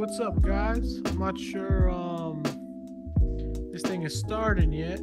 What's up, guys? I'm not sure this thing is starting yet.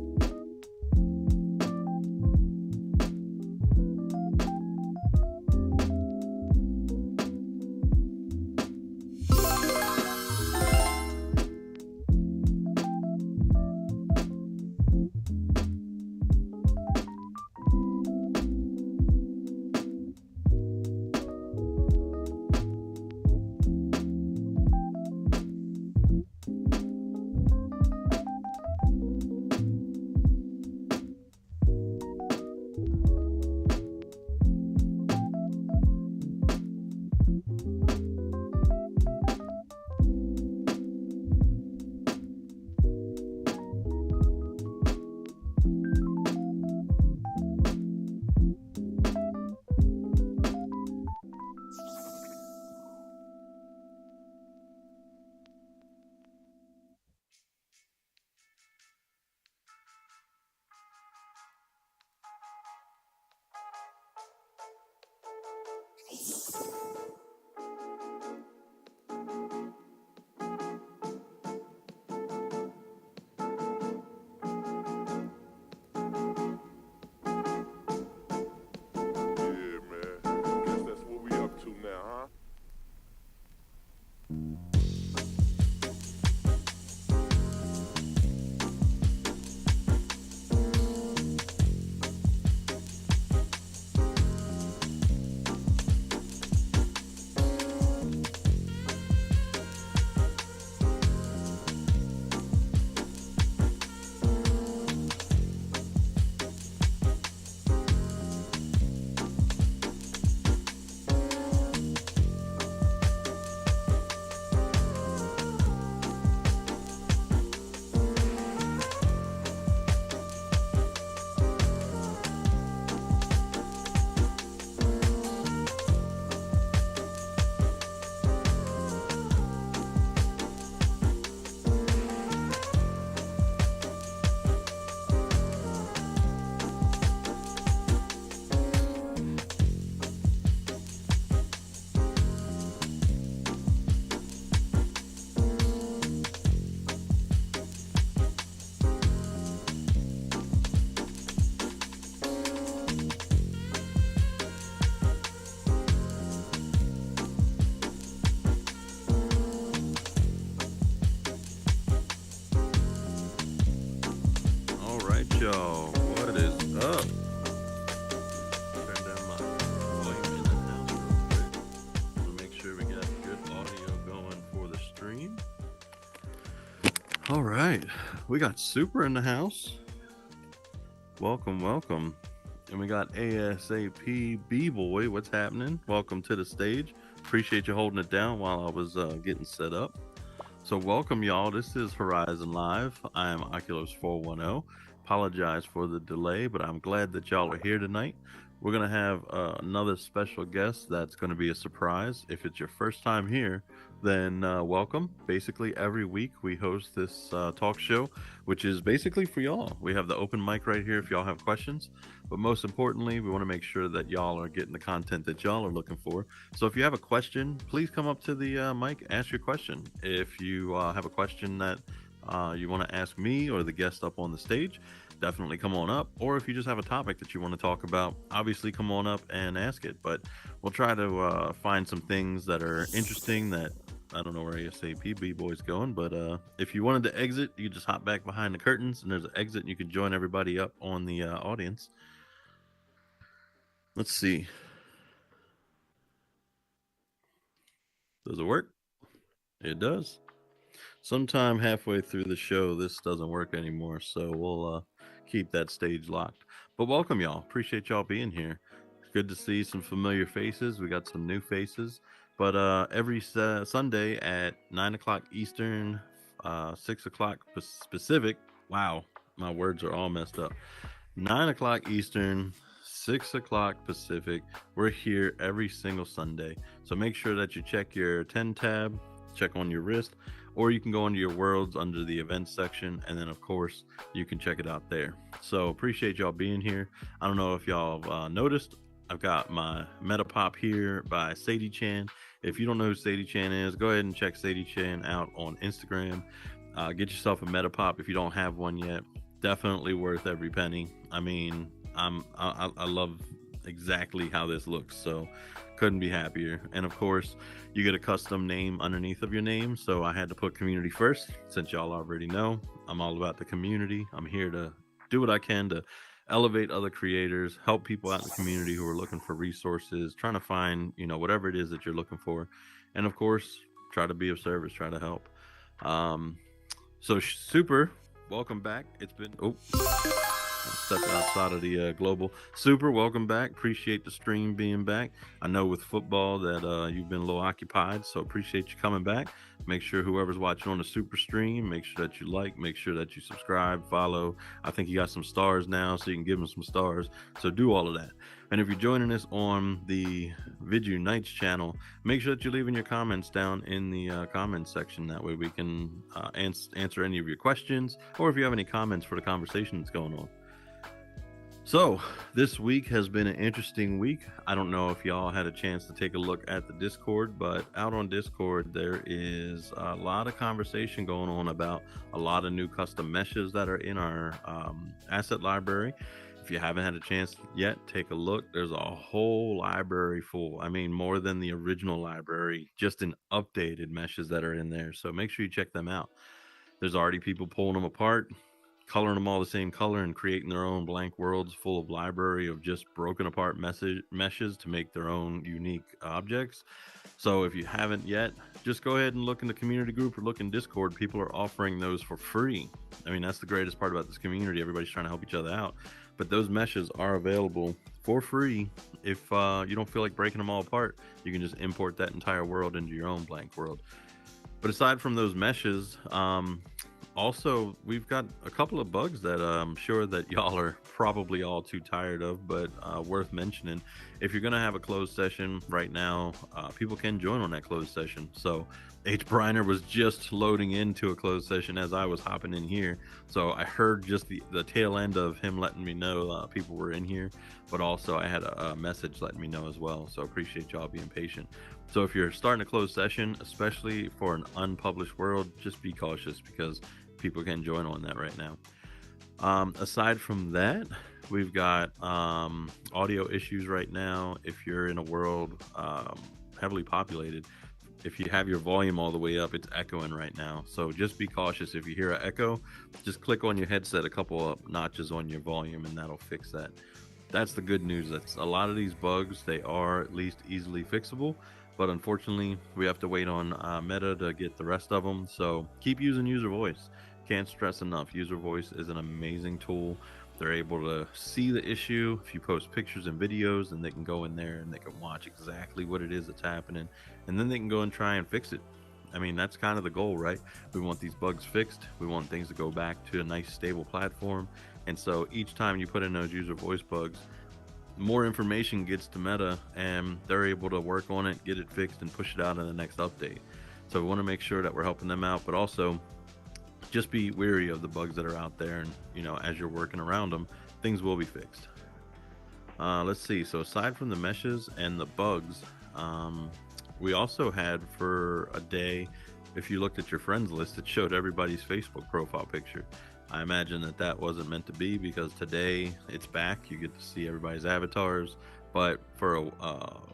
All right, we got Super in the house. Welcome, welcome. And we got ASAP B-Boy. What's happening? Welcome to the stage. Appreciate you holding it down while I was getting set up. So, welcome, y'all. This is Horizon Live. I am Oculos410. Apologize for the delay, but I'm glad that y'all are here tonight. We're going to have another special guest that's going to be a surprise. If it's your first time here, then welcome. Basically, every week we host this talk show, which is basically for y'all. We have the open mic right here if y'all have questions. But most importantly, we want to make sure that y'all are getting the content that y'all are looking for. So if you have a question, please come up to the mic, ask your question. If you have a question that you want to ask me or the guest up on the stage, definitely come on up. Or if you just have a topic that you want to talk about, obviously come on up and ask it. But we'll try to find some things that are interesting that I don't know where ASAP B-Boy's going, but if you wanted to exit, you just hop back behind the curtains and there's an exit and you can join everybody up on the audience. Let's see. Does it work? It does. Sometime halfway through the show, this doesn't work anymore, so we'll keep that stage locked. But welcome, y'all. Appreciate y'all being here. It's good to see some familiar faces. We got some new faces. But every Sunday at 9 o'clock Eastern, 6 o'clock Pacific. Wow, my words are all messed up. 9 o'clock Eastern, 6 o'clock Pacific. We're here every single Sunday. So make sure that you check your 10 tab, check on your wrist, or you can go into your worlds under the events section, and then of course you can check it out there. So appreciate y'all being here. I don't know if y'all noticed, I've got my Meta Pop here by Sadie Chan. If you don't know who Sadie Chan is, go ahead and check Sadie Chan out on Instagram. Get yourself a Meta Pop if you don't have one yet. Definitely worth every penny. I mean, I love exactly how this looks, so couldn't be happier. And of course, you get a custom name underneath of your name, so I had to put community first. Since y'all already know, I'm all about the community. I'm here to do what I can to elevate other creators, help people out in the community who are looking for resources, trying to find, whatever it is that you're looking for, and of course, try to be of service, try to help. So Super, welcome back. It's been step outside of the global. Super, welcome back. Appreciate the stream being back. I know with football that you've been a little occupied, so appreciate you coming back. Make sure whoever's watching on the Super stream, make sure that you like, make sure that you subscribe, follow. I think you got some stars now, so you can give them some stars. So do all of that. And if you're joining us on the Vid Unites channel, make sure that you're leaving your comments down in the comments section. That way we can answer any of your questions, or if you have any comments for the conversation that's going on. So, this week has been an interesting week. I don't know if y'all had a chance to take a look at the Discord, but out on Discord, there is a lot of conversation going on about a lot of new custom meshes that are in our asset library. If you haven't had a chance yet, take a look. There's a whole library full. I mean, more than the original library, just in updated meshes that are in there. So make sure you check them out. There's already people pulling them apart, coloring them all the same color, and creating their own blank worlds full of library of just broken apart meshes to make their own unique objects. So if you haven't yet, just go ahead and look in the community group or look in Discord. People are offering those for free. I mean, that's the greatest part about this community. Everybody's trying to help each other out. But those meshes are available for free. If you don't feel like breaking them all apart, you can just import that entire world into your own blank world. But aside from those meshes, also, we've got a couple of bugs that I'm sure that y'all are probably all too tired of, but worth mentioning. If you're going to have a closed session right now, people can join on that closed session. So H. Briner was just loading into a closed session as I was hopping in here. So I heard just the tail end of him letting me know people were in here, but also I had a message letting me know as well. So appreciate y'all being patient. So if you're starting a closed session, especially for an unpublished world, just be cautious because people can join on that right now. Aside from that, we've got audio issues right now. If you're in a world heavily populated, if you have your volume all the way up, it's echoing right now. So just be cautious. If you hear an echo, just click on your headset a couple of notches on your volume and that'll fix that. That's the good news. That's a lot of these bugs, they are at least easily fixable. But unfortunately, we have to wait on Meta to get the rest of them. So keep using user voice. Can't stress enough, user voice is an amazing tool. They're able to see the issue. If you post pictures and videos, and they can go in there and they can watch exactly what it is that's happening, and then they can go and try and fix it. I mean, that's kind of the goal, right? We want these bugs fixed. We want things to go back to a nice, stable platform. And so each time you put in those user voice bugs, more information gets to Meta, and they're able to work on it, get it fixed, and push it out in the next update. So we want to make sure that we're helping them out, but also just be wary of the bugs that are out there. And, as you're working around them, things will be fixed. Let's see. So aside from the meshes and the bugs, we also had for a day, if you looked at your friends list, it showed everybody's Facebook profile picture. I imagine that wasn't meant to be, because today it's back. You get to see everybody's avatars. But for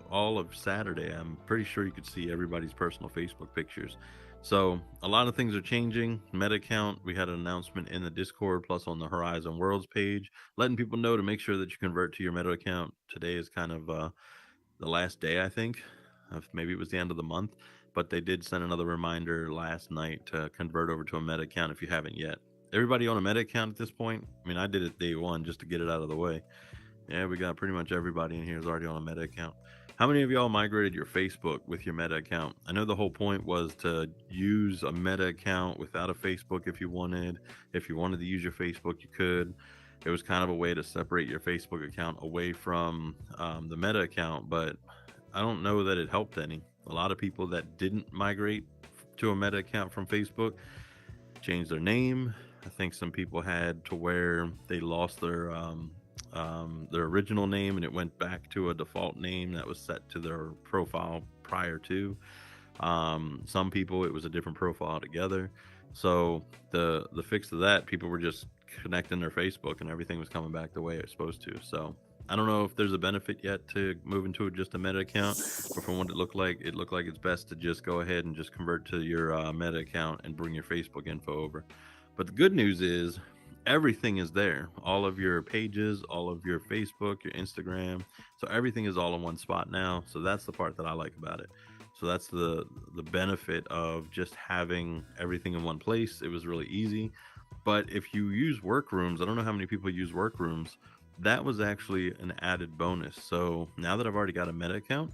all of Saturday, I'm pretty sure you could see everybody's personal Facebook pictures. So a lot of things are changing. Meta account, we had an announcement in the Discord, plus on the Horizon Worlds page, letting people know to make sure that you convert to your Meta account. Today is kind of the last day, I think. Maybe it was the end of the month, but they did send another reminder last night to convert over to a Meta account if you haven't yet. Everybody on a Meta account at this point? I mean, I did it day one just to get it out of the way. Yeah, we got pretty much everybody in here is already on a Meta account. How many of y'all migrated your Facebook with your Meta account? I know the whole point was to use a Meta account without a Facebook if you wanted. If you wanted to use your Facebook, you could. It was kind of a way to separate your Facebook account away from the Meta account, but I don't know that it helped any. A lot of people that didn't migrate to a Meta account from Facebook changed their name. I think some people had to where they lost their original name, and it went back to a default name that was set to their profile prior to. Some people, it was a different profile altogether. So the fix to that, people were just connecting their Facebook and everything was coming back the way it was supposed to. So I don't know if there's a benefit yet to moving to just a Meta account, but from what it looked like it's best to just go ahead and just convert to your Meta account and bring your Facebook info over. But the good news is everything is there. All of your pages, all of your Facebook, your Instagram. So everything is all in one spot now. So that's the part that I like about it. So that's the benefit of just having everything in one place. It was really easy. But if you use workrooms, I don't know how many people use workrooms. That was actually an added bonus. So now that I've already got a Meta account,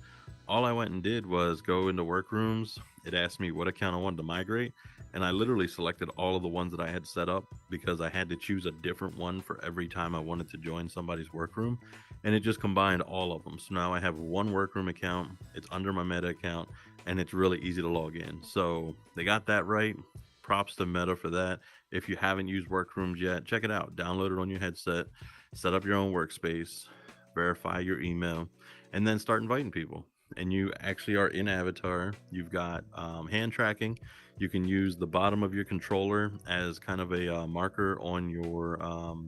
all I went and did was go into workrooms. It asked me what account I wanted to migrate, and I literally selected all of the ones that I had set up because I had to choose a different one for every time I wanted to join somebody's workroom, and it just combined all of them. So now I have one workroom account, it's under my Meta account, and it's really easy to log in. So they got that right. Props to Meta for that. If you haven't used workrooms yet, check it out. Download it on your headset, set up your own workspace, verify your email, and then start inviting people. And you actually are in avatar. You've got hand tracking. You can use the bottom of your controller as kind of a marker on your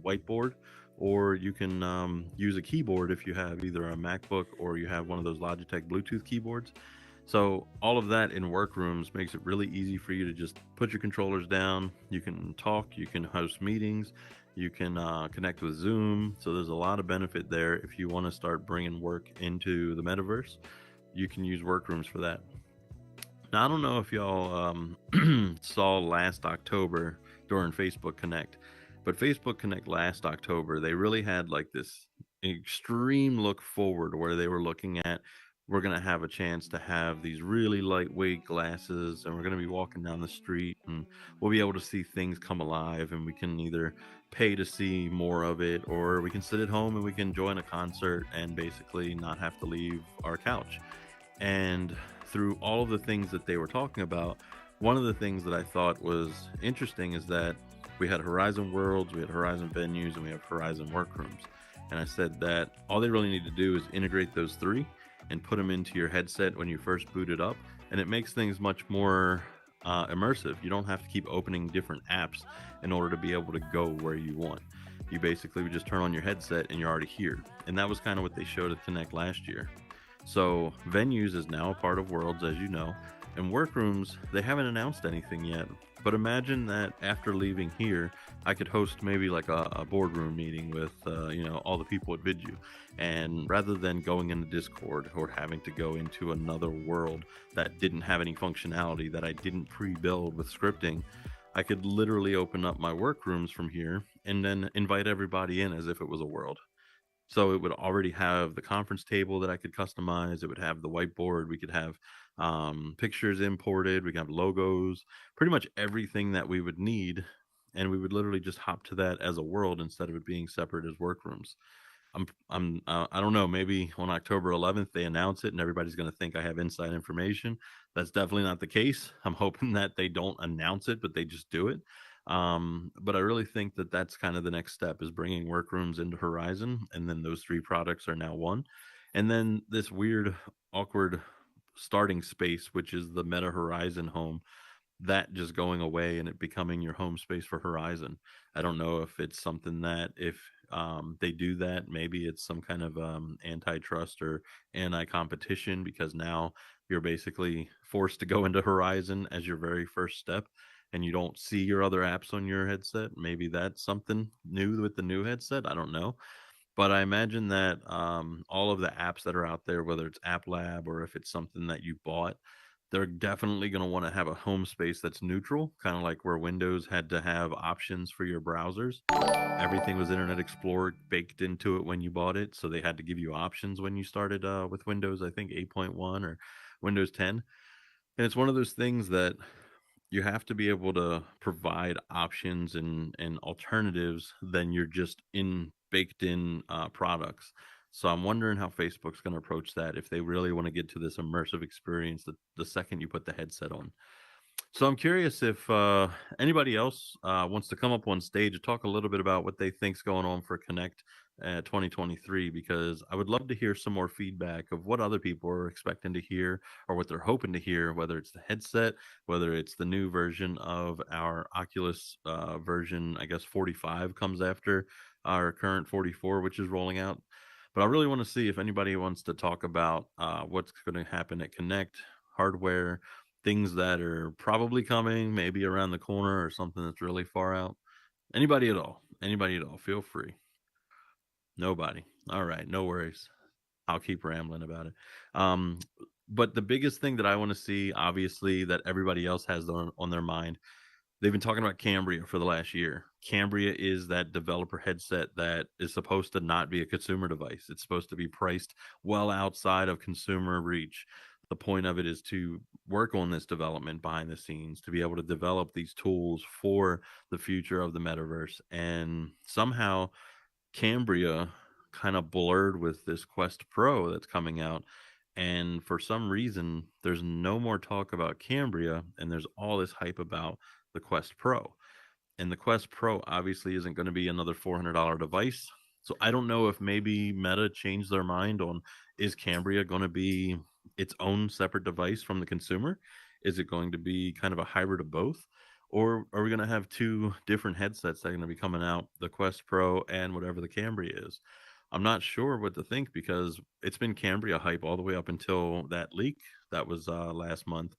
whiteboard, or you can use a keyboard if you have either a MacBook or you have one of those Logitech Bluetooth keyboards. So all of that in workrooms makes it really easy for you to just put your controllers down. You can talk, you can host meetings, you can connect with Zoom. So there's a lot of benefit there. If you want to start bringing work into the metaverse, you can use workrooms for that. Now, I don't know if y'all saw last October during Facebook Connect, but Facebook Connect last October, they really had like this extreme look forward where they were looking at, we're going to have a chance to have these really lightweight glasses, and we're going to be walking down the street and we'll be able to see things come alive, and we can either pay to see more of it, or we can sit at home and we can join a concert and basically not have to leave our couch. And through all of the things that they were talking about, one of the things that I thought was interesting is that we had Horizon Worlds, we had Horizon Venues, and we have Horizon Workrooms. And I said that all they really need to do is integrate those three and put them into your headset when you first boot it up, and it makes things much more immersive. You don't have to keep opening different apps in order to be able to go where you want. You basically would just turn on your headset and you're already here. And that was kind of what they showed at Connect last year. So Venues is now a part of Worlds, as you know, and Workrooms, they haven't announced anything yet. But imagine that after leaving here, I could host maybe like a boardroom meeting with, all the people at Vidu. And rather than going into Discord or having to go into another world that didn't have any functionality that I didn't pre-build with scripting, I could literally open up my workrooms from here and then invite everybody in as if it was a world. So it would already have the conference table that I could customize. It would have the whiteboard. We could have pictures imported. We could have logos, pretty much everything that we would need. And we would literally just hop to that as a world instead of it being separate as workrooms. I don't know. Maybe on October 11th they announce it, and everybody's going to think I have inside information. That's definitely not the case. I'm hoping that they don't announce it, but they just do it. But I really think that that's kind of the next step is bringing workrooms into Horizon, and then those three products are now one, and then this weird, awkward starting space, which is the Meta Horizon home, that just going away and it becoming your home space for Horizon. I don't know if it's something that if they do that, maybe it's some kind of antitrust or anti-competition because now you're basically forced to go into Horizon as your very first step and you don't see your other apps on your headset. Maybe that's something new with the new headset. I don't know. But I imagine that all of the apps that are out there, whether it's App Lab or if it's something that you bought, they're definitely going to want to have a home space that's neutral, kind of like where Windows had to have options for your browsers. Everything was Internet Explorer baked into it when you bought it, so they had to give you options when you started with Windows, I think 8.1 or Windows 10. And it's one of those things that you have to be able to provide options and alternatives than you're just in baked in products. So I'm wondering how Facebook's going to approach that if they really want to get to this immersive experience the second you put the headset on. So I'm curious if anybody else wants to come up on stage and talk a little bit about what they think's going on for Connect 2023, because I would love to hear some more feedback of what other people are expecting to hear or what they're hoping to hear, whether it's the headset, whether it's the new version of our Oculus version, I guess 45 comes after our current 44, which is rolling out. But I really want to see if anybody wants to talk about what's going to happen at Connect, hardware, things that are probably coming, maybe around the corner, or something that's really far out. Anybody at all? Anybody at all? Feel free. Nobody. All right, no worries. I'll keep rambling about it. Um, but the biggest thing that I want to see, obviously, that everybody else has on their mind, they've been talking about Cambria for the last year. Cambria is that developer headset that is supposed to not be a consumer device. It's supposed to be priced well outside of consumer reach. The point of it is to work on this development behind the scenes, to be able to develop these tools for the future of the metaverse. And somehow Cambria kind of blurred with this Quest Pro that's coming out. And for some reason, there's no more talk about Cambria, and there's all this hype about the Quest Pro. And the Quest Pro obviously isn't going to be another $400 device. So I don't know if maybe Meta changed their mind on is Cambria going to be its own separate device from the consumer? Is it going to be kind of a hybrid of both? Or are we going to have two different headsets that are going to be coming out, the Quest Pro and whatever the Cambria is? I'm not sure what to think because it's been Cambria hype all the way up until that leak that was last month.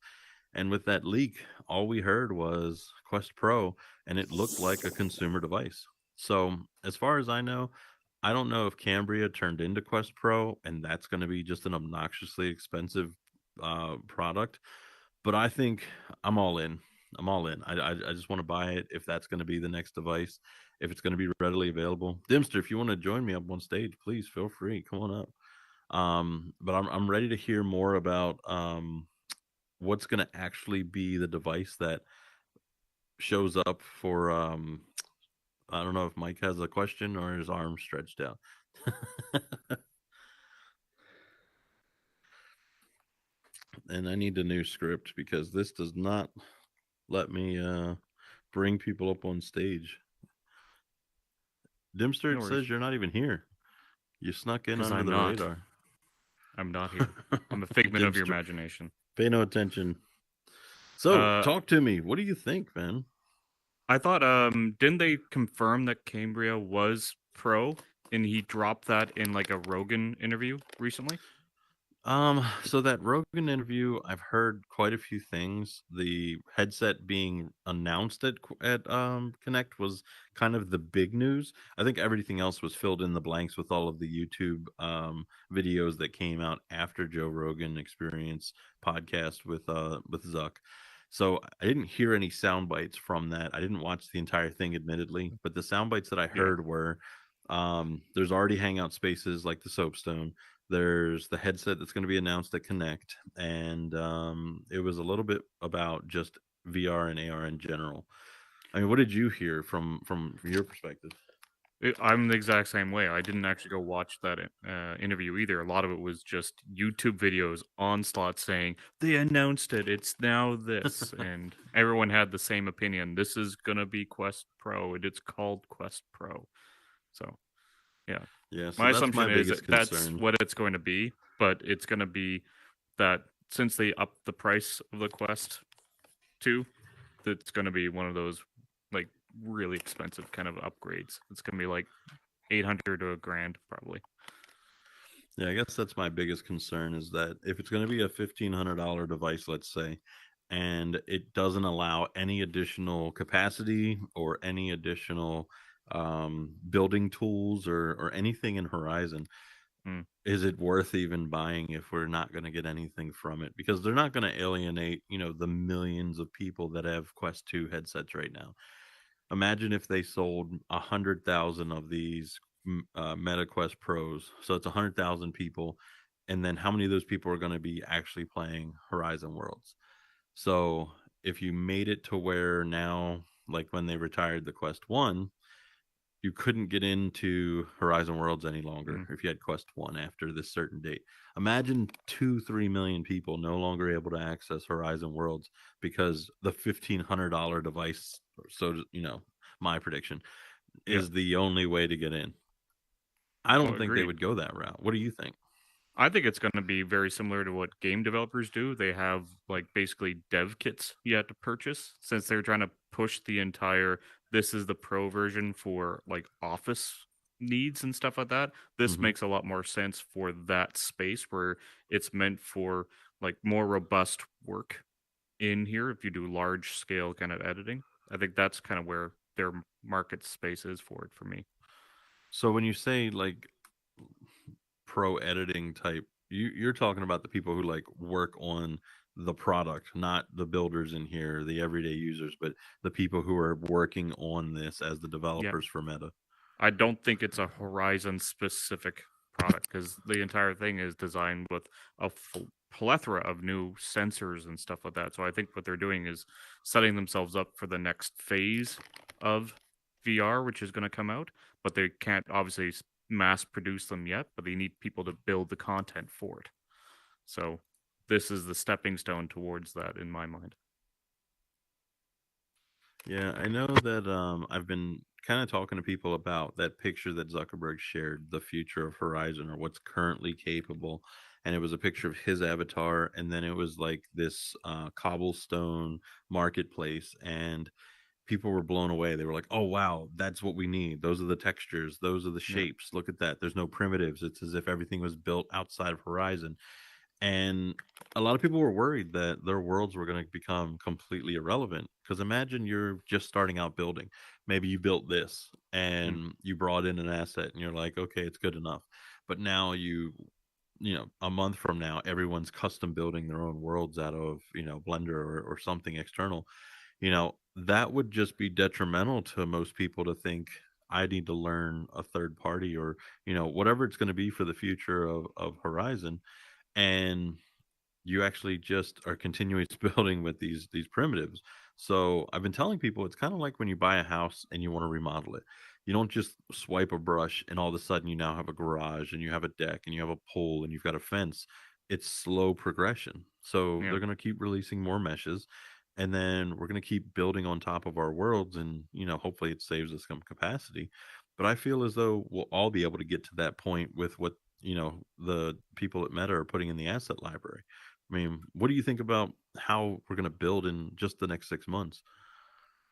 And with that leak, all we heard was Quest Pro, and it looked like a consumer device. So, as far as I know, I don't know if Cambria turned into Quest Pro, and that's going to be just an obnoxiously expensive product. But I think I'm all in. I'm all in. I just want to buy it if that's going to be the next device, if it's going to be readily available. Dimster, if you want to join me up on stage, please feel free. Come on up. But I'm ready to hear more about what's going to actually be the device that shows up for I don't know if Mike has a question or his arm stretched out. And I need a new script because this does not let me bring people up on stage. Dimster, No it worries, says you're not even here. You snuck in because under I'm the not. radar. I'm not here. I'm a figment of your Dimster, imagination. pay no attention. So, Uh, talk to me. What do you think, man? I thought, didn't they confirm that Cambria was pro, and he dropped that in like a Rogan interview recently? So that Rogan interview, I've heard quite a few things. The headset being announced at Connect was kind of the big news. I think everything else was filled in the blanks with all of the YouTube videos that came out after Joe Rogan Experience podcast with Zuck. So I didn't hear any sound bites from that. I didn't watch the entire thing, admittedly, but the sound bites that I Yeah. heard were there's already hangout spaces like the Soapstone. There's the headset that's going to be announced at Connect, and it was a little bit about just VR and AR in general. I mean, what did you hear from your perspective? I'm the exact same way. I didn't actually go watch that interview either. A lot of it was just YouTube videos on slot saying they announced it. It's now this, and everyone had the same opinion. This is gonna be Quest Pro, and it's called Quest Pro. So yeah, Yeah, so my that's my assumption is biggest that that's concern. what it's going to be, but it's going to be that since they upped the price of the Quest 2, that's going to be one of those like really expensive kind of upgrades. It's going to be like 800 to a grand probably. Yeah, I guess that's my biggest concern is that if it's going to be a $1,500 device, let's say, and it doesn't allow any additional capacity or any additional building tools or anything in Horizon, Mm, is it worth even buying if we're not going to get anything from it? Because they're not going to alienate, the millions of people that have Quest 2 headsets right now. Imagine if they sold 100,000 of these Meta Quest Pros. So it's 100,000 people. And then how many of those people are going to be actually playing Horizon Worlds? So if you made it to where now, like when they retired the Quest 1, you couldn't get into Horizon Worlds any longer mm. if you had Quest 1 after this certain date. Imagine 2, 3 million people no longer able to access Horizon Worlds because the $1,500 device, so, my prediction Yeah. is the only way to get in. I Oh, don't think they agreed. would go that route. What do you think? I think it's going to be very similar to what game developers do. They have like basically dev kits you have to purchase since they're trying to push the entire this is the pro version for like office needs and stuff like that. This Hmm. makes a lot more sense for that space where it's meant for like more robust work in here if you do large scale kind of editing. I think that's kind of where their market space is for it for me. So when you say like pro editing type, you're talking about the people who like work on the product, not the builders in here, the everyday users, but the people who are working on this as the Yeah. developers for Meta. I don't think it's a Horizon specific product because the entire thing is designed with a plethora of new sensors and stuff like that. So I think what they're doing is setting themselves up for the next phase of VR, which is going to come out, but they can't obviously mass produce them yet, but they need people to build the content for it. So this is the stepping stone towards that in my mind. Yeah, I know that I've been kind of talking to people about that picture that Zuckerberg shared, the future of Horizon or what's currently capable. And it was a picture of his avatar, and then it was like this cobblestone marketplace, and people were blown away. They were like, "Oh wow, that's what we need. Those are the textures, those are the Yeah. shapes. Look at that. There's no primitives. It's as if everything was built outside of Horizon." And a lot of people were worried that their worlds were going to become completely irrelevant. Because imagine you're just starting out building. Maybe you built this Mm. and you brought in an asset and you're like, okay, it's good enough. But now a month from now, everyone's custom building their own worlds out of, Blender or something external. That would just be detrimental to most people to think I need to learn a third party or, whatever it's going to be for the future of Horizon. And you actually just are continuing building with these primitives. So I've been telling people it's kind of like when you buy a house and you want to remodel it. You don't just swipe a brush and all of a sudden you now have a garage and you have a deck and you have a pool and you've got a fence. It's slow progression. So Yeah. they're going to keep releasing more meshes, and then we're going to keep building on top of our worlds, and hopefully it saves us some capacity. But I feel as though we'll all be able to get to that point with what the people at Meta are putting in the asset library. I mean, what do you think about how we're going to build in just the next 6 months?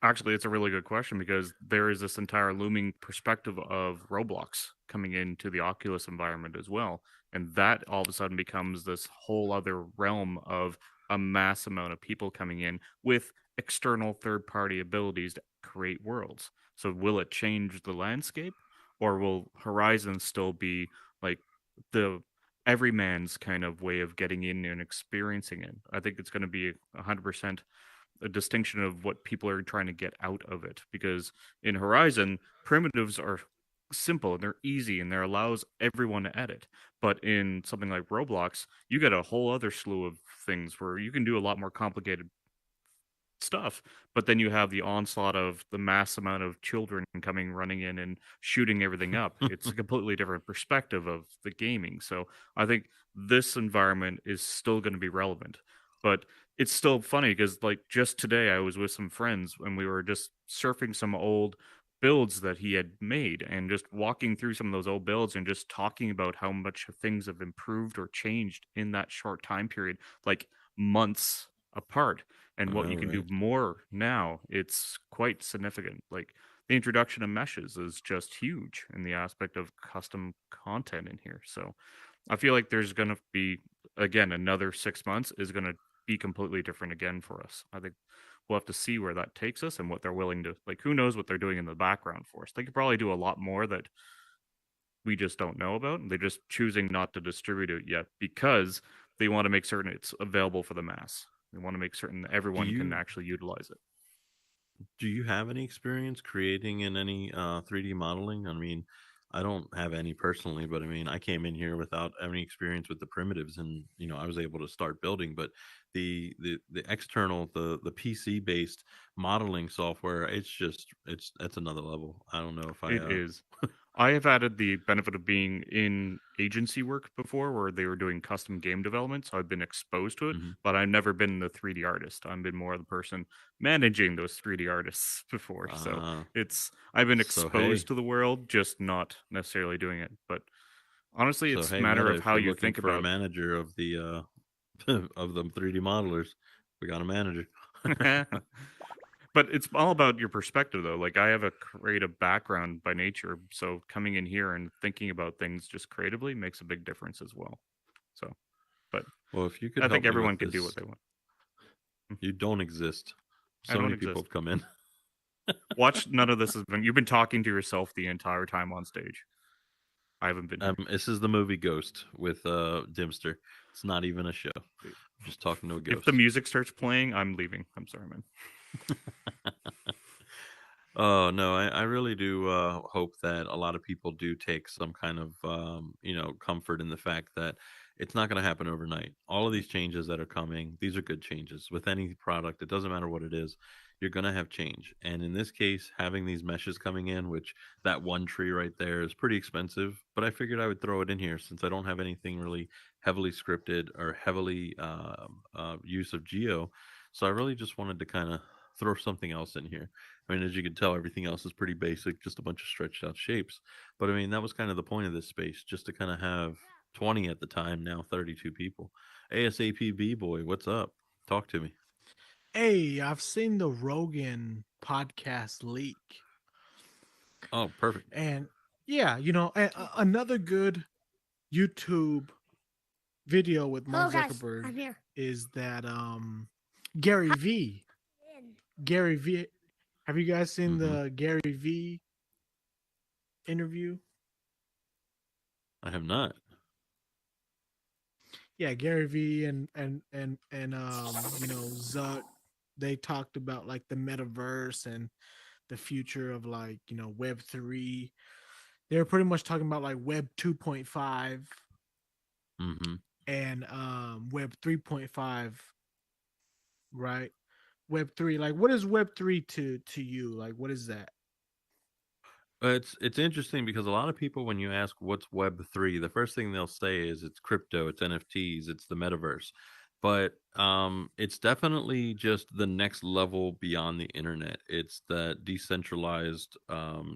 Actually, it's a really good question because there is this entire looming perspective of Roblox coming into the Oculus environment as well. And that all of a sudden becomes this whole other realm of a mass amount of people coming in with external third party abilities to create worlds. So, will it change the landscape or will Horizon still be like the everyman's kind of way of getting in and experiencing it? I think it's going to be 100% a distinction of what people are trying to get out of it. Because in Horizon, primitives are simple and they're easy and there allows everyone to edit. But in something like Roblox, you get a whole other slew of things where you can do a lot more complicated stuff, but then you have the onslaught of the mass amount of children coming running in and shooting everything up. It's a completely different perspective of the gaming. So I think this environment is still going to be relevant, but it's still funny because like just today I was with some friends and we were just surfing some old builds that he had made and just walking through some of those old builds and just talking about how much things have improved or changed in that short time period, like months apart, and I what know, you can do right? more now. It's quite significant. Like the introduction of meshes is just huge in the aspect of custom content in here. So I feel like there's going to be, again, another 6 months is going to be completely different again for us. I think we'll have to see where that takes us and what they're willing to, like, who knows what they're doing in the background for us. They could probably do a lot more that we just don't know about. And they're just choosing not to distribute it yet because they want to make certain it's available for the mass. They want to make certain that Do everyone can you actually utilize it. do you have any experience creating in any 3D modeling? I mean, I don't have any personally, but I mean, I came in here without any experience with the primitives, and I was able to start building. But the external, the PC based modeling software, it's another level. I don't know if I It is. I have added the benefit of being in agency work before where they were doing custom game development, so I've been exposed to it, Mhm. but I've never been the 3D artist. I've been more the person managing those 3D artists before. So uh, I've been so exposed hey, to the world, just not necessarily doing it. But honestly, so it's a hey, matter Meta, of if how you're you looking think for a about. manager of the of the 3D modelers, we got a manager. But it's all about your perspective, though. Like I have a creative background by nature, so coming in here and thinking about things just creatively makes a big difference as well. So, but Well, if you could I help think me with everyone can do what this, they want. Mm, you don't exist. I So don't many people exist. have come in. Watch, none of this has been. You've been talking to yourself the entire time on stage. I haven't been here. This is the movie Ghost with Dimster. It's not even a show. I'm just talking to a If the ghost. music starts playing, I'm leaving. I'm sorry, man. Oh no, I really do hope that a lot of people do take some kind of comfort in the fact that it's not going to happen overnight. All of these changes that are coming, these are good changes. With any product, it doesn't matter what it is, you're going to have change. And in this case, having these meshes coming in, which that one tree right there is pretty expensive, but I figured I would throw it in here since I don't have anything really heavily scripted or heavily use of geo. So I really just wanted to kind of throw something else in here. I mean, as you can tell, everything else is pretty basic, just a bunch of stretched out shapes. But I mean, that was kind of the point of this space, just to kind of have 20 at the time, now 32 people. ASAP B boy, what's up? Talk to me. Hey, I've seen the Rogan podcast leak, Oh, perfect. and yeah, another good YouTube video with Hello, Mark guys. Zuckerberg I'm here. is that Gary V. Gary V. Have you guys seen Mm-hmm. the Gary V interview? I have not. Yeah, Gary V and Zuck, they talked about like the metaverse and the future of like, Web 3. They were pretty much talking about like Web 2.5 Mm-hmm. and Web 3.5, right? Web 3, like what is Web 3 to you? Like what is that? It's interesting because a lot of people, when you ask what's Web 3, the first thing they'll say is it's crypto, it's NFTs, it's the metaverse. But it's definitely just the next level beyond the internet. It's the decentralized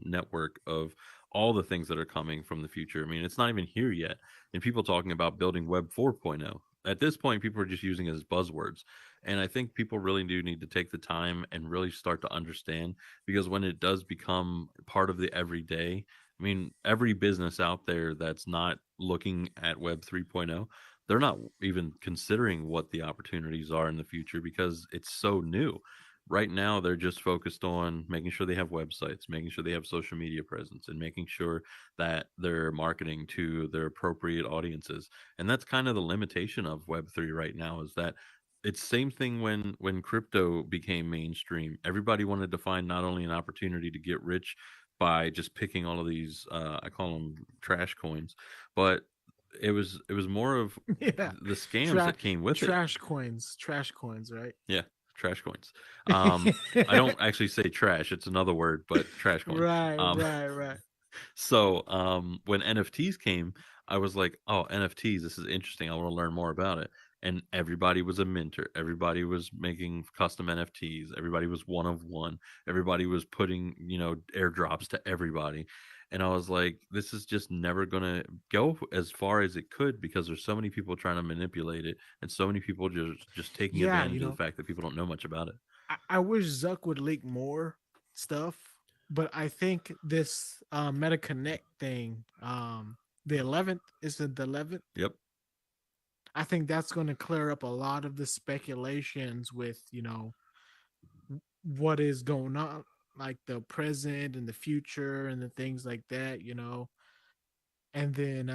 network of all the things that are coming from the future. I mean, it's not even here yet, and people talking about building Web 4.0. At this point, people are just using it as buzzwords, and I think people really do need to take the time and really start to understand, because when it does become part of the everyday, I mean, every business out there that's not looking at Web 3.0, they're not even considering what the opportunities are in the future because it's so new. Right now, they're just focused on making sure they have websites, making sure they have social media presence, and making sure that they're marketing to their appropriate audiences. And that's kind of the limitation of Web3 right now, is that it's same thing when crypto became mainstream. Everybody wanted to find not only an opportunity to get rich by just picking all of these I call them trash coins, but it was more of Yeah, the scams trash that came with it. trash coins, right? Yeah, trash coins. I don't actually say trash; it's another word, but trash coin. Right, Um, right, right. so when NFTs came, I was like, "Oh, NFTs! This is interesting. I want to learn more about it." And everybody was a minter. Everybody was making custom NFTs. Everybody was one of one. Everybody was putting, airdrops to everybody. And I was like, this is just never gonna go as far as it could because there's so many people trying to manipulate it, and so many people just taking Yeah, advantage of the fact that people don't know much about it. I wish Zuck would leak more stuff, but I think this Meta Connect thing, the 11th, is it the 11th? Yep. I think that's going to clear up a lot of the speculations with, what is going on, like the present and the future and the things like that. And then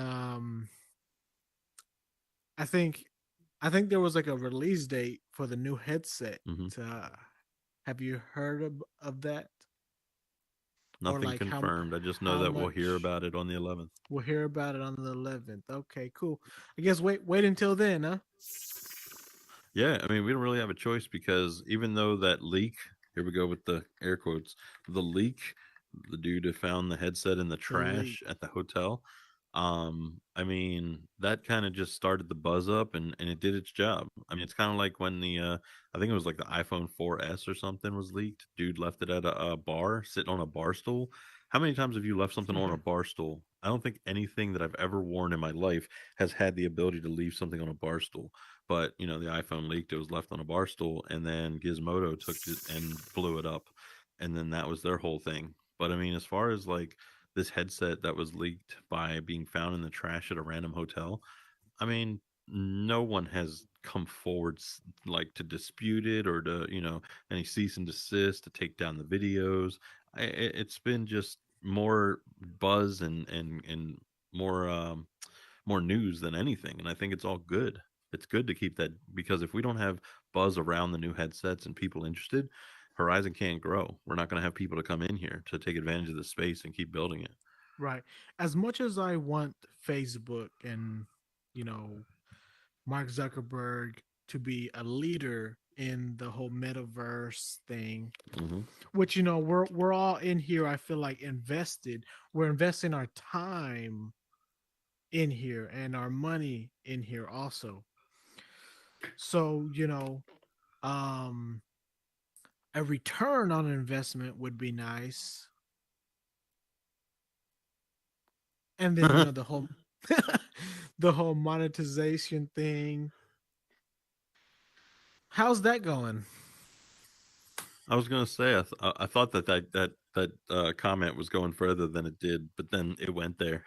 I think I think there was like a release date for the new headset. Hmm. Have you heard of that? Or Nothing like confirmed. I just know how that we'll hear much? about it on the 11th. We'll hear about it on the 11th. Okay, cool. I guess wait until then, huh? Yeah, I mean, we don't really have a choice because even though that leak, here we go with the air quotes, the leak, the dude who found the headset in the The leak. trash at the hotel, I mean, that kind of just started the buzz up and it did its job. I mean, it's kind of like when I think it was like the iPhone 4S or something was leaked. Dude left it at a bar, sitting on a bar stool. How many times have you left something on a bar stool? I don't think anything that I've ever worn in my life has had the ability to leave something on a bar stool. But the iPhone leaked; it was left on a bar stool, and then Gizmodo took it and blew it up, and then that was their whole thing. But I mean, as far as like this headset that was leaked by being found in the trash at a random hotel, I mean, no one has come forward like to dispute it or to any cease and desist to take down the videos. It's been just more buzz and more more news than anything, and I think it's all good. It's good to keep that because if we don't have buzz around the new headsets and people interested, Horizon can't grow. We're not going to have people to come in here to take advantage of the space and keep building it. Right. As much as I want Facebook and, you know, Mark Zuckerberg to be a leader in the whole metaverse thing, Hmm. which we're all in here, I feel like invested. We're investing our time in here and our money in here also. So, a return on investment would be nice. And then, the whole the whole monetization thing. How's that going? I was gonna say I thought that comment was going further than it did, but then it went there.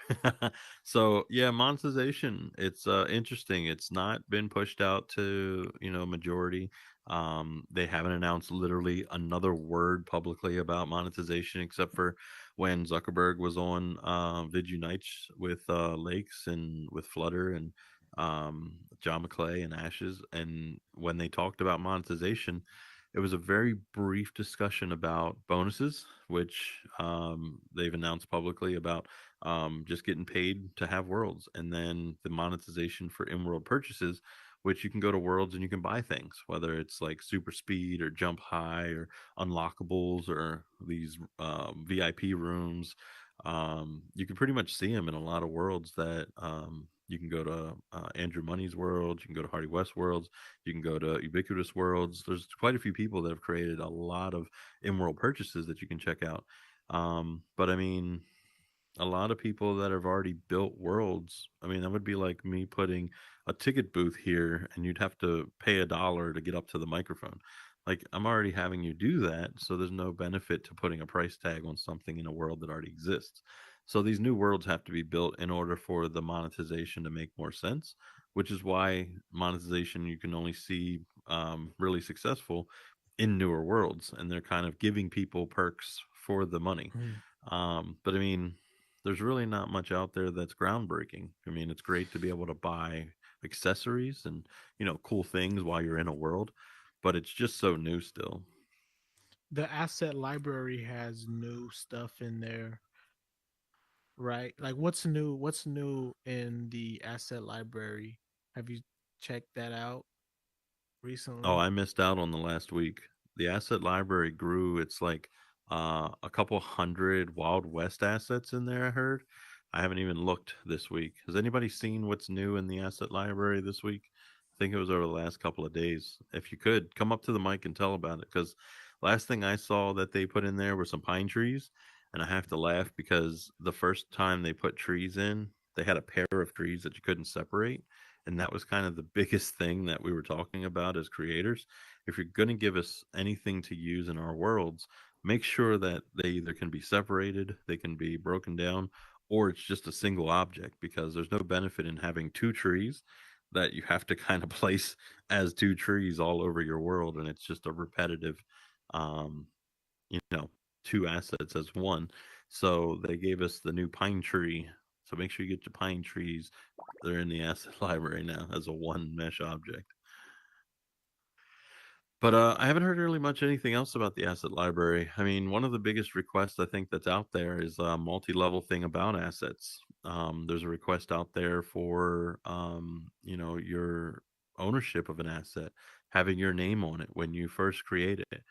So yeah, monetization. It's interesting. It's not been pushed out to majority. They haven't announced literally another word publicly about monetization except for when Zuckerberg was on Vid Unites with Lakes and with Flutter and John McClay and Ashes, and when they talked about monetization it was a very brief discussion about bonuses, which they've announced publicly about just getting paid to have worlds, and then the monetization for in-world purchases, which you can go to worlds and you can buy things, whether it's like super speed or jump high or unlockables or these VIP rooms. You can pretty much see them in a lot of worlds that you can go to Andrew Money's world, you can go to Hardy West worlds, you can go to Ubiquitous Worlds. There's quite a few people that have created a lot of in-world purchases that you can check out. But I mean, a lot of people that have already built worlds. I mean, that would be like me putting a ticket booth here and you'd have to pay $1 to get up to the microphone. Like, I'm already having you do that, so there's no benefit to putting a price tag on something in a world that already exists. So these new worlds have to be built in order for the monetization to make more sense, which is why monetization you can only see really successful in newer worlds, and they're kind of giving people perks for the money. Hmm. But I mean, there's really not much out there that's groundbreaking. I mean, it's great to be able to buy accessories and cool things while you're in a world, but it's just so new still. The asset library has new stuff in there, right? Like what's new? What's new in the asset library? Have you checked that out Oh, recently? I missed out on the last week. The asset library grew. It's like a couple hundred Wild West assets in there, I heard. I haven't even looked this week. Has anybody seen what's new in the asset library this week? I think it was over the last couple of days. If you could, come up to the mic and tell about it. Because last thing I saw that they put in there were some pine trees. And I have to laugh because the first time they put trees in, they had a pair of trees that you couldn't separate, and that was kind of the biggest thing that we were talking about as creators. If you're going to give us anything to use in our worlds, make sure that they either can be separated, they can be broken down, or it's just a single object, because there's no benefit in having two trees that you have to kind of place as two trees all over your world, and it's just a repetitive um you know two assets as one. So they gave us the new pine tree, so make sure you get your pine trees. They're in the asset library now as a one mesh object. But I haven't heard really much anything else about the asset library. I mean, one of the biggest requests I think that's out there is a multi-level thing about assets. There's a request out there for your ownership of an asset, having your name on it when you first create it.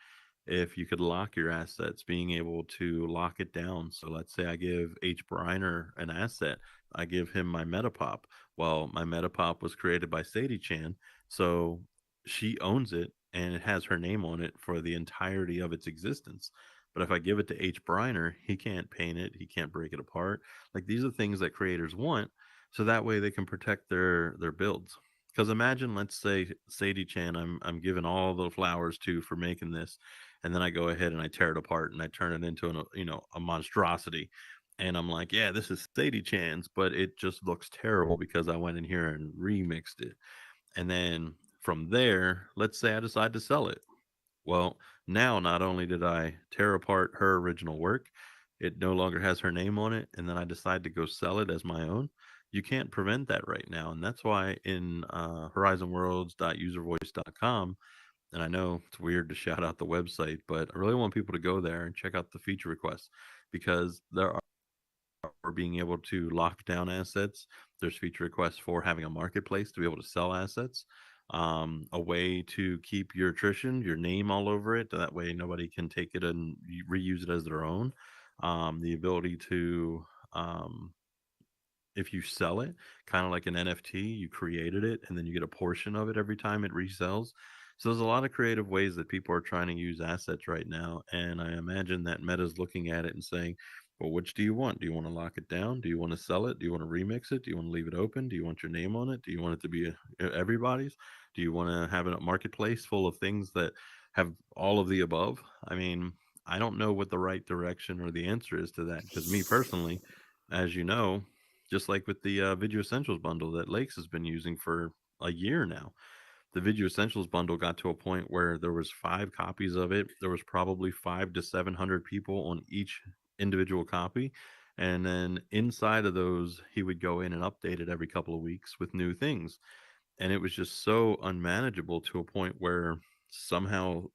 If you could lock your assets, being able to lock it down. So let's say I give H. Briner an asset, I give him my Metapop. Well, my Metapop was created by Sadie Chan, so she owns it and it has her name on it for the entirety of its existence. But if I give it to H. Briner, he can't paint it, he can't break it apart. Like, these are things that creators want, so that way they can protect their builds. Because imagine, let's say Sadie Chan, I'm giving all the flowers to for making this, and then I go ahead and I tear it apart and I turn it into a monstrosity. And I'm like, yeah, this is Sadie Chan's, but it just looks terrible because I went in here and remixed it. And then from there, let's say I decide to sell it. Well, now not only did I tear apart her original work, it no longer has her name on it, and then I decide to go sell it as my own. You can't prevent that right now. And that's why in horizonworlds.uservoice.com, and I know it's weird to shout out the website, but I really want people to go there and check out the feature requests, because there are being able to lock down assets. There's feature requests for having a marketplace to be able to sell assets, a way to keep your attrition, your name all over it. That way, nobody can take it and reuse it as their own. The ability to if you sell it, kind of like an NFT, you created it and then you get a portion of it every time it resells. So there's a lot of creative ways that people are trying to use assets right now. And I imagine that Meta's looking at it and saying, well, which do you want? Do you want to lock it down? Do you want to sell it? Do you want to remix it? Do you want to leave it open? Do you want your name on it? Do you want it to be everybody's? Do you want to have a marketplace full of things that have all of the above? I mean, I don't know what the right direction or the answer is to that, because me personally, as you know, just like with the Video Essentials bundle that Lakes has been using for a year now. The Video Essentials bundle got to a point where there was 5 copies of it. There was probably 5 to 700 people on each individual copy. And then inside of those, he would go in and update it every couple of weeks with new things. And it was just so unmanageable to a point where somehow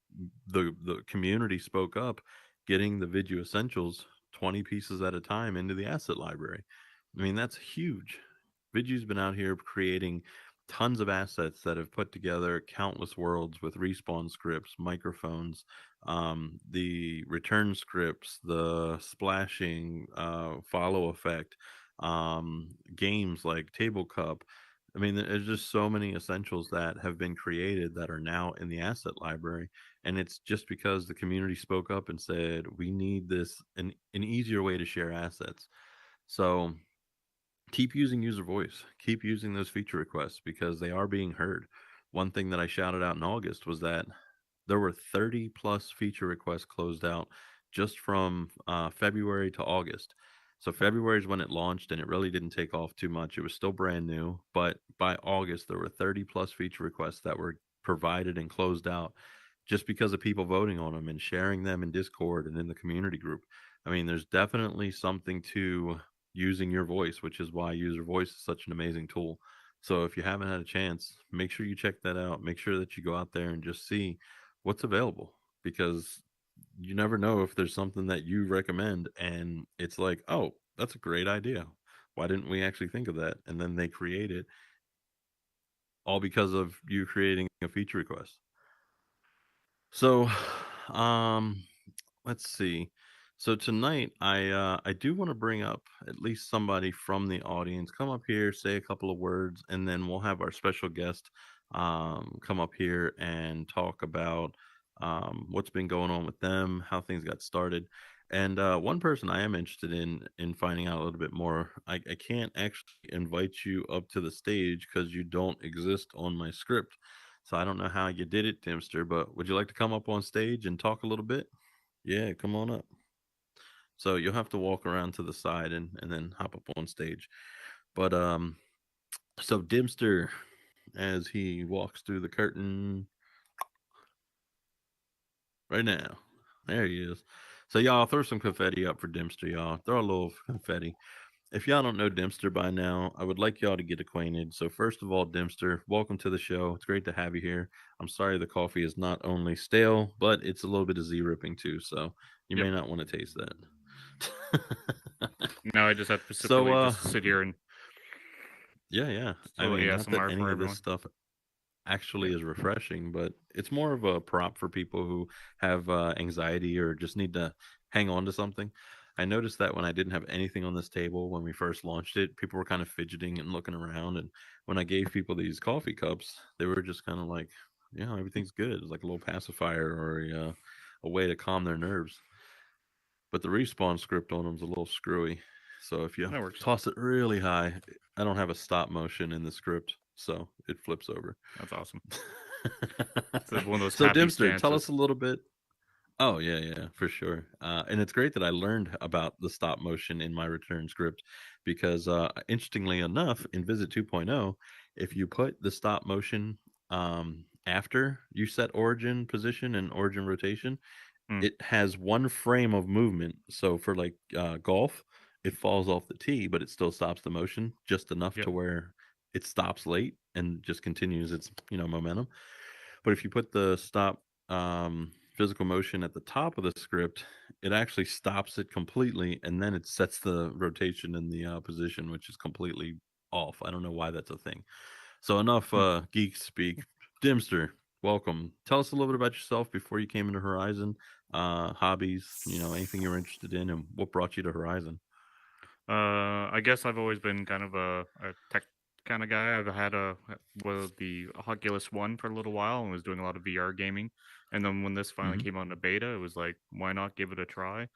the community spoke up, getting the Video Essentials 20 pieces at a time into the asset library. I mean, that's huge. Vidu's been out here creating tons of assets that have put together countless worlds with respawn scripts, microphones, the return scripts, the splashing, follow effect, games like Table Cup. I mean, there's just so many essentials that have been created that are now in the asset library. And it's just because the community spoke up and said, we need this, an easier way to share assets. So keep using user voice, keep using those feature requests, because they are being heard. One thing that I shouted out in August was that there were 30 plus feature requests closed out just from February to August. So February is when it launched, and it really didn't take off too much. It was still brand new, but by August there were 30 plus feature requests that were provided and closed out just because of people voting on them and sharing them in Discord and in the community group. I mean, there's definitely something to using your voice, which is why user voice is such an amazing tool. So if you haven't had a chance, make sure you check that out. Make sure that you go out there and just see what's available, because you never know if there's something that you recommend and it's like, oh, that's a great idea. Why didn't we actually think of that? And then they create it all because of you creating a feature request. So, um, let's see. So tonight, I do want to bring up at least somebody from the audience. Come up here, say a couple of words, and then we'll have our special guest come up here and talk about what's been going on with them, how things got started. And one person I am interested in finding out a little bit more. I can't actually invite you up to the stage because you don't exist on my script. So I don't know how you did it, Timster, but would you like to come up on stage and talk a little bit? Yeah, come on up. So you'll have to walk around to the side and then hop up on stage. But so Dimster, as he walks through the curtain right now. There he is. So y'all throw some confetti up for Dimster, y'all. Throw a little confetti. If y'all don't know Dempster by now, I would like y'all to get acquainted. So, first of all, Dempster, welcome to the show. It's great to have you here. I'm sorry the coffee is not only stale, but it's a little bit of Z ripping too. So, you Yep. may not want to taste that. Now I just have to so, simply just sit here and yeah, yeah. a I little mean, not that ASMR for any of this everyone. stuff Yeah. actually is refreshing, but it's more of a prop for people who have anxiety or just need to hang on to something. I noticed that when I didn't have anything on this table when we first launched it, people were kind of fidgeting and looking around. And when I gave people these coffee cups, they were just kind of like, yeah, everything's good. It's like a little pacifier or a way to calm their nerves. But the respawn script on them is a little screwy. So if you That works. toss it really high, I don't have a stop motion in the script, so it flips over. That's awesome. It's one of those So happy Dimster, tell us stances. a little bit. Oh yeah, yeah, for sure. And it's great that I learned about the stop motion in my return script because, interestingly enough, in Visit 2.0, if you put the stop motion after you set origin position and origin rotation, Mm, it has one frame of movement. So for like golf, it falls off the tee, but it still stops the motion just enough yep. to where it stops late and just continues its momentum. But if you put the stop physical motion at the top of the script, it actually stops it completely, and then it sets the rotation in the position, which is completely off. I don't know why that's a thing. So enough Hmm. geek speak. Dimster, welcome. Tell us a little bit about yourself before you came into Horizon. Hobbies, anything you're interested in, and what brought you to Horizon. I guess I've always been kind of a tech kind of guy. I've had the Oculus One for a little while and was doing a lot of VR gaming. And then when this finally Hmm. came out in a beta, it was like, why not give it a try?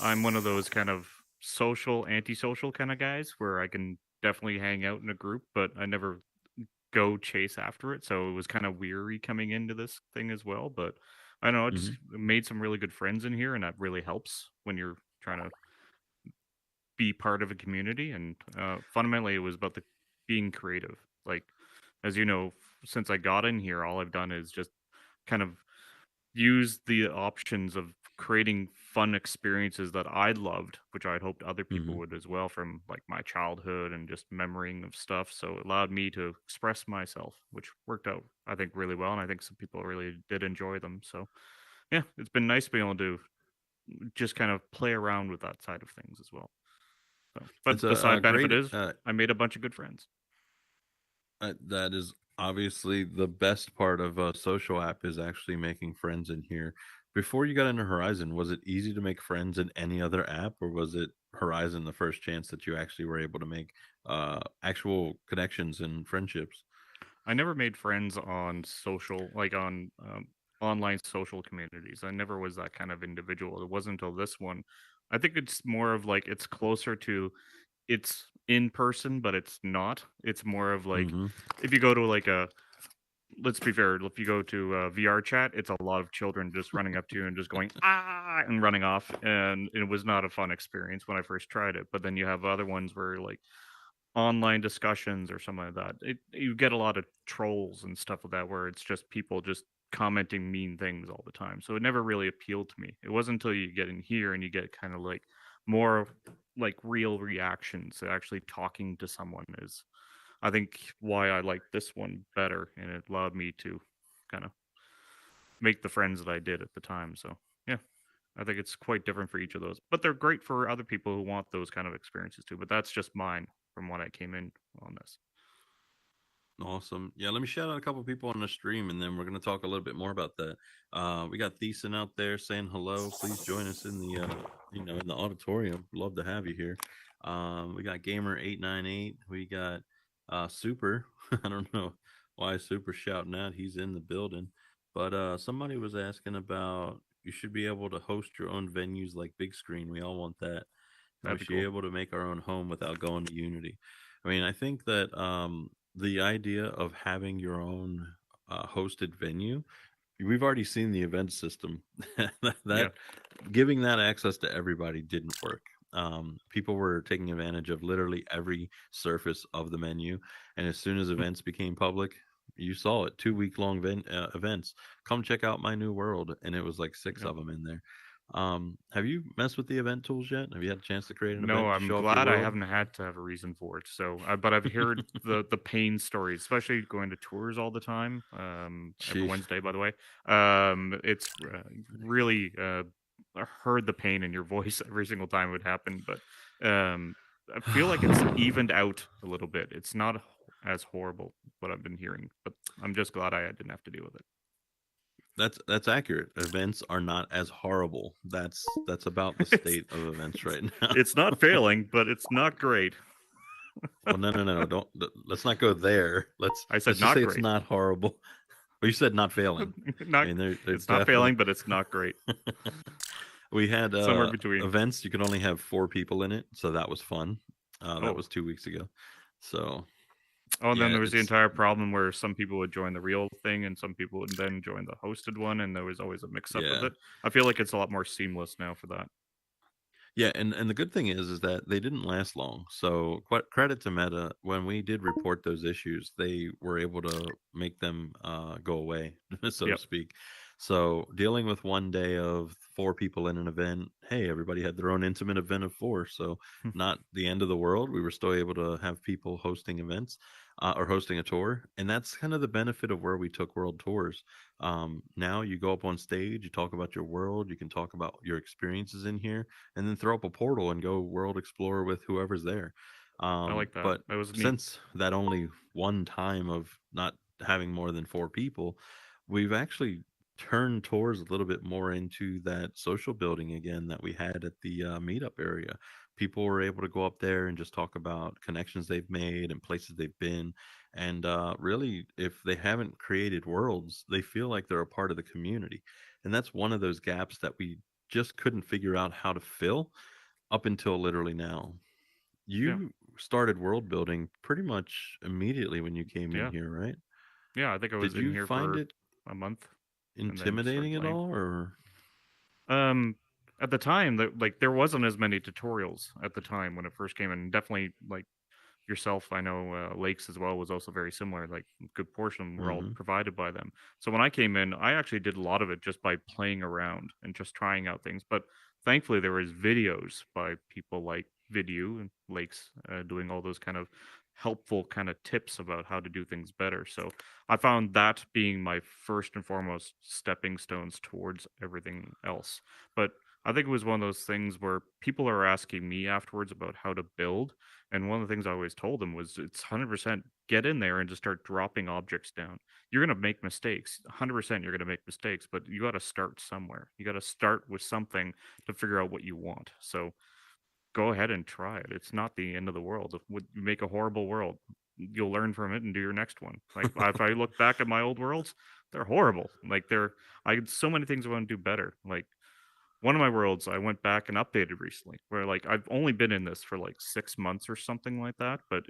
I'm one of those kind of social, antisocial kind of guys where I can definitely hang out in a group, but I never go chase after it. So it was kind of weary coming into this thing as well. But I don't know, I just Hmm. made some really good friends in here, and that really helps when you're trying to be part of a community. And fundamentally, it was about the being creative. Like, as you know, since I got in here, all I've done is just kind of use the options of creating fun experiences that I loved, which I'd hoped other people Hmm. would as well, from like my childhood and just memorying of stuff. So it allowed me to express myself, which worked out, I think, really well. And I think some people really did enjoy them. So yeah, it's been nice being able to just kind of play around with that side of things as well. So, It's but the a side benefit great is I made a bunch of good friends. that is obviously the best part of a social app is actually making friends in here. Before you got into Horizon, was it easy to make friends in any other app, or was it Horizon the first chance that you actually were able to make actual connections and friendships? I never made friends on social, like on online social communities. I never was that kind of individual. It wasn't until this one. I think it's more of like it's closer to it's in person, but it's not. It's more of like Mm-hmm. if you go to like a let's be fair. If you go to VR chat, it's a lot of children just running up to you and just going ah and running off, and it was not a fun experience when I first tried it. But then you have other ones where like online discussions or something like that. You get a lot of trolls and stuff like that where it's just people just commenting mean things all the time. So it never really appealed to me. It wasn't until you get in here and you get kind of like more like real reactions. Actually talking to someone is I think why I liked this one better, and it allowed me to kind of make the friends that I did at the time. So yeah, I think it's quite different for each of those, but they're great for other people who want those kind of experiences too. But that's just mine from when I came in on this. Awesome. Yeah, let me shout out a couple people on the stream, and then we're going to talk a little bit more about that. We got Thiessen out there saying hello. Please join us in the in the auditorium. Love to have you here. We got Gamer898. We got Super. I don't know why Super's shouting out. He's in the building, but somebody was asking about you should be able to host your own venues like big screen. We all want that, and we That'd be should be cool. able to make our own home without going to Unity. I mean, I think that the idea of having your own hosted venue, we've already seen the event system. Yeah, That giving that access to everybody didn't work. People were taking advantage of literally every surface of the menu, and as soon as events became public, you saw it. 2 week long events. Come check out my new world, and it was like six yeah. of them in there. Have you messed with the event tools yet? Have you had a chance to create an No, event to I'm show off your glad I world? haven't had to have a reason for it. So, but I've heard the pain stories, especially going to tours all the time. Every Sheesh. Wednesday, by the way. It's really I heard the pain in your voice every single time it would happen. But I feel like it's evened out a little bit. It's not as horrible what I've been hearing, but I'm just glad I didn't have to deal with it. That's accurate. Events are not as horrible. That's about the it's state of events right now. it's not failing, but it's not great. Well, no. Don't let's not go there. I said Let's just say not it's great. not horrible. Well, you said not failing. I not mean, they're it's not definitely. failing, but it's not great. We had Somewhere between. events. You could only have 4 people in it, so that was fun. That Oh. was 2 weeks ago. So Oh, and then yeah, there was the it's entire problem where some people would join the real thing and some people would then join the hosted one, and there was always a mix up with yeah. it. I feel like it's a lot more seamless now for that. Yeah, and the good thing is that they didn't last long. So credit to Meta, when we did report those issues, they were able to make them go away, so to Yep. speak. So dealing with one day of 4 people in an event, hey, everybody had their own intimate event of four, so not the end of the world. We were still able to have people hosting events or hosting a tour, and that's kind of the benefit of where we took world tours. Now you go up on stage, you talk about your world, you can talk about your experiences in here, and then throw up a portal and go world explore with whoever's there. I like that. But That was neat. since that only one time of not having more than 4 people, we've actually turned tours a little bit more into that social building again that we had at the meetup area. People were able to go up there and just talk about connections they've made and places they've been. And really, if they haven't created worlds, they feel like they're a part of the community. And that's one of those gaps that we just couldn't figure out how to fill up until literally now. Yeah. You started world building pretty much immediately when you came in Yeah. here, right? Yeah. I think I was Did in you here find for it a month and then started intimidating at playing. all, or? Um, at the time, like there wasn't as many tutorials at the time when it first came in. Definitely, like yourself, I know Lakes as well was also very similar. Like a good portion of them were all Hmm. provided by them. So when I came in, I actually did a lot of it just by playing around and just trying out things. But thankfully, there was videos by people like Vidu and Lakes doing all those kind of helpful kind of tips about how to do things better. So I found that being my first and foremost stepping stones towards everything else. But I think it was one of those things where people are asking me afterwards about how to build, and one of the things I always told them was it's 100% get in there and just start dropping objects down. You're going to make mistakes. 100% you're going to make mistakes, but you got to start somewhere. You got to start with something to figure out what you want. So go ahead and try it. It's not the end of the world. If you make a horrible world, you'll learn from it and do your next one. Like if I look back at my old worlds, they're horrible. Like I had so many things I want to do better. Like one of my worlds I went back and updated recently, where like I've only been in this for like 6 months or something like that. But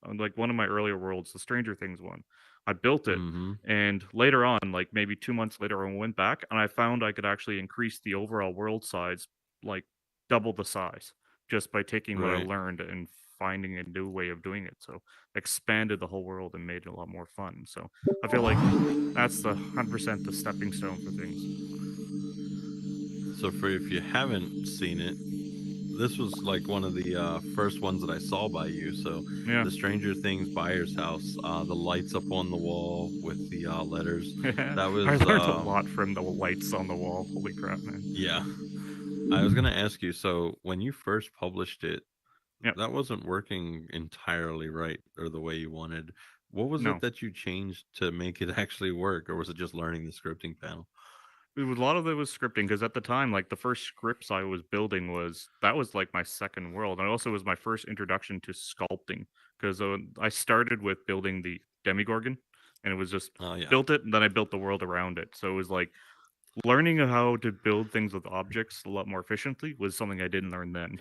on like one of my earlier worlds, the Stranger Things one, I built it, Hmm. and later on, like maybe 2 months later, I went back and I found I could actually increase the overall world size, like double the size, just by taking what I Right. learned and finding a new way of doing it. So expanded the whole world and made it a lot more fun. So I feel like that's the 100% the stepping stone for things. So for if you haven't seen it, this was like one of the first ones that I saw by you. So Yeah. the Stranger Things buyer's house, the lights up on the wall with the letters. That I was learned a lot from the lights on the wall. Holy crap, man. yeah. I was gonna ask you. So when you first published it, Yep. that wasn't working entirely right or the way you wanted. What was it No. that you changed to make it actually work, or was it just learning the scripting panel? It was, a lot of it was scripting because at the time, like the first scripts I was building was that was like my second world, and it also was my first introduction to sculpting because I started with building the Demigorgon, and it was just Oh yeah, built it, and then I built the world around it. So it was like learning how to build things with objects a lot more efficiently was something I didn't learn then.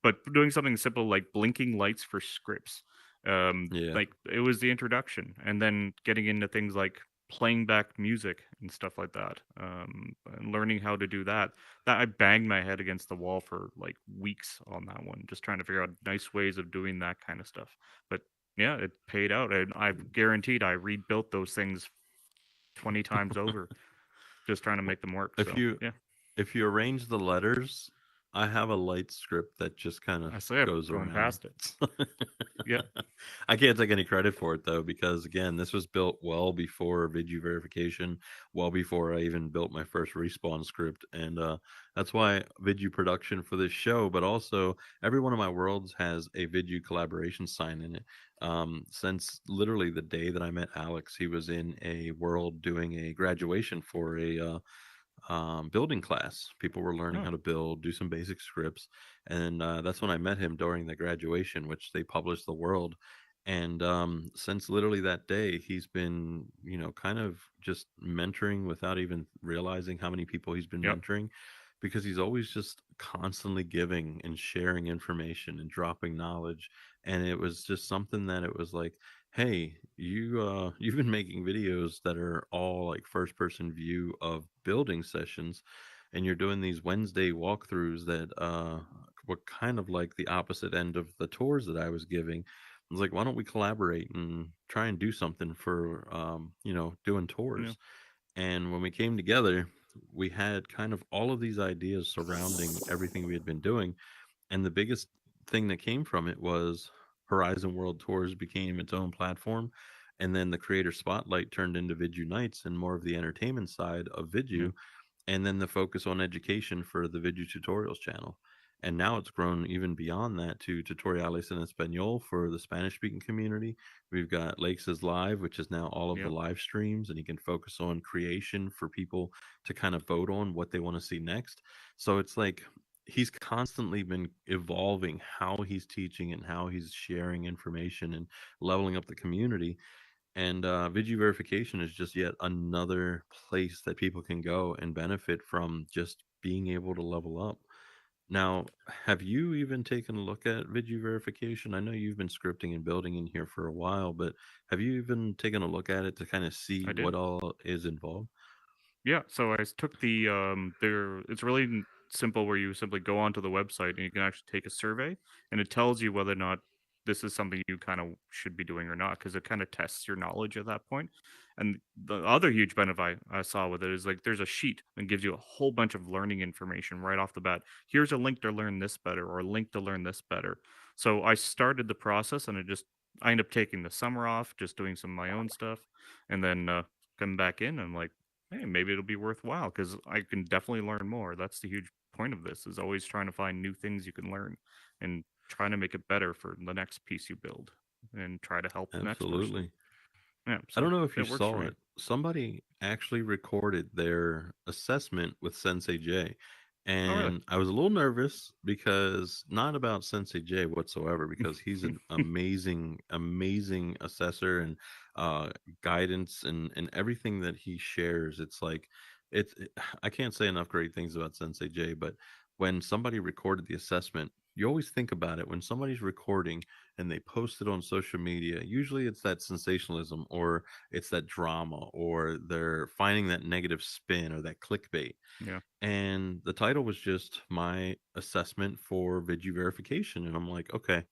But doing something simple like blinking lights for scripts, yeah, like it was the introduction, and then getting into things like playing back music and stuff like that, and learning how to do that. That I banged my head against the wall for like weeks on that one, just trying to figure out nice ways of doing that kind of stuff. But yeah, it paid out, and I've guaranteed I rebuilt those things 20 times over just trying to Well, make them work. if So you yeah, if you arrange the letters, I have a light script that just kind of I say I've goes gone around. past it. Yeah, I can't take any credit for it though, because again, this was built well before Vidu verification, well before I even built my first respawn script, and that's why Vidu production for this show. But also, every one of my worlds has a Vidu collaboration sign in it. Since literally the day that I met Alex, he was in a world doing a graduation for a building class. People were learning oh, how to build, do some basic scripts, and that's when I met him during the graduation, which they published the world. And since literally that day, he's been, kind of just mentoring without even realizing how many people he's been yep, mentoring, because he's always just constantly giving and sharing information and dropping knowledge. And it was just something that it was like, hey, you've been making videos that are all like first person view of building sessions, and you're doing these Wednesday walkthroughs that were kind of like the opposite end of the tours that I was giving. I was like, why don't we collaborate and try and do something for doing yeah, tours? And when we came together, we had kind of all of these ideas surrounding everything we had been doing, and the biggest thing that came from it was Horizon World Tours became its own platform. And then the creator spotlight turned into Vidu Nights and more of the entertainment side of yeah, Vidu, and then the focus on education for the Video Tutorials channel. And now it's grown even beyond that to Tutoriales en Español for the Spanish speaking community. We've got Lakes is Live, which is now all of the yep, live streams, and you can focus on creation for people to kind of vote on what they want to see next. So it's like he's constantly been evolving how he's teaching and how he's sharing information and leveling up the community. And Vigi verification is just yet another place that people can go and benefit from just being able to level up. Now, have you even taken a look at Vigi verification? I know you've been scripting and building in here for a while, but have you even taken a look at it to kind of see I what did. all is involved? Yeah, so took the there. It's really simple where you simply go onto the website and you can actually take a survey, and it tells you whether or not this is something you kind of should be doing or not, because it kind of tests your knowledge at that point. And the other huge benefit I saw with it is like there's a sheet and gives you a whole bunch of learning information right off the bat. Here's a link to learn this better, or a link to learn this better. So I started the process, and I ended up taking the summer off, just doing some of my own stuff, and then coming back in and like, hey, maybe it'll be worthwhile because I can definitely learn more. That's the huge point of this, is always trying to find new things you can learn and trying to make it better for the next piece you build and try to help the next person. Absolutely. Yeah, I so don't know if you it works for saw me. it. Somebody actually recorded their assessment with Sensei J. Oh, really? And I was a little nervous, because not about Sensei J whatsoever, because he's an amazing, amazing assessor and uh, guidance, and everything that he shares. It's like, I can't say enough great things about Sensei J, but when somebody recorded the assessment, you always think about it when somebody's recording and they post it on social media. Usually it's that sensationalism, or it's that drama, or they're finding that negative spin or that clickbait. Yeah. And the title was just my assessment for Vigi verification. And I'm like, okay,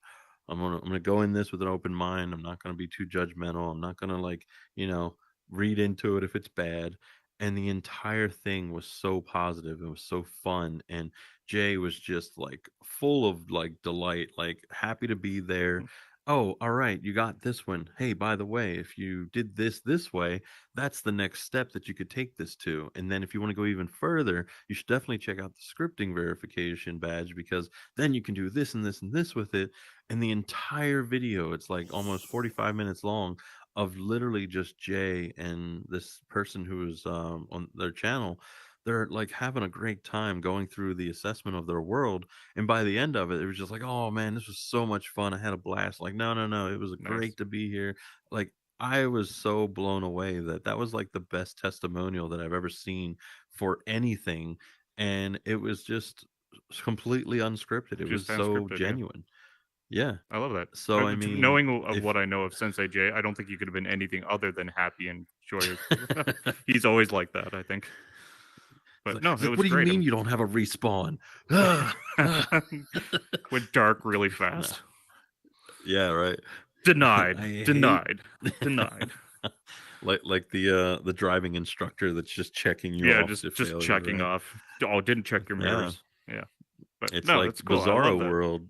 I'm gonna go in this with an open mind. I'm not gonna be too judgmental. I'm not gonna, like, you know, read into it if it's bad. and the entire thing was so positive. It was so fun, and Jay was just like full of like delight, like happy to be there. Oh, all right, you got this one. Hey, by the way, if you did this way, that's the next step that you could take this to. And then if you want to go even further, you should definitely check out the scripting verification badge, because then you can do this and this and this with it. And the entire video, it's like almost 45 minutes long, of literally just Jay and this person who is on their channel. They're like having a great time going through the assessment of their world. And by the end of it, it was just like, oh man, this was so much fun. I had a blast. Like, no, no, no. It was Nice. great to be here. Like, I was so blown away that that was like the best testimonial that I've ever seen for anything. And it was just completely unscripted. It was Just so unscripted. Yeah, genuine. Yeah. I love that. So, I mean, Knowing of if what I know of Sensei Jay, I don't think you could have been anything other than happy and joyous. He's always like that, I think. But no, he's it like, was what do you great. mean you don't have a respawn? Ah, ah. Went dark really No. fast. Yeah, right. Denied. I hate Denied. Denied. like the driving instructor that's just checking you Yeah, off to just failure, checking right? off. Oh, didn't check your Yeah. mirrors. Yeah, but It's no, like that's cool. I love Bizarro that. World,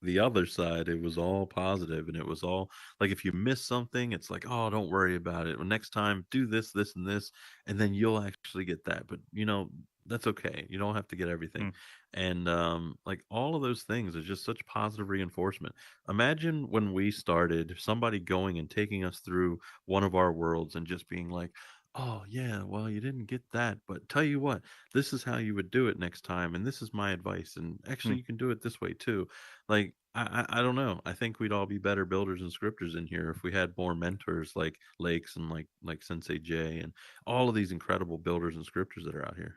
the other side, it was all positive, and it was all like if you miss something, it's like, oh, don't worry about it. Well, next time, do this, this, and this, and then you'll actually get that. But that's okay. You don't have to get everything. Mm. And like all of those things is just such positive reinforcement. Imagine when we started, somebody going and taking us through one of our worlds and just being like, oh yeah, well, you didn't get that, but tell you what, this is how you would do it next time, and this is my advice, and actually Mm. you can do it this way too. Like, I don't know, I think we'd all be better builders and scripters in here if we had more mentors like Lakes and like Sensei J and all of these incredible builders and scripters that are out here.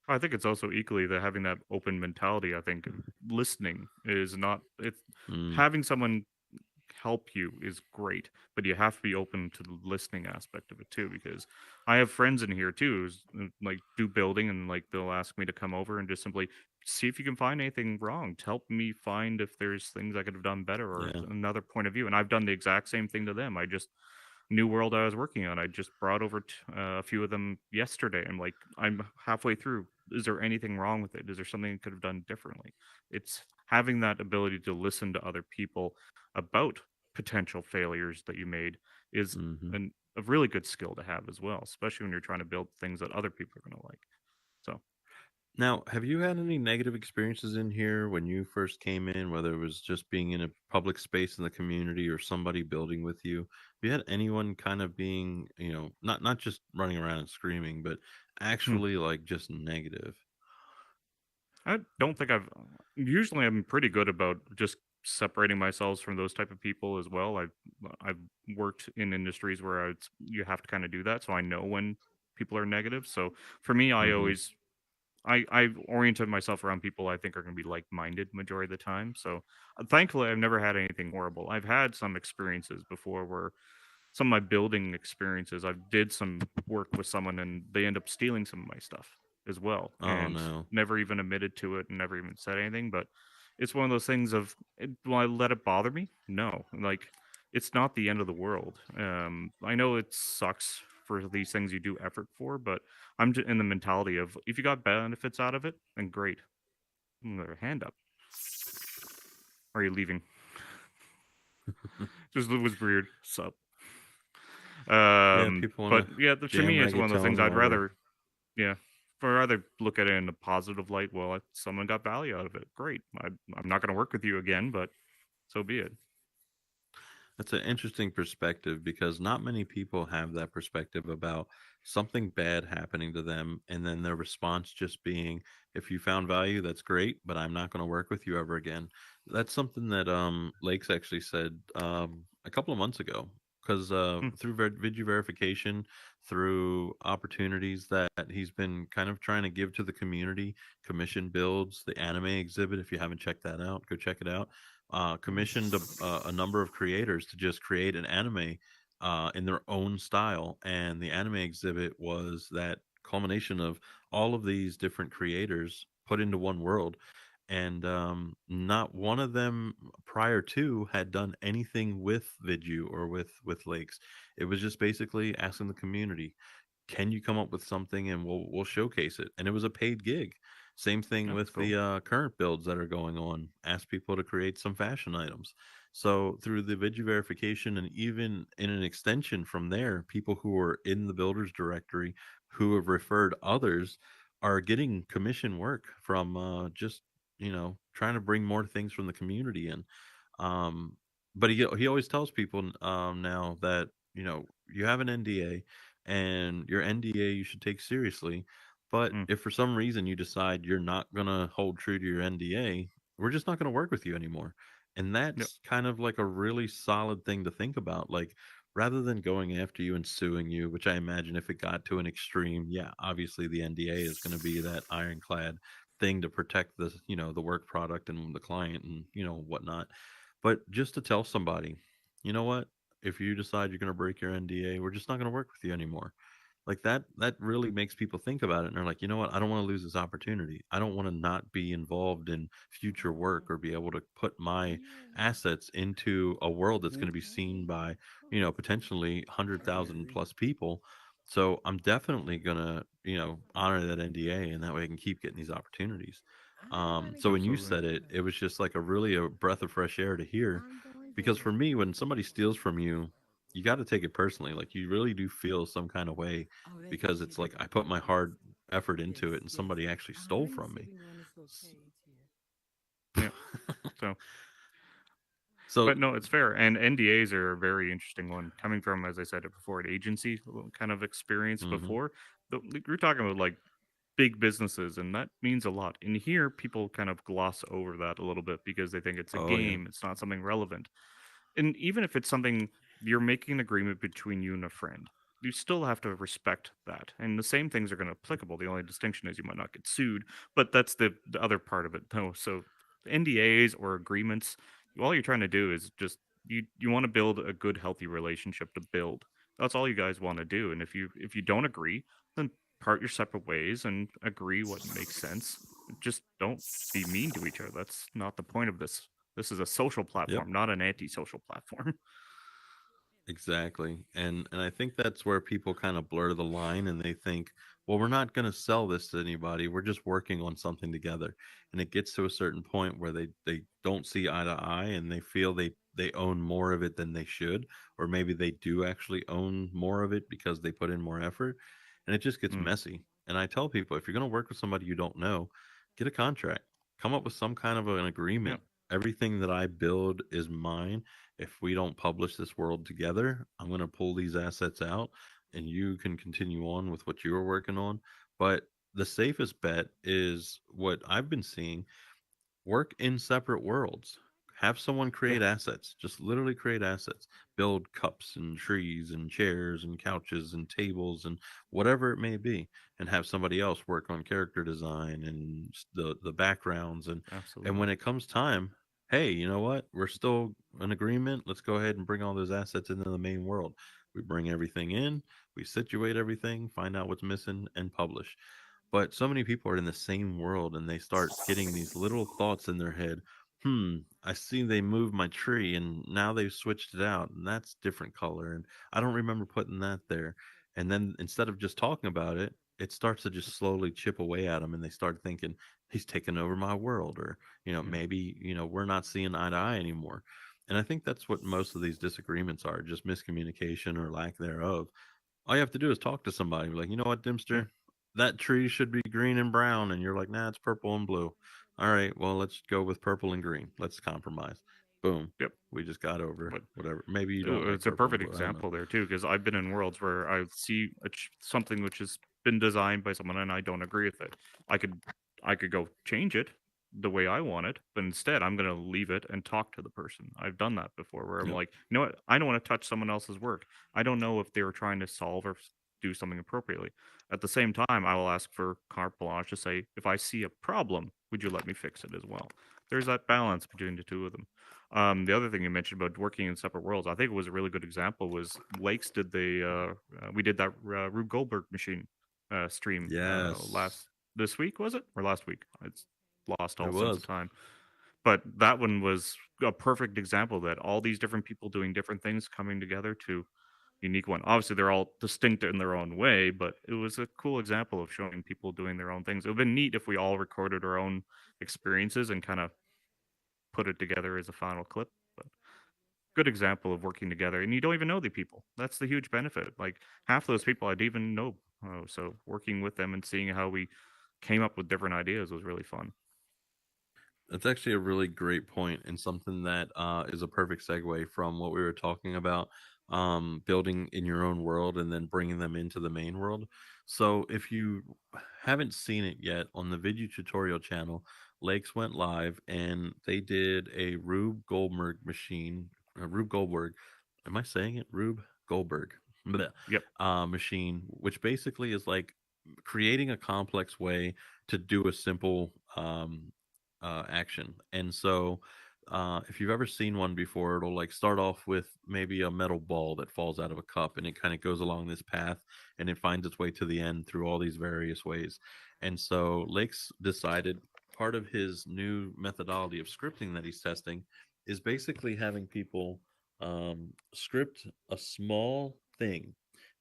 I think it's also equally that having that open mentality. I think listening is not. It's Mm, having someone help you is great, but you have to be open to the listening aspect of it too. Because I have friends in here too, who's like do building, and like they'll ask me to come over and just simply see if you can find anything wrong to help me find if there's things I could have done better or yeah. another point of view. And I've done the exact same thing to them. I just new world I was working on. I just brought over a few of them yesterday. I'm like, I'm halfway through. Is there anything wrong with it? Is there something I could have done differently? It's having that ability to listen to other people about potential failures that you made is Hmm. a really good skill to have as well, especially when you're trying to build things that other people are going to like. So, Now, have you had any negative experiences in here when you first came in, whether it was just being in a public space in the community or somebody building with you? Have you had anyone kind of being, not just running around and screaming, but hmm. actually like just negative? I don't think I've. Usually, I'm pretty good about just separating myself from those type of people as well. I've worked in industries where you have to kind of do that, so I know when people are negative. So for me, Hmm. I've oriented myself around people I think are going to be like minded majority of the time. So thankfully, I've never had anything horrible. I've had some experiences before where some of my building experiences, I did some work with someone and they end up stealing some of my stuff as well, Oh and no. never even admitted to it and never even said anything. But it's one of those things of, will I let it bother me? No, like it's not the end of the world. I know it sucks for these things you do effort for, but I'm in the mentality of if you got benefits out of it, then great. Their hand up. Are you leaving? Just it was weird. So, Yeah, people want but to yeah, for jam me, it's one of those things reggaeton I'd while they're. rather. Yeah. For rather look at it in a positive light. Well, if someone got value out of it. Great. I'm not going to work with you again, but so be it. That's an interesting perspective because not many people have that perspective about something bad happening to them and then their response just being, if you found value, that's great, but I'm not going to work with you ever again. That's something that Lakes actually said a couple of months ago because Hmm. through video verification, through opportunities that he's been kind of trying to give to the community, commission builds, the anime exhibit. If you haven't checked that out, go check it out. Commissioned a number of creators to just create an anime in their own style. And the anime exhibit was that culmination of all of these different creators put into one world. And not one of them prior to had done anything with Vidu or with Lakes. It was just basically asking the community, can you come up with something and we'll showcase it. And it was a paid gig. Same thing Yeah, it's with cool. the current builds that are going on. Ask people to create some fashion items. So through the video verification and even in an extension from there, people who are in the builders directory who have referred others are getting commission work from just trying to bring more things from the community in. um, but he always tells people now that you have an NDA, and your NDA you should take seriously. But Mm, if for some reason you decide you're not gonna hold true to your NDA, we're just not gonna work with you anymore. And yep. that's kind of like a really solid thing to think about. Like, rather than going after you and suing you, which I imagine if it got to an extreme, yeah, obviously the NDA is going to be that ironclad thing to protect the work product and the client and whatnot. But just to tell somebody, you know what, if you decide you're going to break your NDA, we're just not going to work with you anymore. Like that really makes people think about it, and they're like, you know what, I don't want to lose this opportunity. I don't want to not be involved in future work or be able to put my assets into a world that's going to be seen by potentially 100,000 plus people. So I'm definitely gonna honor that NDA, and that way I can keep getting these opportunities. So when you Absolutely. said it, it was just like a breath of fresh air to hear, because for me, when somebody steals from you, you got to take it personally. Like, you really do feel some kind of way, because it's like I put my hard effort into it and somebody actually stole from me. Yeah. So, So, but no, it's fair. And NDAs are a very interesting one. Coming from, as I said it before, an agency kind of experience hmm before. We're talking about like big businesses, and that means a lot. In here, people kind of gloss over that a little bit because they think it's a oh yeah, game, it's not something relevant. And even if it's something you're making an agreement between you and a friend, you still have to respect that. And the same things are going to applicable. The only distinction is you might not get sued, but that's the other part of it. No, so NDAs or agreements, all you're trying to do is just you want to build a good, healthy relationship to build. That's all you guys want to do. And if you don't agree, then part your separate ways and agree what makes sense. Just don't be mean to each other. That's not the point of this. This is a social yep. platform, not an anti-social platform. Exactly. And I think that's where people kind of blur the line, and they think, well, we're not going to sell this to anybody. We're just working on something together. And it gets to a certain point where they don't see eye to eye, and they feel they own more of it than they should, or maybe they do actually own more of it because they put in more effort, and it just gets Mm, messy. And I tell people, if you're going to work with somebody you don't know, get a contract. Come up with some kind of an yeah, agreement. Everything that I build is mine. If we don't publish this world together, I'm going to pull these assets out, and you can continue on with what you were working on. But the safest bet is what I've been seeing: work in separate worlds. Have someone yeah, create assets, just literally create assets, build cups and trees and chairs and couches and tables and whatever it may be, and have somebody else work on character design and the backgrounds. And absolutely. when it comes time, hey, you know what, we're still in agreement, let's go ahead and bring all those assets into the main world. We bring everything in, we situate everything, find out what's missing, and publish. But so many people are in the same world, and they start getting these little thoughts in their head. I see they moved my tree and now they've switched it out, and that's different color. And I don't remember putting that there. And then instead of just talking about it, it starts to just slowly chip away at them. And they start thinking, he's taking over my world. Or, Yeah, maybe, we're not seeing eye to eye anymore. And I think that's what most of these disagreements are, just miscommunication or lack thereof. All you have to do is talk to somebody. Be like, you know what, yeah, Dimster, that tree should be green and brown, and you're like, nah, it's purple and blue. All right, well, let's go with purple and green. Let's compromise. Boom. yep. We just got over But whatever. Maybe you don't like it's a purple and perfect blue. I don't know. example there too, because I've been in worlds where I see something which has been designed by someone and I don't agree with it. I could I could go change it the way I want it, but instead I'm going to leave it and talk to the person. I've done that before where I'm Yep. like, you know what? I don't want to touch someone else's work. I don't know if they were trying to solve or do something appropriately. At the same time, I will ask for carte blanche to say, if I see a problem, would you let me fix it as well? There's that balance between the two of them. The other thing you mentioned about working in separate worlds, I think it was a really good example. Was Lakes did we did that Rube Goldberg machine stream Yes, last this week, was it, or last week? It's lost it all sense of was. time. But that one was a perfect example that all these different people doing different things coming together to unique one. Obviously, they're all distinct in their own way, but it was a cool example of showing people doing their own things. It would have been neat if we all recorded our own experiences and kind of put it together as a final clip. But good example of working together, and you don't even know the people. That's the huge benefit. Like half those people I didn't even know. So working with them and seeing how we came up with different ideas was really fun. That's actually a really great point and something that is a perfect segue from what we were talking about, building in your own world and then bringing them into the main world. So, if you haven't seen it yet on the video tutorial channel, Lakes went live and they did a Rube Goldberg machine. Rube Goldberg. Am I saying it? Rube Goldberg. Bleh. Yep. Machine, which basically is like creating a complex way to do a simple action. And so, if you've ever seen one before, it'll like start off with maybe a metal ball that falls out of a cup, and it kind of goes along this path, and it finds its way to the end through all these various ways. And so, Lakes decided part of his new methodology of scripting that he's testing is basically having people script a small thing,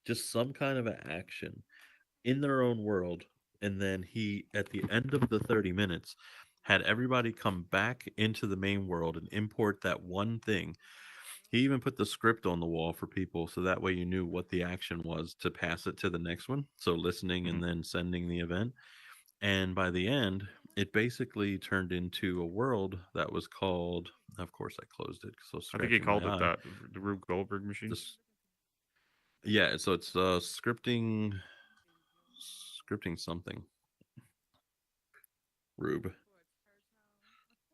just some kind of an action in their own world. And then he, at the end of the 30 minutes, had everybody come back into the main world and import that one thing. He even put the script on the wall for people so that way you knew what the action was to pass it to the next one. So listening Hmm. and then sending the event. And by the end, it basically turned into a world that was called, of course, I closed it because I was I think he scratching my called it eye. that, the Rube Goldberg machine. This, yeah, so it's scripting something. Rube.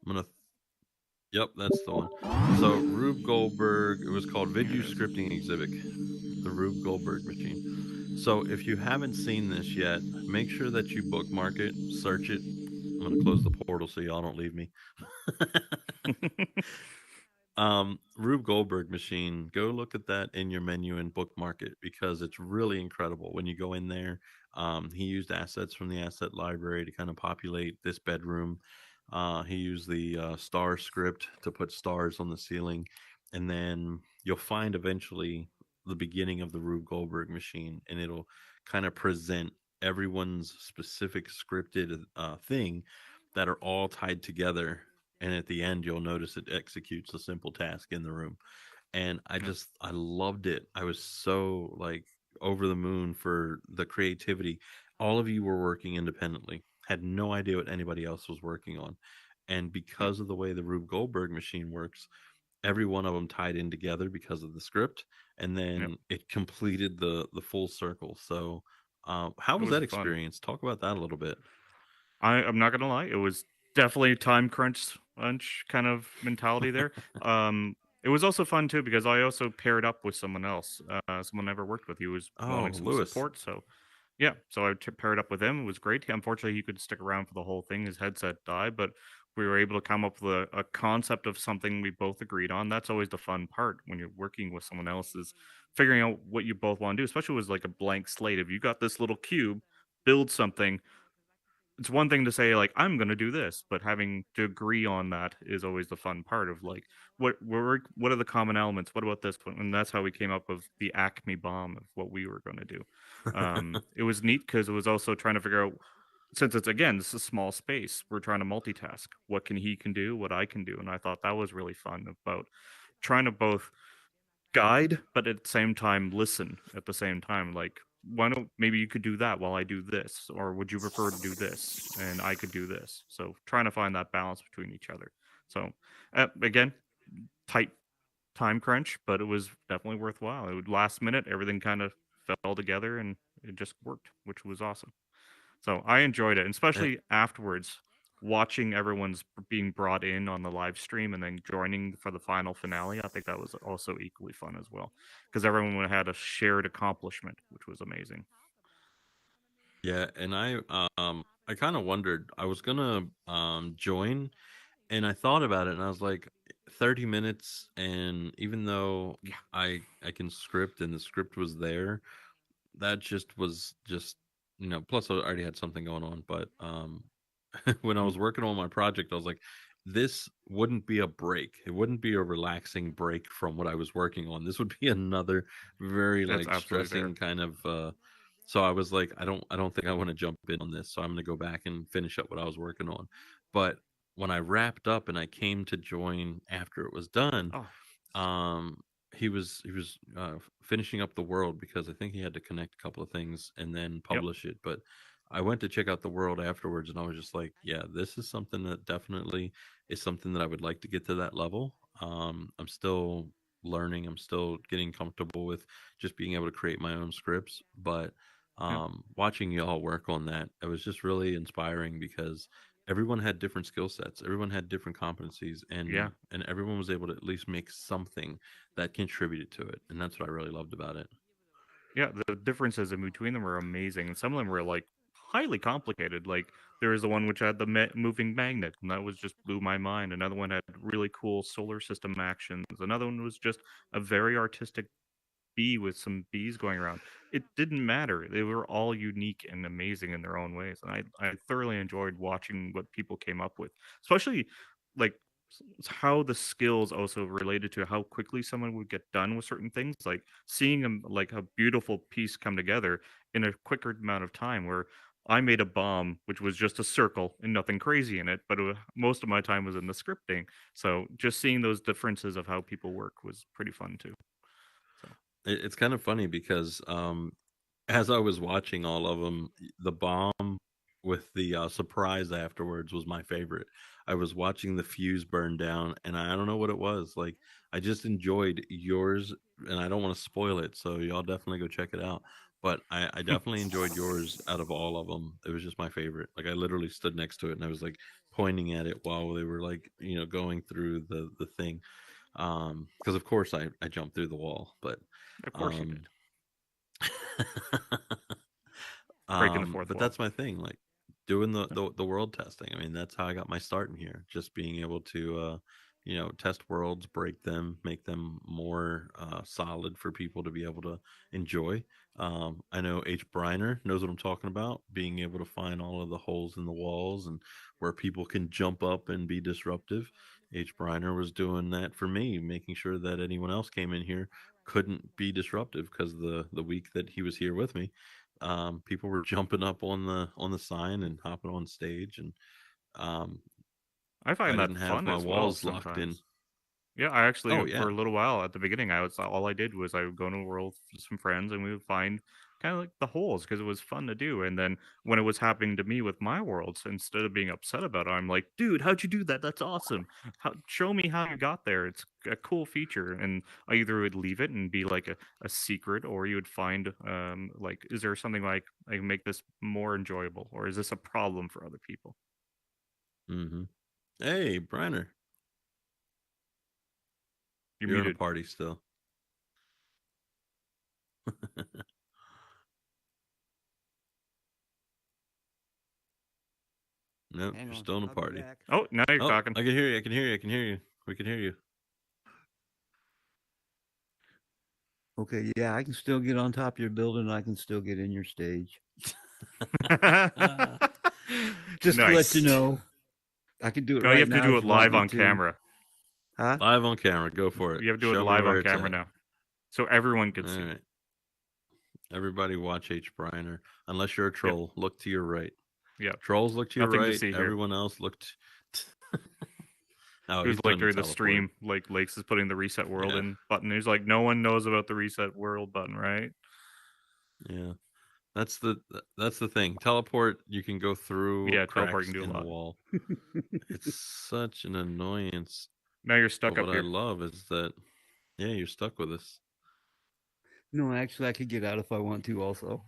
I'm gonna Yep, that's the one. So Rube Goldberg, it was called Video There it is. Scripting Exhibit, the Rube Goldberg machine. So if you haven't seen this yet, make sure that you bookmark it, search it. I'm gonna close the portal so y'all don't leave me. Rube Goldberg machine, go look at that in your menu and bookmark it because it's really incredible. When you go in there, he used assets from the asset library to kind of populate this bedroom. He used the star script to put stars on the ceiling, and then you'll find eventually the beginning of the Rube Goldberg machine, and it'll kind of present everyone's specific scripted thing that are all tied together, and at the end you'll notice it executes a simple task in the room. And Yeah. I loved it. I was so like over the moon for the creativity. All of you were working independently, had no idea what anybody else was working on, and Yeah. because of the way the Rube Goldberg machine works, every one of them tied in together because of the script, and Yep. then it completed the full circle. So how It was was that fun. experience? Talk about that a little bit. I'm not gonna lie, it was definitely time crunch kind of mentality there. It was also fun too because I also paired up with someone else, someone I never worked with. He was wanting Oh, some Lewis. support, so yeah, so paired up with him. It was great. Unfortunately, he could stick around for the whole thing. His headset died, but we were able to come up with a concept of something we both agreed on. That's always the fun part when you're working with someone else is figuring out what you both want to do, especially with like a blank slate. If you got this little cube, build something. It's one thing to say like I'm going to do this, but having to agree on that is always the fun part of like what are the common elements? What about this one? And that's how we came up with the Acme bomb of what we were going to do. It was neat because it was also trying to figure out, since it's again this is a small space, we're trying to multitask. What can do, what I can do, and I thought that was really fun about trying to both guide, but at the same time listen at the same time. Like, why don't maybe you could do that while I do this, or would you prefer to do this and I could do this? So trying to find that balance between each other. So again, tight time crunch, but it was definitely worthwhile. It would last minute, everything kind of fell together and it just worked, which was awesome. So I enjoyed it, and Eh, especially afterwards, watching everyone's being brought in on the live stream and then joining for the final finale. I think that was also equally fun as well because everyone had a shared accomplishment, which was amazing. yeah, and I kind of wondered. I was gonna join, and I thought about it, and I was like, 30 minutes, and even though Yeah. I can script and the script was there, that just was just plus I already had something going on. But when I Mm. was working on my project, I was like, this wouldn't be a break. It wouldn't be a relaxing break from what I was working on. This would be another very That's like absolutely fair. stressing kind of so I was like I don't think I want to jump in on this. So I'm going to go back and finish up what I was working on. But when I wrapped up and I came to join after it was done, Oh, um he was finishing up the world because I think he had to connect a couple of things and then yep, publish it. But I went to check out the world afterwards and I was just like, yeah, this is something that definitely is something that I would like to get to that level. I'm still learning, I'm still getting comfortable with just being able to create my own scripts. But yep, watching y'all work on that, it was just really inspiring because everyone had different skill sets, everyone had different competencies, yeah. and everyone was able to at least make something that contributed to it, and that's what I really loved about it. Yeah, the differences in between them were amazing. Some of them were like highly complicated. Like there was the one which had the moving magnet, and that was just blew my mind. Another one had really cool solar system actions. Another one was just a very artistic bee with some bees going around. It didn't matter. They were all unique and amazing in their own ways, and I thoroughly enjoyed watching what people came up with, especially like how the skills also related to how quickly someone would get done with certain things, like seeing them like a beautiful piece come together in a quicker amount of time where I made a bomb which was just a circle and nothing crazy in it, but most of my time was in the scripting. So just seeing those differences of how people work was pretty fun too. So It's kind of funny because as I was watching all of them, the bomb with the surprise afterwards was my favorite. I was watching the fuse burn down, and I don't know what it was. Like, I just enjoyed yours, and I don't want to spoil it, so y'all definitely go check it out. But I definitely enjoyed yours out of all of them. It was just my favorite. Like, I literally stood next to it, and I was like pointing at it while they were like, going through the thing. Because of course I jumped through the wall, but of course you um, did. Breaking the fourth but wall. that's my thing, like doing the world testing. I mean, that's how I got my start in here. Just being able to, test worlds, break them, make them more solid for people to be able to enjoy. I know H. Briner knows what I'm talking about. Being able to find all of the holes in the walls and where people can jump up and be disruptive. H. Briner was doing that for me, making sure that anyone else came in here couldn't be disruptive because the week that he was here with me, people were jumping up on the sign and hopping on stage, and um, I I find that didn't have fun my as well walls locked in. sometimes. Yeah, I Oh actually for yeah. a little while at the beginning, I was all I did was I would go into a world with some friends and we would find kind of like the holes because it was fun to do. And then when it was happening to me with my worlds, instead of being upset about it, I'm like, dude, how'd you do that? That's awesome. Show me how you got there. It's a cool feature. And I either would leave it and be like a secret, or you would find like, is there something like I can make this more enjoyable, or is this a problem for other people? Hmm. Hey, Briner, You're you're in a muted. party still. Nope, Hang you're on, still in a I'll be party. back. Oh, now you're Oh, talking. I can hear you. I can hear you. I can hear you. We can hear you. Okay, yeah, I can still get on top of your building. I can still get in your stage. Just to let you Nice. know, I can do it No, you right have to now do if it you want live me on to. camera. Huh? Live on camera. Go for it. You have to do it Show me live on where it's camera at. now, so everyone All can see. right. Everybody watch H. Briner. Unless you're a Yep, troll, look to your right. yep. Trolls look to your Nothing to right. see here. Everyone else looked. Oh, It was he's like done the during the teleport. stream, like Lakes is putting the reset world Yeah. in button. He's like, no one knows about the reset world button, right? Yeah. That's the thing. Teleport, you can go through Yeah, teleport cracks can do a in the lot. wall. It's such an annoyance. Now you're But stuck what up I here. love is that yeah, you're stuck with us. No, actually, I could get out if I want to. Also,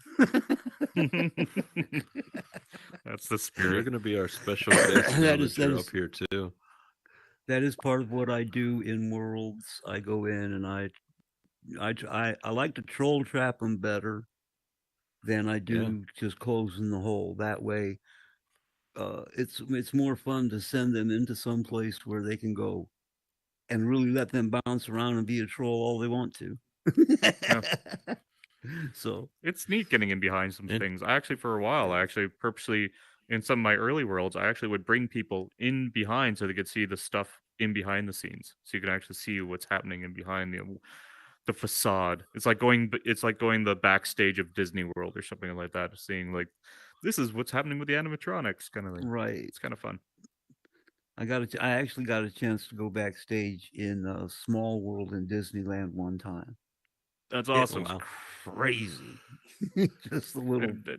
That's the Well, you're spirit. going to be our special guest now that is that that you're up is here too. that is part of what I do in worlds. I go in and I like to troll trap them better than I Yeah. do just closing the hole. That way, it's more fun to send them into some place where they can go and really let them bounce around and be a troll all they want to. Yeah. So It's neat getting in behind some And things. I actually, for a while, I actually purposely in some of my early worlds, I actually would bring people in behind so they could see the stuff in behind the scenes, so you can actually see what's happening in behind the facade. It's like going the backstage of Disney World or something like that, seeing like this is what's happening with the animatronics kind of thing. Right. It's kind of fun. I actually got a chance to go backstage in Small World in Disneyland one time. That's It awesome. was wow. crazy. Just a little And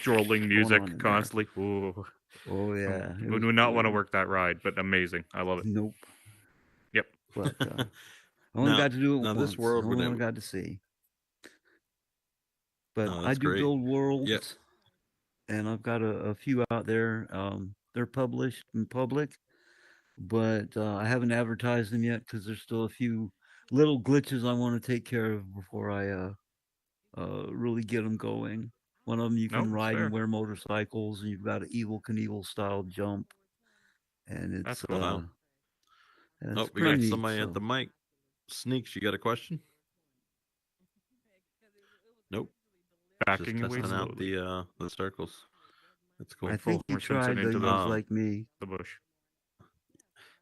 drolling going on music in there. constantly. Ooh. Oh yeah, it Would was not want to weird. work that ride, but amazing. I love it. Nope. Yep. But I only now, got to do it now this once. The world when only it one I got to see. But oh, I that's do great. build Yeah. worlds, and I've got a few out there. They're published in public, but I haven't advertised them yet because there's still a few little glitches I want to take care of before I really get them going. One of them you No, can it's ride and fair. wear motorcycles, and you've got an Evil Knievel style jump, and That's cool. Wow. it's Oh, we pretty got neat. somebody at So the mic. Sneaks, you got a question? Nope. Just Backing away testing out slowly. the circles. That's cool. I Careful, think he Homer Simpson tried, but into he the was Um, like me. the bush.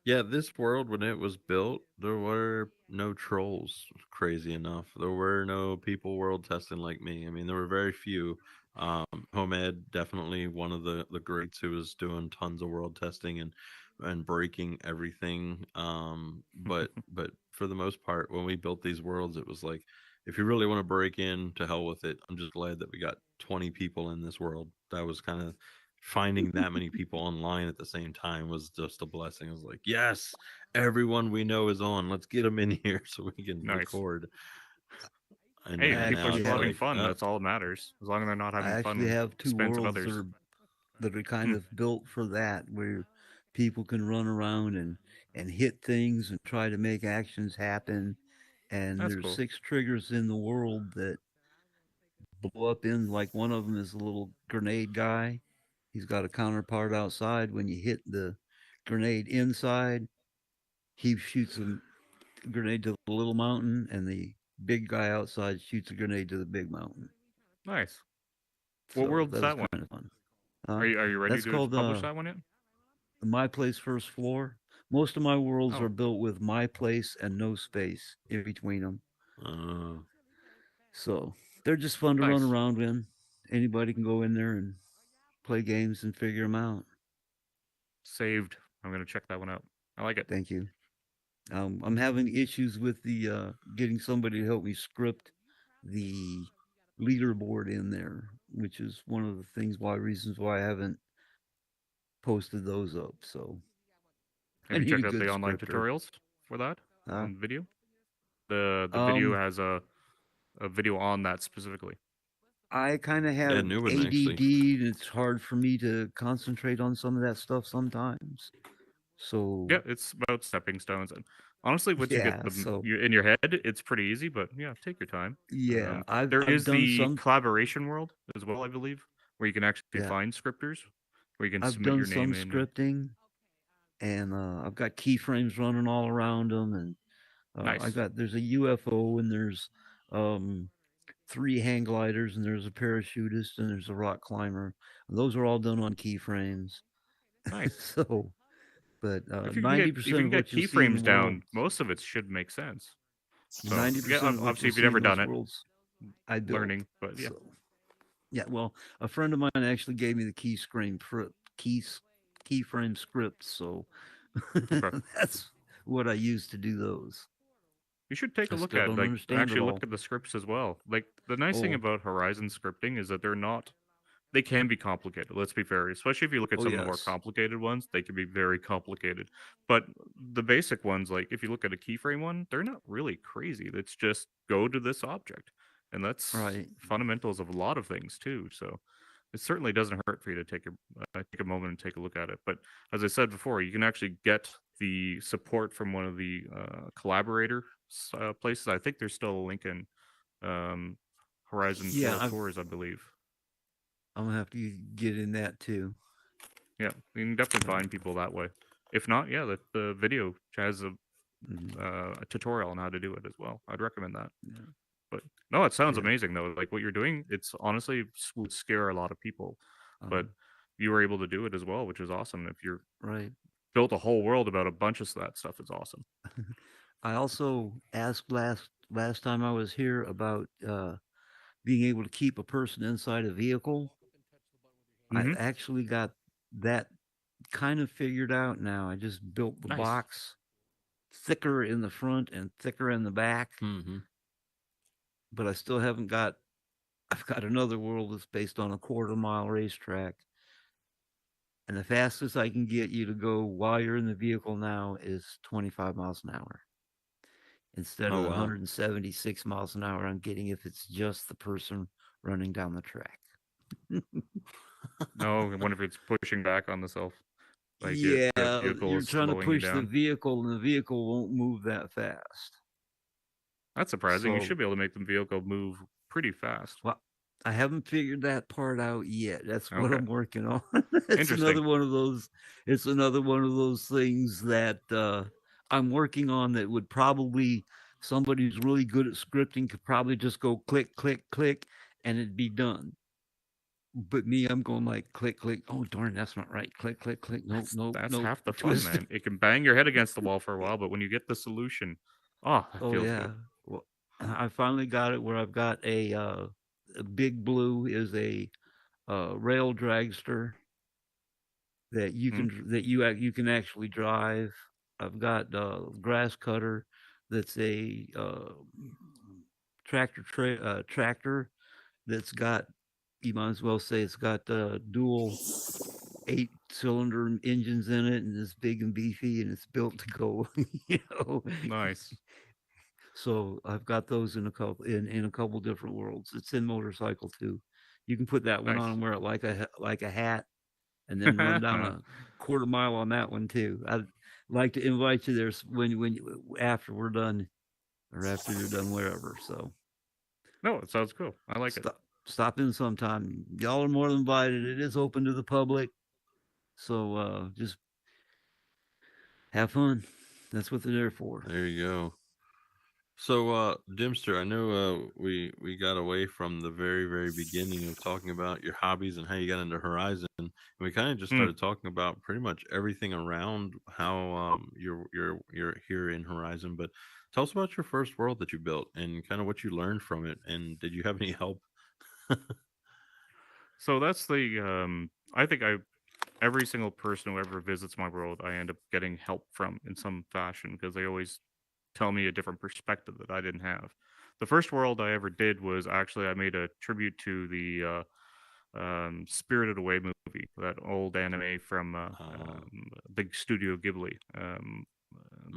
yeah, this world when it was built, there were no trolls. Crazy enough, there were no people world testing like me. I mean, there were very few. Home Ed definitely one of the greats who was doing tons of world testing and breaking everything. But for the most part, when we built these worlds, it was like, if you really want to break in, to hell with it. I'm just glad that we got 20 people in this world. That was kind of finding that many people online at the same time was just a blessing. I was like, yes, everyone we know is on. Let's get them in here so we can Nice. record. And Hey, I if and people now are actually it's still have having like, fun, that's all that matters. As long as they're not I having actually fun have two expense of worlds others. that are kind Hmm, of built for that, where people can run around and hit things and try to make actions happen. And that's there's cool. 6 triggers in the world that blow up in. Like one of them is a little grenade guy. He's got a counterpart outside. When you hit the grenade inside, he shoots a grenade to the little mountain, and the big guy outside shoots a grenade to the big mountain. Nice. What So world's that was that one? kind of fun. Are you ready That's to called publish that one yet? My Place First Floor. Most of my worlds are Oh, built with my place and no space in between them. uh, So they're just fun to run nice. around in. Anybody can go in there and play games and figure them out. Saved. I'm gonna check that one out. I like it. Thank you. I'm having issues with the getting somebody to help me script the leaderboard in there, which is one of the reasons why I haven't posted those up. So Have I you need a checked out good the online scripter. tutorials for that Uh, on video? The video um, has a video on that specifically. I kind of yeah, have new one actually. ADD, and it's hard for me to concentrate on some of that stuff sometimes. So Yeah, it's about stepping stones, and honestly, once you get yeah, them in your head, it's pretty easy. But yeah, take your time. yeah, There I've is done the some. collaboration world as well, I believe, where you can actually Yeah, find scripters, where you can I've submit done your some name in. And scripting, and I've got keyframes running all around them, and I nice, got there's a UFO, and there's um, 3 hang gliders, and there's a parachutist, and there's a rock climber. Those are all done on keyframes. nice. So, but If you can get 90% of get what you'll see in the keyframes world, down, most of it should make sense. So ninety yeah, percent of what obviously, you'll if you've see in never those done it, worlds, I built. learning, but yeah, So yeah, well, a friend of mine actually gave me the keyframe script, so okay. that's what I use to do those. You should take I a look still at don't like understand it actually look all. at the scripts as well. Like the nice thing Oh, about Horizon scripting is that they can be complicated. Let's be fair, especially if you look at oh some of the more yes, complicated ones, they can be very complicated. But the basic ones, like if you look at a keyframe one, they're not really crazy. It's just go to this object, and that's right. fundamentals of a lot of things too. So it certainly doesn't hurt for you to take a moment and take a look at it. But as I said before, you can actually get the support from one of the collaborator places. I think there's still a link in um, Horizon Yeah, World Tours, I believe. I'm gonna have to get in that too. Yeah, you can definitely Uh, find people that way. If not, yeah, the video has mhm, a tutorial on how to do it as well. I'd recommend that. yeah, But no, it sounds yeah. amazing though. Like what you're doing, it's honestly would scare a lot of people. Uh, But you were able to do it as well, which is awesome. If you're Right. built a whole world about a bunch of that stuff, is awesome. I also asked last time I was here about being able to keep a person inside a vehicle. I Hmm. actually got that kind of figured out now. I just built the Nice. box thicker in the front and thicker in the back, Mm-hmm. but I still haven't got. I've got another world that's based on a quarter-mile racetrack, and the fastest I can get you to go while you're in the vehicle now is 25 miles an hour instead of Oh the wow. 176 miles an hour I'm getting if it's just the person running down the track. No, I wonder if it's pushing back on the self, like if Yeah, the vehicle you're is trying to slowing you push the down. vehicle, and the vehicle won't move that fast. That's surprising. You So, should be able to make the vehicle move pretty fast. well, I haven't figured that part out yet. That's what Okay, I'm working on. it's interesting. another one of those. It's another one of those things that I'm working on. That would probably somebody who's really good at scripting could probably just go click, click, click, and it'd be done. But me, I'm going like click, click. Oh darn, that's not right. Click, click, click. Nope, nope, That's nope. half the fun, Twist. man. It can bang your head against the wall for a while, but when you get the solution, oh, that Oh feels good. yeah. Well, I finally got it where I've got a Big Blue is a rail dragster that you Hmm? can you can actually drive. I've got grass cutter that's a tractor that's got, you might as well say it's got dual 8-cylinder engines in it, and it's big and beefy, and it's built to go. you know. Nice, So I've got those in a couple different worlds. It's in motorcycle too. You can put that one on nice. and wear it like a hat, and then run down a quarter mile on that one too. I'd like to invite you there after we're done, or after you're done wherever. So No, it sounds cool. I like it. stop in sometime. Y'all are more than invited. It is open to the public, so just have fun. That's what they're there for. There you go. So, Dimster, I know we got away from the very beginning of talking about your hobbies and how you got into Horizon, and we kind of just Hmm. started talking about pretty much everything around how you're here in Horizon. But tell us about your first world that you built and kind of what you learned from it, and did you have any help? So that's the. I think I every single person who ever visits my world, I end up getting help from in some fashion because they always tell me a different perspective that I didn't have. The first world I ever did was actually I made a tribute to the Spirited Away movie, that old anime from Uh, big Studio Ghibli.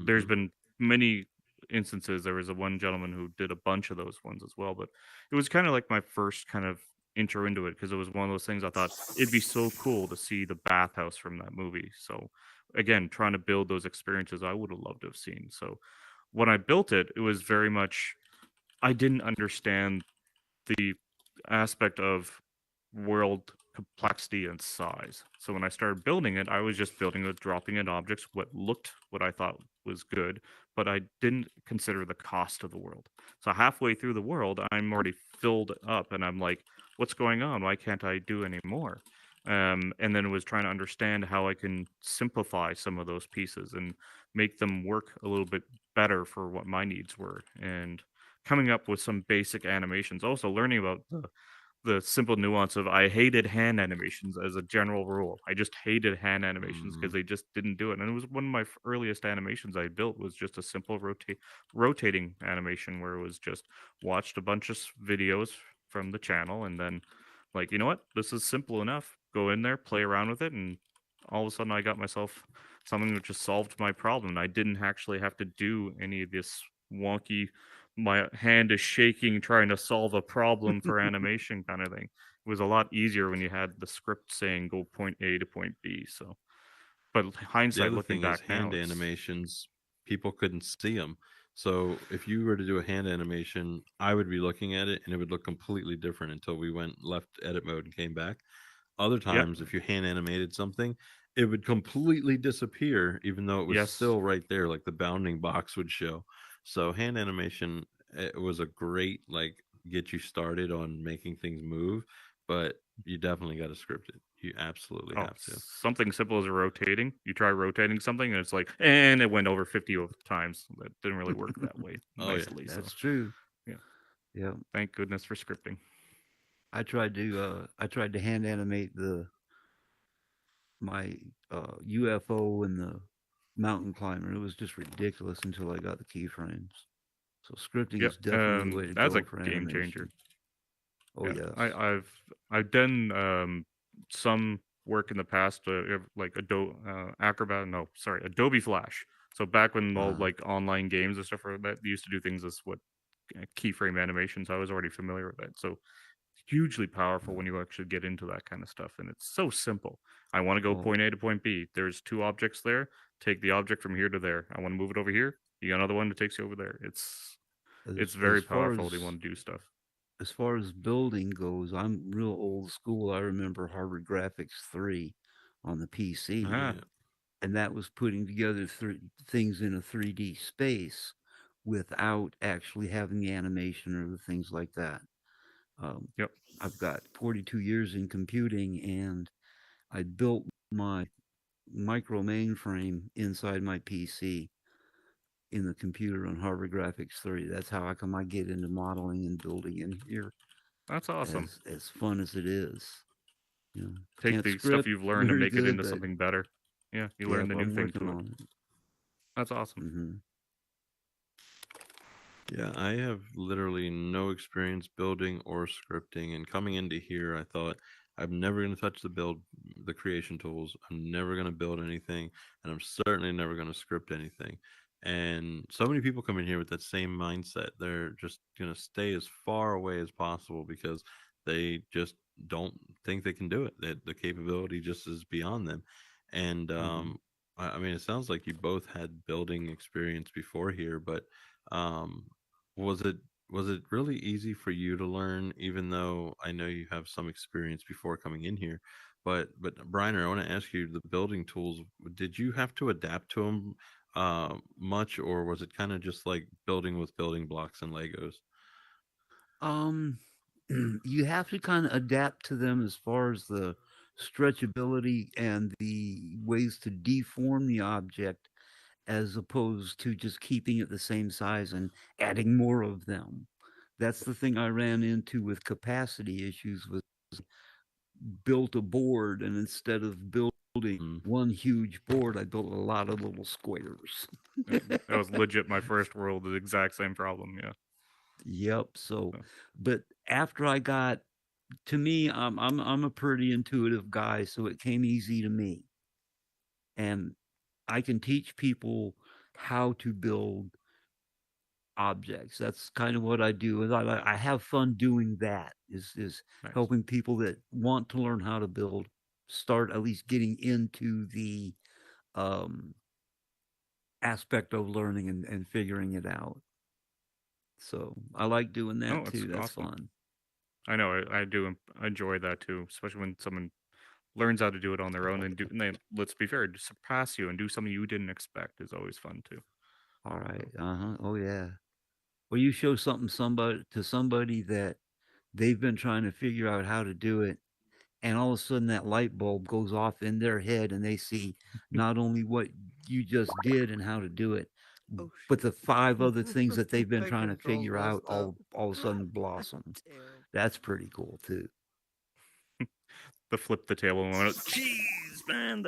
There's mm-hmm, been many instances. There was a one gentleman who did a bunch of those ones as well, but it was kind of like my first kind of intro into it because it was one of those things I thought it'd be so cool to see the bathhouse from that movie. So again, trying to build those experiences I would have loved to have seen. So when I built it, it was very much I didn't understand the aspect of world complexity and size. So when I started building it, I was just building it, dropping in objects, what I thought was good, but I didn't consider the cost of the world. So halfway through the world, I'm already filled up, and I'm like, what's going on? Why can't I do any more? And then was trying to understand how I can simplify some of those pieces and make them work a little bit better for what my needs were, and coming up with some basic animations. Also learning about the simple nuance of I hated hand animations as a general rule. I just hated hand animations mm-hmm. because they just didn't do it. And it was one of my earliest animations I built was just a simple rotating animation where it was just watched a bunch of videos from the channel and then like, you know what? This is simple enough. Go in there, play around with it, and all of a sudden I got myself something that just solved my problem. And I didn't actually have to do any of this wonky my hand is shaking trying to solve a problem for animation kind of thing. It was a lot easier when you had the script saying go point A to point B. So, but The hindsight, other looking thing is back now, hand it's animations, people couldn't see them. So if you were to do a hand animation, I would be looking at it and it would look completely different until we went left edit mode and came back. Other yeah, times, if you hand animated something, it would completely disappear, even though it was yes, still right there, like the bounding box would show. So hand animation, it was a great like get you started on making things move, but you definitely got to script it. You absolutely Oh, have to. something simple as rotating. You try rotating something, and it's like, and it went over 50 times. That didn't really work that way Oh yeah. nicely. So, That's true. yeah, Yeah. thank goodness for scripting. I tried to hand animate the my UFO and the mountain climber. It was just ridiculous until I got the keyframes. So scripting Yep, is definitely the way to that's a go for game changer. animation. Oh Yeah, yes. I've done some work in the past, like Adobe Acrobat. No, sorry, Adobe Flash. So back when all Uh, like online games and stuff like that, they used to do things as what keyframe animations. I was already familiar with that. So hugely powerful when you actually get into that kind of stuff, and it's so simple. I want to go well, point A to point B. There's two objects there. Take the object from here to there. I want to move it over here. You got another one that takes you over there. It's as very far powerful as when you want to do stuff. as far as building goes, I'm real old school. I remember Harvard Graphics 3 on the PC, Ah, Yeah. and that was putting together things in a 3D space without actually having the animation or the things like that. Um, yep. I've got 42 years in computing, and I built my micro mainframe inside my PC in the computer on Harvard Graphics 3. That's how I come I get into modeling and building in here, That's awesome. as fun as it is. You know, Take can't the stuff script you've learned and very make it good, into but something better. Yeah, you yeah, learn the new I'm thing working to it. on it. That's awesome. Yeah, I have literally no experience building or scripting. And coming into here, I thought I'm never going to touch the creation tools. I'm never going to build anything, and I'm certainly never going to script anything. And so many people come in here with that same mindset. They're just going to stay as far away as possible because they just don't think they can do it. That the capability just is beyond them. And Hmm. I mean, it sounds like you both had building experience before here, but um, was it was it really easy for you to learn, even though I know you have some experience before coming in here? But Briner, I want to ask you, the building tools, did you have to adapt to them much, or was it kind of just like building with building blocks and Legos? Um, you have to kind of adapt to them as far as the stretchability and the ways to deform the object, as opposed to just keeping it the same size and adding more of them. That's the thing I ran into with capacity issues. Was built a board, and instead of building Mm, one huge board, I built a lot of little squares. Yeah, that was legit my first world. The exact same problem. Yeah. Yep. So, So, but after I got to me, I'm a pretty intuitive guy, so it came easy to me, and I can teach people how to build objects. That's kind of what I do. And I have fun doing that. Is nice. helping people that want to learn how to build start at least getting into the um, aspect of learning and figuring it out. So I like doing Oh, that it's too. That's awesome. fun. I know. I do enjoy that too, especially when someone learns how to do it on their own and they, let's be fair, surpass you and do something you didn't expect is always fun too. All right. So, Uh-huh. Oh yeah. Well, you show somebody that they've been trying to figure out how to do it, and all of a sudden that light bulb goes off in their head, and they see not only what you just did and how to do it, Oh but the shoot. five other things that they've been My trying to controls figure out messed up. all of a sudden blossom. Damn. That's pretty cool too. the flip the table moment. Jeez, man,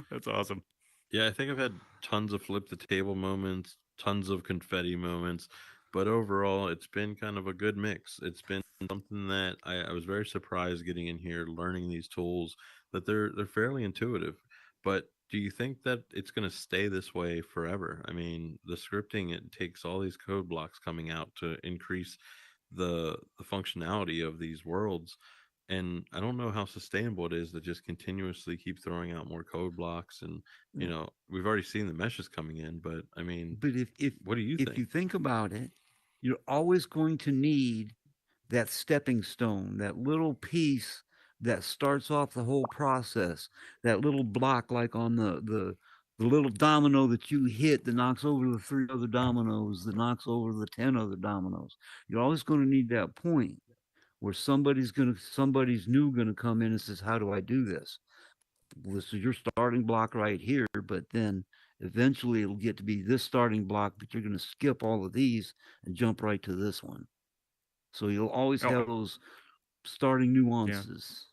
that's awesome. yeah, I think I've had tons of flip the table moments, tons of confetti moments, but overall, it's been kind of a good mix. It's been something that I was very surprised getting in here, learning these tools, that they're fairly intuitive. But do you think that it's going to stay this way forever? I mean, the scripting, it takes all these code blocks coming out to increase the functionality of these worlds, and I don't know how sustainable it is to just continuously keep throwing out more code blocks. And we've already seen the meshes coming in, but I mean, But what do you if think? you think about it, you're always going to need that stepping stone, that little piece that starts off the whole process, that little block like on the little domino that you hit that knocks over the three other dominoes, that knocks over the 10 other dominoes. You're always going to need that point. where somebody's new gonna come in and says, "How do I do this?" This is your starting block right here, but then eventually it'll get to be this starting block, but you're gonna skip all of these and jump right to this one. So you'll always Oh, have those starting yeah. nuances.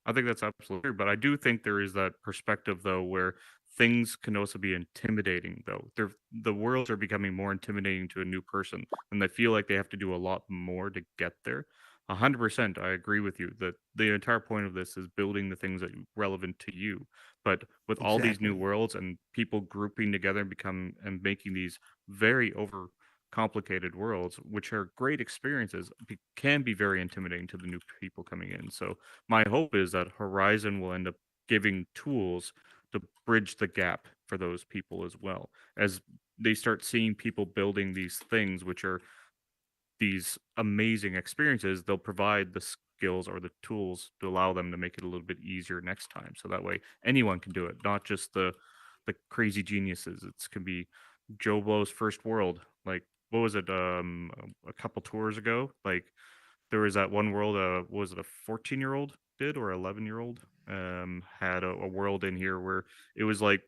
I think that's absolutely true, but I do think there is that perspective though where things can also be intimidating though. The worlds are becoming more intimidating to a new person and they feel like they have to do a lot more to get there. 100% I agree with you that the entire point of this is building the things that are relevant to you. But with all these new Exactly. worlds and people grouping together and become and making these very over complicated worlds, which are great experiences, can be very intimidating to the new people coming in. So my hope is that Horizon will end up giving tools to bridge the gap for those people as well as they start seeing people building these things which are these amazing experiences. They'll provide the skills or the tools to allow them to make it a little bit easier next time, so that way anyone can do it, not just the crazy geniuses. It can be Joe Blow's first world. Like, what was it, a couple tours ago, like there was that one world, was it a 14-year-old did or 11-year-old had a world in here where it was like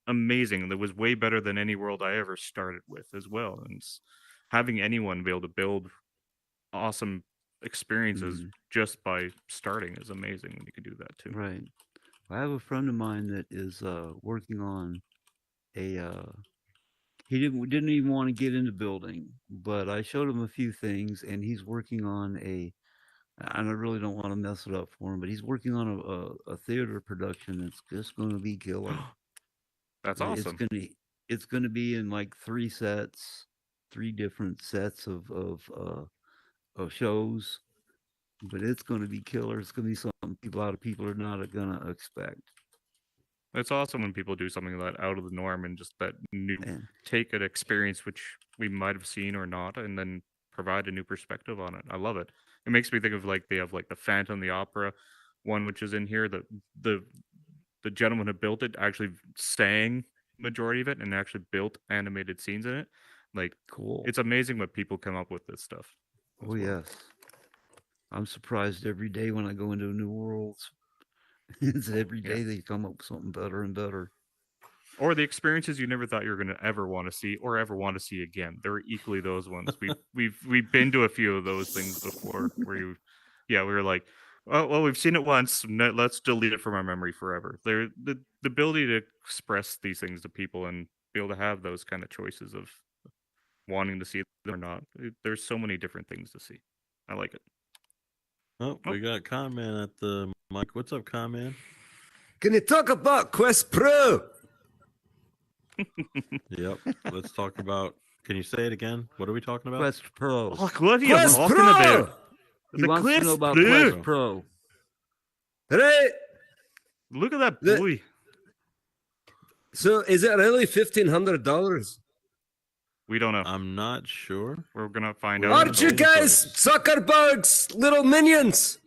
amazing. That was way better than any world I ever started with as well. And having anyone be able to build awesome experiences Mhm. just by starting is amazing when you can do that too. Right. I have a friend of mine that is working on a. He didn't even want to get into building, but I showed him a few things, and he's working on a. And I really don't want to mess it up for him, but he's working on a theater production that's just going to be killer. That's It's awesome. gonna be in like three different sets of shows, but it's gonna be killer. It's gonna be something a lot of people are not gonna expect. It's awesome when people do something like that out of the norm and just that new And take an experience which we might have seen or not, and then provide a new perspective on it. I love it. It makes me think of like they have like the Phantom the Opera one, which is in here. The the gentleman who built it actually sang majority of it and actually built animated scenes in it. Like, cool. it's amazing what people come up with this stuff Oh as well. yes, I'm surprised every day when I go into new worlds. It's every Yeah. day they come up with something better and better. Or the experiences you never thought you were going to ever want to see or ever want to see again. They're equally those ones. We've been to a few of those things before where yeah, we were like, oh well, we've seen it once. Let's delete it from our memory forever. They're the ability to express these things to people and be able to have those kind of choices of wanting to see them or not. There's so many different things to see. I like it. Oh, Oh, we got Con-Man at the mic. What's up, Con-Man? Can you talk about Quest Pro? Yep. Let's talk about. Can you say it again? What are we talking about? Quest Pro. Fuck, what are you Quest talking about? Pro! He The wants to know Quest about Pro. Quest Pro. Right? Look at that The- boy. So is it really $1,500? We don't know. I'm not sure. We're gonna find We're out. gonna Aren't you see the guys price. Zuckerberg's little minions?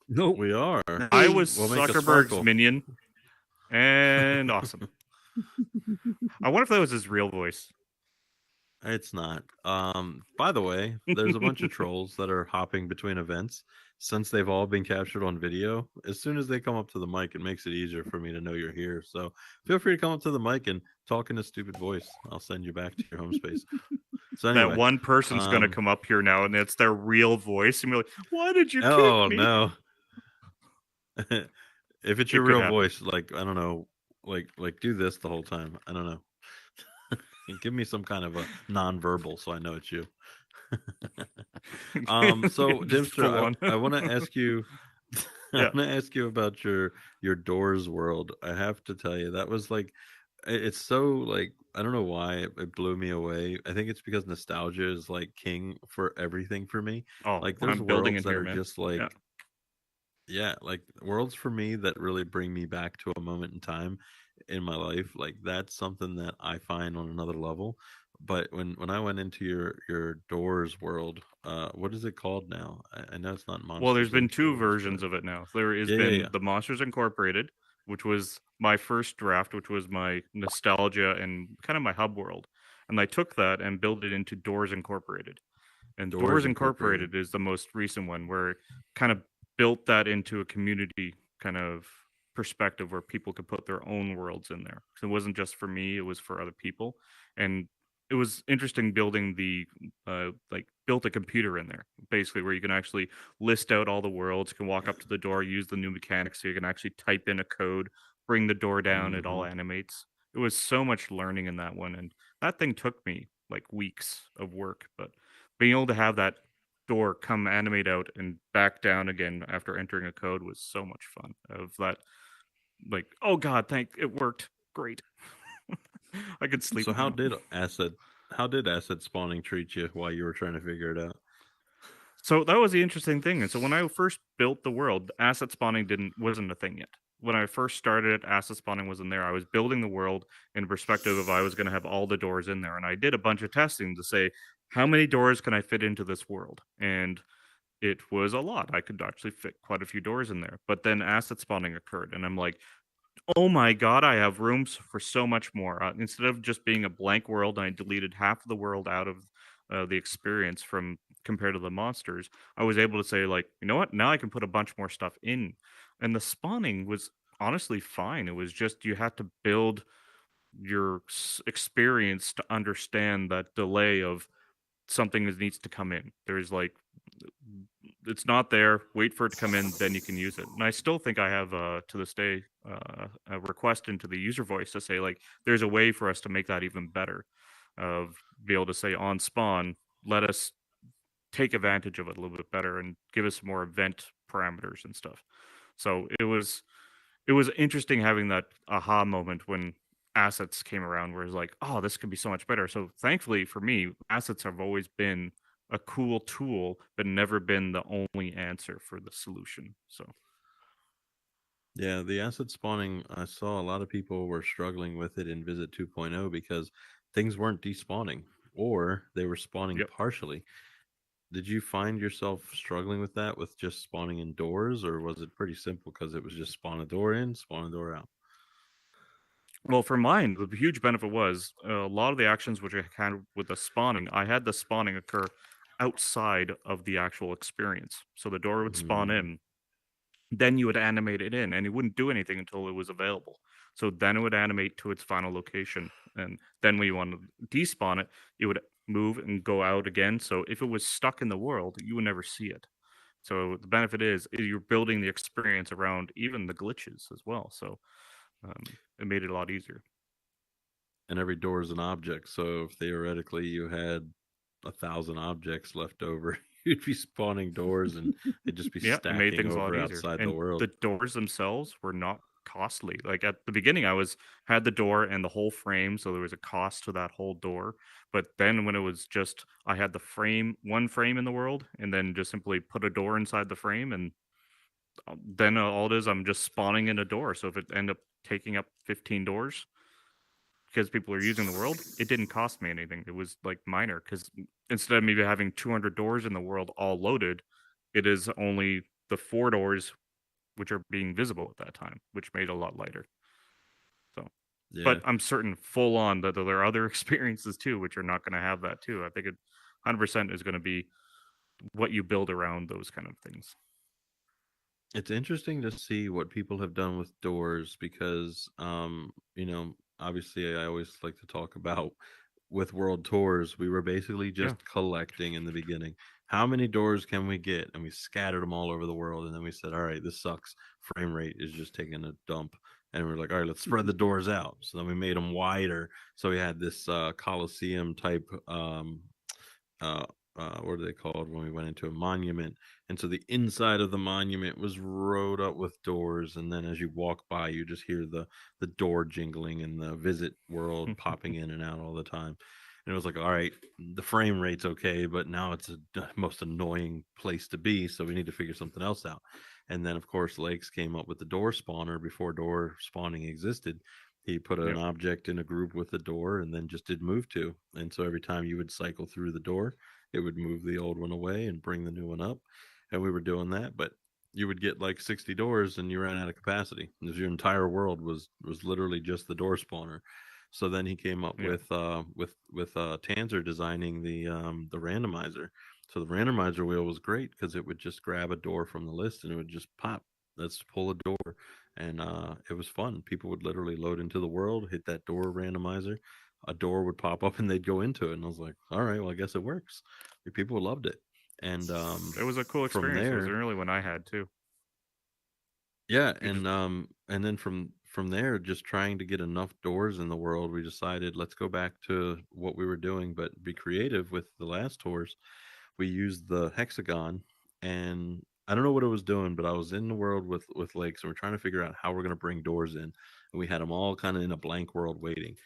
Nope. We are. I was We'll make a Zuckerberg's sparkle. minion, and awesome. I wonder if that was his real voice. It's not. By the way, there's a bunch of trolls that are hopping between events since they've all been captured on video. As soon as they come up to the mic, it makes it easier for me to know you're here. So feel free to come up to the mic and talk in a stupid voice. I'll send you back to your home space. So That anyway, one person's gonna come up here now, and it's their real voice, and be like, "Why did you oh kick me?" no. If it's your It could real happen. voice, like I don't know, like do this the whole time. I don't know. Give me some kind of a nonverbal so I know it's you. So Just full Dimster, on. I want to ask you I Yeah. want to ask you about your Doors world. I have to tell you that was like it's so like I don't know why it blew me away. I think it's because nostalgia is like king for everything for me. Oh, Like there's I'm building worlds in that here, are man. just like Yeah. yeah, like worlds for me that really bring me back to a moment in time in my life. Like that's something that I find on another level. But when I went into your Doors world, what is it called now? I know it's not Well, there's Monsters been Inc. two Doors, versions but of it now. There has yeah, yeah, been yeah. the Monsters Incorporated, which was my first draft, which was my nostalgia and kind of my hub world. And I took that and built it into Doors Incorporated. And Doors Doors Incorporated. Incorporated is the most recent one where it kind of built that into a community kind of perspective where people could put their own worlds in there. So it wasn't just for me, it was for other people. And it was interesting building the like built a computer in there basically where you can actually list out all the worlds, you can walk up to the door, use the new mechanics so you can actually type in a code, bring the door down, it all Mhm. animates. It was so much learning in that one, and that thing took me like weeks of work, but being able to have that door come animate out and back down again after entering a code was so much fun. Of that, like, oh god, thank it worked, great. I could sleep So now. how did asset spawning treat you while you were trying to figure it out? So that was the interesting thing. And so when I first built the world, asset spawning didn't wasn't a thing yet. When I first started it, asset spawning wasn't there. I was building the world in perspective of I was going to have all the doors in there, and I did a bunch of testing to say how many doors can I fit into this world, and it was a lot. I could actually fit quite a few doors in there. But then asset spawning occurred, and I'm like, oh my god, I have rooms for so much more. Instead of just being a blank world, I deleted half of the world out of the experience from compared to the monsters. I was able to say like, you know what? Now I can put a bunch more stuff in, and the spawning was honestly fine. It was just you had to build your experience to understand that delay of something that needs to come in. There's like it's not there. Wait for it to come in, then you can use it. And I still think I have to this day a request into the user voice to say like there's a way for us to make that even better. Of be able to say on spawn, let us take advantage of it a little bit better and give us more event parameters and stuff. So it was interesting having that aha moment when assets came around where it's like, oh, this could be so much better. So thankfully for me, assets have always been a cool tool, but never been the only answer for the solution. So Yeah, the asset spawning, I saw a lot of people were struggling with it in Visit 2.0 because things weren't despawning or they were spawning yep. partially. Did you find yourself struggling with that with just spawning indoors, or was it pretty simple because it was just spawn a door in, spawn a door out? Well, for mine, the huge benefit was a lot of the actions which I had with the spawning, I had the spawning occur outside of the actual experience. So the door would spawn Mm, in, then you would animate it in, and it wouldn't do anything until it was available. So then it would animate to its final location, and then when you want to despawn it, it would move and go out again. So if it was stuck in the world, you would never see it. So the benefit is you're building the experience around even the glitches as well. So it made it a lot easier. and every door is an object. So if theoretically you had 1,000 objects left over, you'd be spawning doors and they'd just be Yeah, it made stacking things a lot over easier. outside the And world. the doors themselves were not costly. Like at the beginning I was had the door and the whole frame, so there was a cost to that whole door. But then when it was just I had the frame, one frame in the world, and then just simply put a door inside the frame, and then all it is I'm just spawning in a door. So if it end up taking up 15 doors because people are using the world, it didn't cost me anything. It was like minor because instead of maybe having 200 doors in the world all loaded, it is only the 4 doors which are being visible at that time, which made it a lot lighter. So, Yeah. but I'm certain full on that there are other experiences too, which are not going to have that too. I think it 100% is going to be what you build around those kind of things. It's interesting to see what people have done with doors because, obviously I always like to talk about with world tours, we were basically Yeah. just collecting in the beginning. How many doors can we get? And we scattered them all over the world. And then we said, all right, this sucks. Frame rate is just taking a dump. And we're like, all right, let's spread the doors out. So then we made them wider. So we had this Coliseum type uh, what are they called when we went into a monument? And so the inside of the monument was rode up with doors, and then as you walk by, you just hear the door jingling and the visit world popping in and out all the time. And it was like, all right, the frame rate's okay, but now it's the most annoying place to be, so we need to figure something else out. And then, of course, Lakes came up with the door spawner before door spawning existed. He put an Yep. object in a group with the door and then just did move to. And so every time you would cycle through the door, it would move the old one away and bring the new one up. And we were doing that, but you would get like 60 doors and you ran out of capacity. Your entire world was literally just the door spawner. So then he came up Yeah. with Tanzer designing the randomizer. So the randomizer wheel was great because it would just grab a door from the list and it would just pop. Let's pull a door, and it was fun. People would literally load into the world, hit that door randomizer, a door would pop up, and they'd go into it. And I was like, all right, well, I guess it works. People loved it, and It was a cool from experience. It was an there, early one I had too. yeah, You just and then from there, just trying to get enough doors in the world, we decided let's go back to what we were doing, but be creative with the last tours. We used the hexagon, and I don't know what it was doing, but I was in the world with lakes, and we're trying to figure out how we're going to bring doors in, and we had them all kind of in a blank world waiting.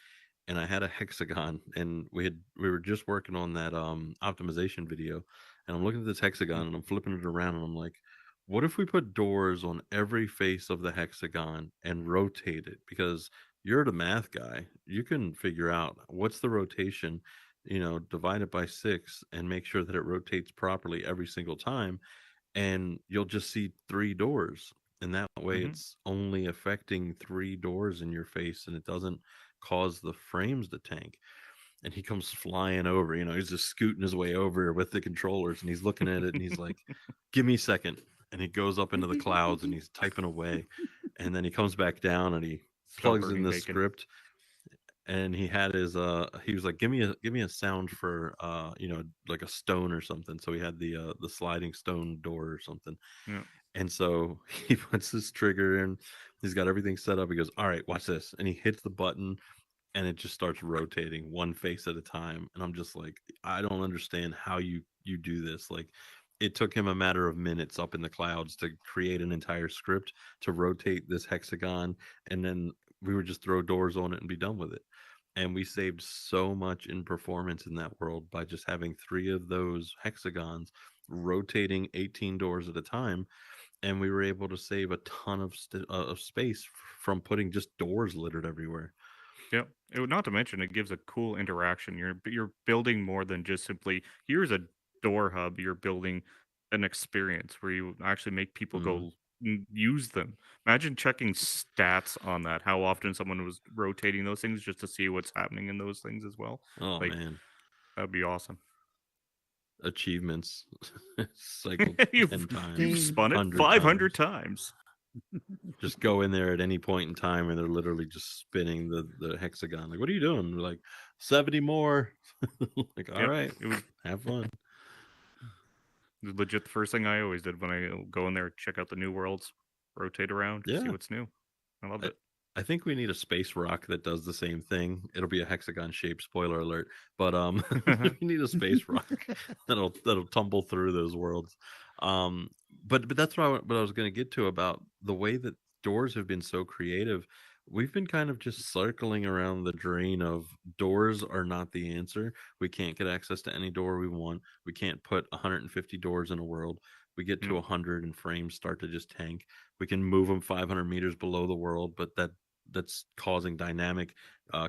And I had a hexagon, and we were just working on that optimization video, and I'm looking at this hexagon and I'm flipping it around and I'm like, what if we put doors on every face of the hexagon and rotate it? Because you're the math guy, you can figure out what's the rotation, divide it by 6 and make sure that it rotates properly every single time, and you'll just see 3 doors, and that way hmm it's only affecting 3 doors in your face and it doesn't cause the frames to tank. And he comes flying over, he's just scooting his way over with the controllers, and he's looking at it and he's like, give me a second. And he goes up into the clouds and he's typing away, and then he comes back down and he stop plugs in burning the bacon. script, and he had his he was like, give me a sound for like a stone or something. So he had the sliding stone door or something. Yeah. And so he puts his trigger in, he's got everything set up, he goes, all right, watch this, and he hits the button, and it just starts rotating one face at a time. And I'm just like, I don't understand how you do this. Like, it took him a matter of minutes up in the clouds to create an entire script to rotate this hexagon, and then we would just throw doors on it and be done with it. And we saved so much in performance in that world by just having 3 of those hexagons rotating 18 doors at a time, and we were able to save a ton of space from putting just doors littered everywhere. Yep. Not to mention, it gives a cool interaction. You're building more than just simply here's a door hub. You're building an experience where you actually make people Hmm. go use them. Imagine checking stats on that. How often someone was rotating those things just to see what's happening in those things as well. Oh Like man, that'd be awesome. achievements cycled ten You've times, Game spun it 500 100 times. times. Just go in there at any point in time, and they're literally just spinning the hexagon. Like, what are you doing? We're like, 70 more. Like, all Yep. right, It was have fun. legit the first thing I always did when I go in there, check out the new worlds, rotate around, see Yeah, what's new. I loved I, it. I think we need a space rock that does the same thing. It'll be a hexagon shape. Spoiler alert. But we need a space rock that'll tumble through those worlds. Um, but that's what I was going to get to about the way that doors have been so creative. We've been kind of just circling around the drain of doors are not the answer. We can't get access to any door we want. We can't put 150 doors in a world. We get to Nope. 100 and frames start to just tank. We can move them 500 meters below the world, but that's causing dynamic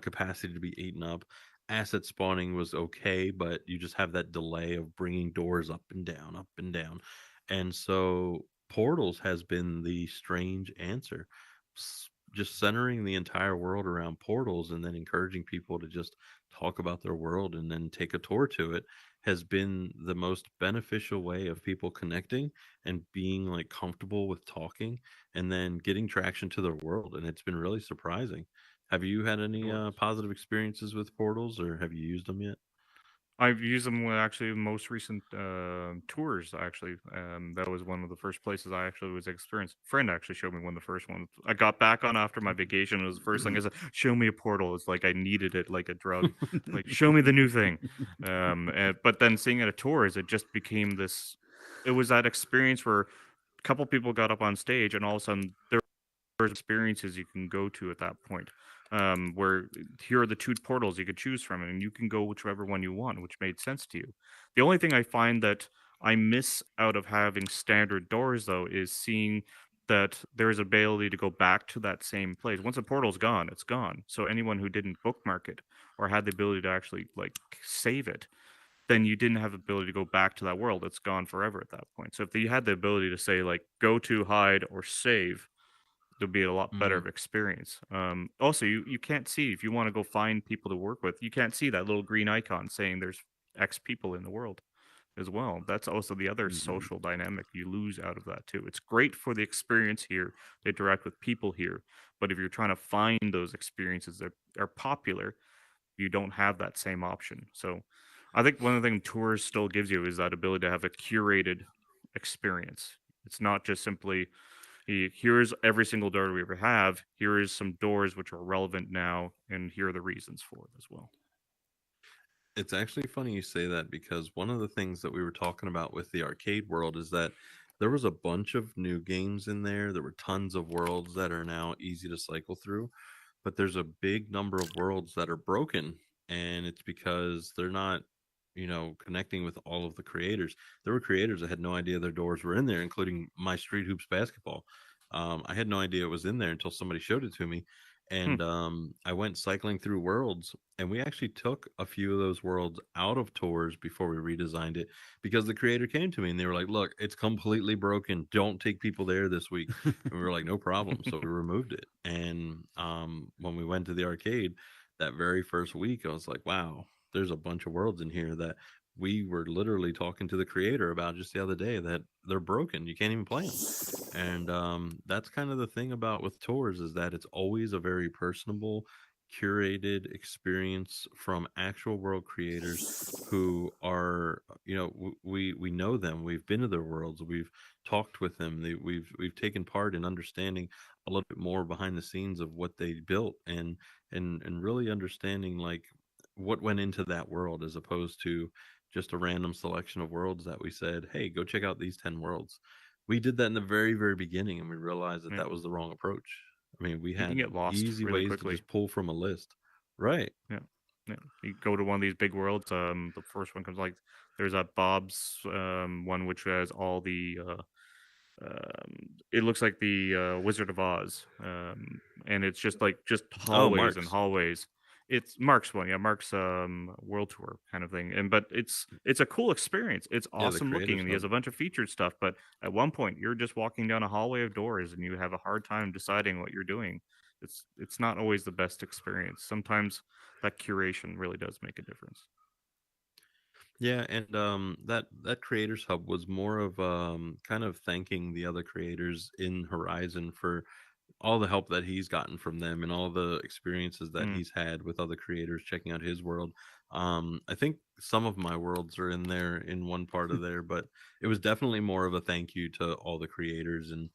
capacity to be eaten up. Asset spawning was okay, but you just have that delay of bringing doors up and down, up and down. And so portals has been the strange answer. Just centering the entire world around portals and then encouraging people to just talk about their world and then take a tour to it has been the most beneficial way of people connecting and being like comfortable with talking and then getting traction to their world, and it's been really surprising. Have you had It any was. positive experiences with portals, or have you used them yet? I've used them with actually most recent tours. Actually, that was one of the first places I actually was experienced. Friend actually showed me one of the first ones. I got back on after my vacation. It was the first thing I said, "Show me a portal." It's like I needed it like a drug. Like, show me the new thing. But then seeing it at tours, it just became this. It was that experience where a couple people got up on stage, and all of a sudden there experiences you can go to at that point. Where here are the two portals you could choose from, and you can go whichever one you want, which made sense to you. The only thing I find that I miss out of having standard doors, though, is seeing that there's ability to go back to that same place. Once a portal's gone, it's gone. So anyone who didn't bookmark it or had the ability to actually like save it, then you didn't have the ability to go back to that world. It's gone forever at that point. So if you had the ability to say like go to, hide, or save, there'll be a lot better Hmm. of experience. Also, you can't see if you want to go find people to work with. You can't see that little green icon saying there's X people in the world. as well. That's also the other Mhm. social dynamic you lose out of that too. It's great for the experience here to interact with people here, but if you're trying to find those experiences that are popular, you don't have that same option. So I think one of the things tours still gives you is that ability to have a curated experience. It's not just simply here's every single door we ever have. Here is some doors which are relevant now, and here are the reasons for it as well. It's actually funny you say that because one of the things that we were talking about with the arcade world is that there was a bunch of new games in there. There were tons of worlds that are now easy to cycle through, but there's a big number of worlds that are broken, and it's because they're not, connecting with all of the creators. There were creators that had no idea their doors were in there, including my Street Hoops basketball. I had no idea it was in there until somebody showed it to me, Hmm. and I went cycling through worlds, and we actually took a few of those worlds out of tours before we redesigned it because the creator came to me and they were like, "Look, it's completely broken. Don't take people there this week." And we were like, "No problem." So we removed it. And when we went to the arcade that very first week, I was like, "Wow, there's a bunch of worlds in here that we were literally talking to the creator about just the other day that they're broken. You can't even play them." And that's kind of the thing about with tours is that it's always a very personable, curated experience from actual world creators who are, we know them. We've been to their worlds. We've talked with them. We've taken part in understanding a little bit more behind the scenes of what they built, and really understanding like what went into that world as opposed to just a random selection of worlds that we said, hey, go check out these 10 worlds. We did that in the very, very beginning, and we realized that Yeah. that was the wrong approach. I mean, we You can had get lost easy really ways to quickly. just pull from a list. Right. Yeah. Yeah. You go to one of these big worlds. The first one comes like there's that Bob's one which has all the it looks like the Wizard of Oz, and it's just Oh, hallways and Marks. hallways. It's Mark's one, yeah, Mark's world tour kind of thing, and but it's a cool experience. It's Yeah, the awesome looking, Creators and he has Hub. a bunch of featured stuff. But at one point, you're just walking down a hallway of doors, and you have a hard time deciding what you're doing. It's not always the best experience. Sometimes that curation really does make a difference. Yeah, and that Creators Hub was more of kind of thanking the other creators in Horizon for all the help that he's gotten from them and all the experiences that Mm, he's had with other creators checking out his world. I think some of my worlds are in there in one part of there, but it was definitely more of a thank you to all the creators. And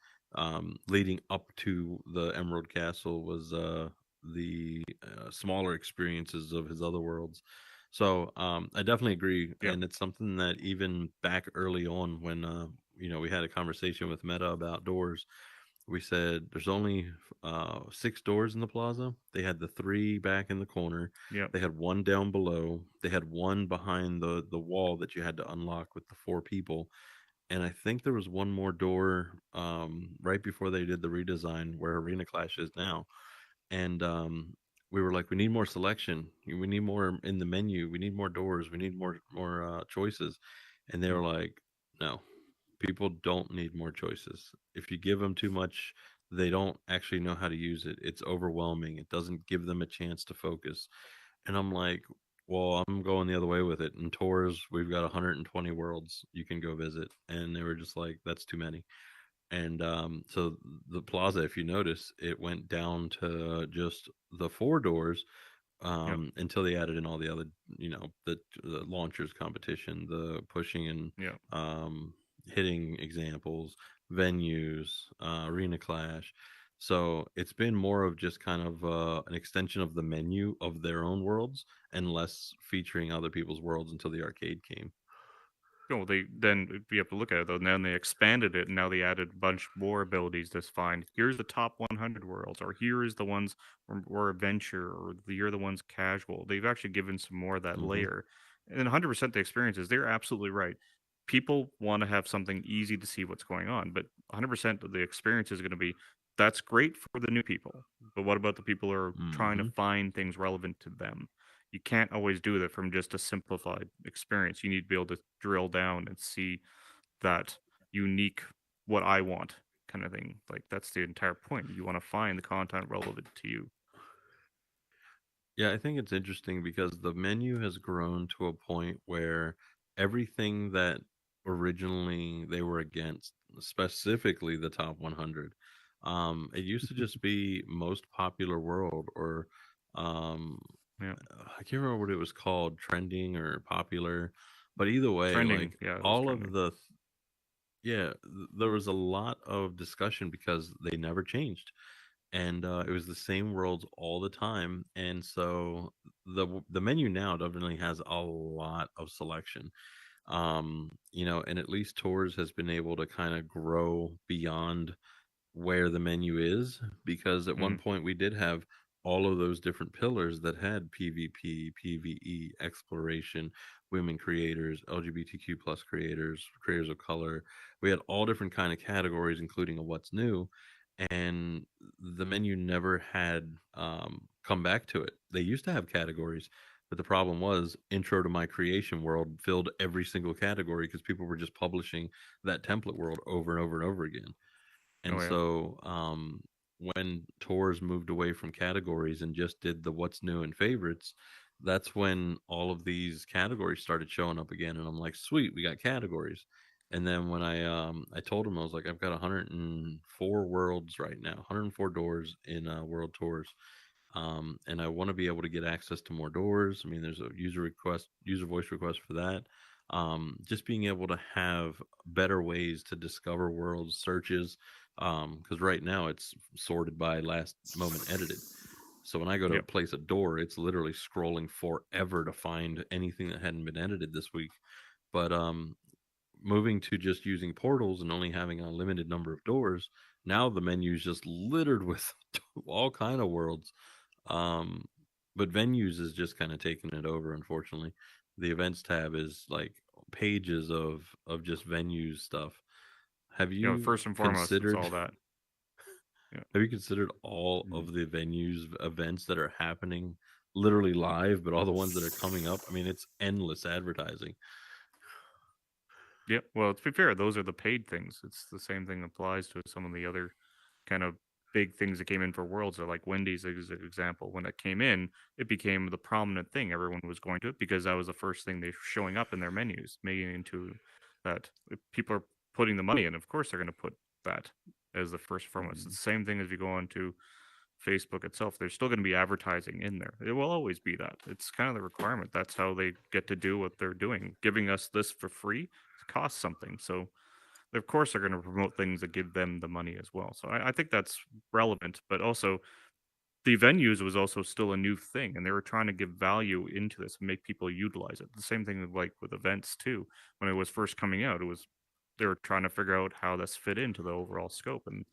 leading up to the Emerald Castle was the smaller experiences of his other worlds. So I definitely agree, yeah, and it's something that even back early on when we had a conversation with Meta about doors, we said there's only 6 doors in the plaza. They had the 3 back in the corner. yeah, They had one down below. They had one behind the wall that you had to unlock with the 4 people. And I think there was one more door right before they did the redesign where Arena Clash is now. And we were like, we need more selection. We need more in the menu. We need more doors. We need more choices. And they mm, were like, no, people don't need more choices. If you give them too much, they don't actually know how to use it. It's overwhelming. It doesn't give them a chance to focus. And I'm like, well, I'm going the other way with it. In tours, we've got 120 worlds you can go visit. And they were just like, that's too many. And so the plaza, if you notice, it went down to just the 4 doors yeah, until they added in all the other, the launchers competition, the pushing and yeah. hitting examples, venues, arena clash. So it's been more of just kind of an extension of the menu of their own worlds and less featuring other people's worlds until the arcade came. No, they then you have to look at it though. And then they expanded it, and now they added a bunch more abilities to find. Here's the top 100 worlds, or here is the ones where adventure, or you're the ones casual. They've actually given some more of that Hmm. layer, and 100% the experiences. They're absolutely right. People want to have something easy to see what's going on, but 100% of the experience is going to be that's great for the new people. But what about the people who are trying to Hmm. find things relevant to them? You can't always do that from just a simplified experience. You need to be able to drill down and see that unique, what I want kind of thing. Like that's the entire point. You want to find the content relevant to you. Yeah, I think it's interesting because the menu has grown to a point where everything that originally they were against, specifically the top 100. It used to just be most popular world, or um, Yeah, I can't remember what it was called, trending or popular. But either way, trending. like Yeah, it was all of trending. the yeah, there was a lot of discussion because they never changed, and it was the same worlds all the time. And so the menu now definitely has a lot of selection. And at least Tours has been able to kind of grow beyond where the menu is, because at one Mhm. point we did have all of those different pillars that had PvP, PvE, exploration, women creators, LGBTQ plus creators, creators of color. We had all different kind of categories, including a what's new, and the menu never had come back to it. They used to have categories, but the problem was intro to my creation world filled every single category because people were just publishing that template world over and over and over again. And Oh yeah. so when tours moved away from categories and just did the what's new and favorites, that's when all of these categories started showing up again. And I'm like, sweet, we got categories. And then when I told him, I was like, I've got 104 worlds right now, 104 doors in world tours. And I want to be able to get access to more doors. I mean, there's a user voice request for that. Just being able to have better ways to discover worlds, searches, because right now it's sorted by last moment edited. So when I go to Yep. place a door, it's literally scrolling forever to find anything that hadn't been edited this week. But moving to just using portals and only having a limited number of doors, now the menu is just littered with all kind of worlds. um, but venues is just kind of taking it over, unfortunately. The events tab is like pages of just venues stuff. Have You know, you first and foremost, it's considered all that. Yeah. have you considered all of the venues events that are happening literally live, but all the ones that are coming up? I mean, it's endless advertising. Yeah. Well, to be fair, those are the paid things. It's the same thing applies to some of the other kind of big things that came in for Worlds, or like Wendy's as an example. When it came in, it became the prominent thing. Everyone was going to it because that was the first thing they were showing up in their menus, making into that. If people are putting the money in, of course they're going to put that as the first and foremost. It's the same thing as you go on to Facebook itself. There's still going to be advertising in there. It will always be that. It's kind of the requirement. That's how they get to do what they're doing. Giving us this for free costs something. So of course they're going to promote things that give them the money as well. So I think that's relevant, but also the venues was also still a new thing, and they were trying to give value into this and make people utilize it. The same thing with, like with events too. When it was first coming out, it was they were trying to figure out how this fit into the overall scope and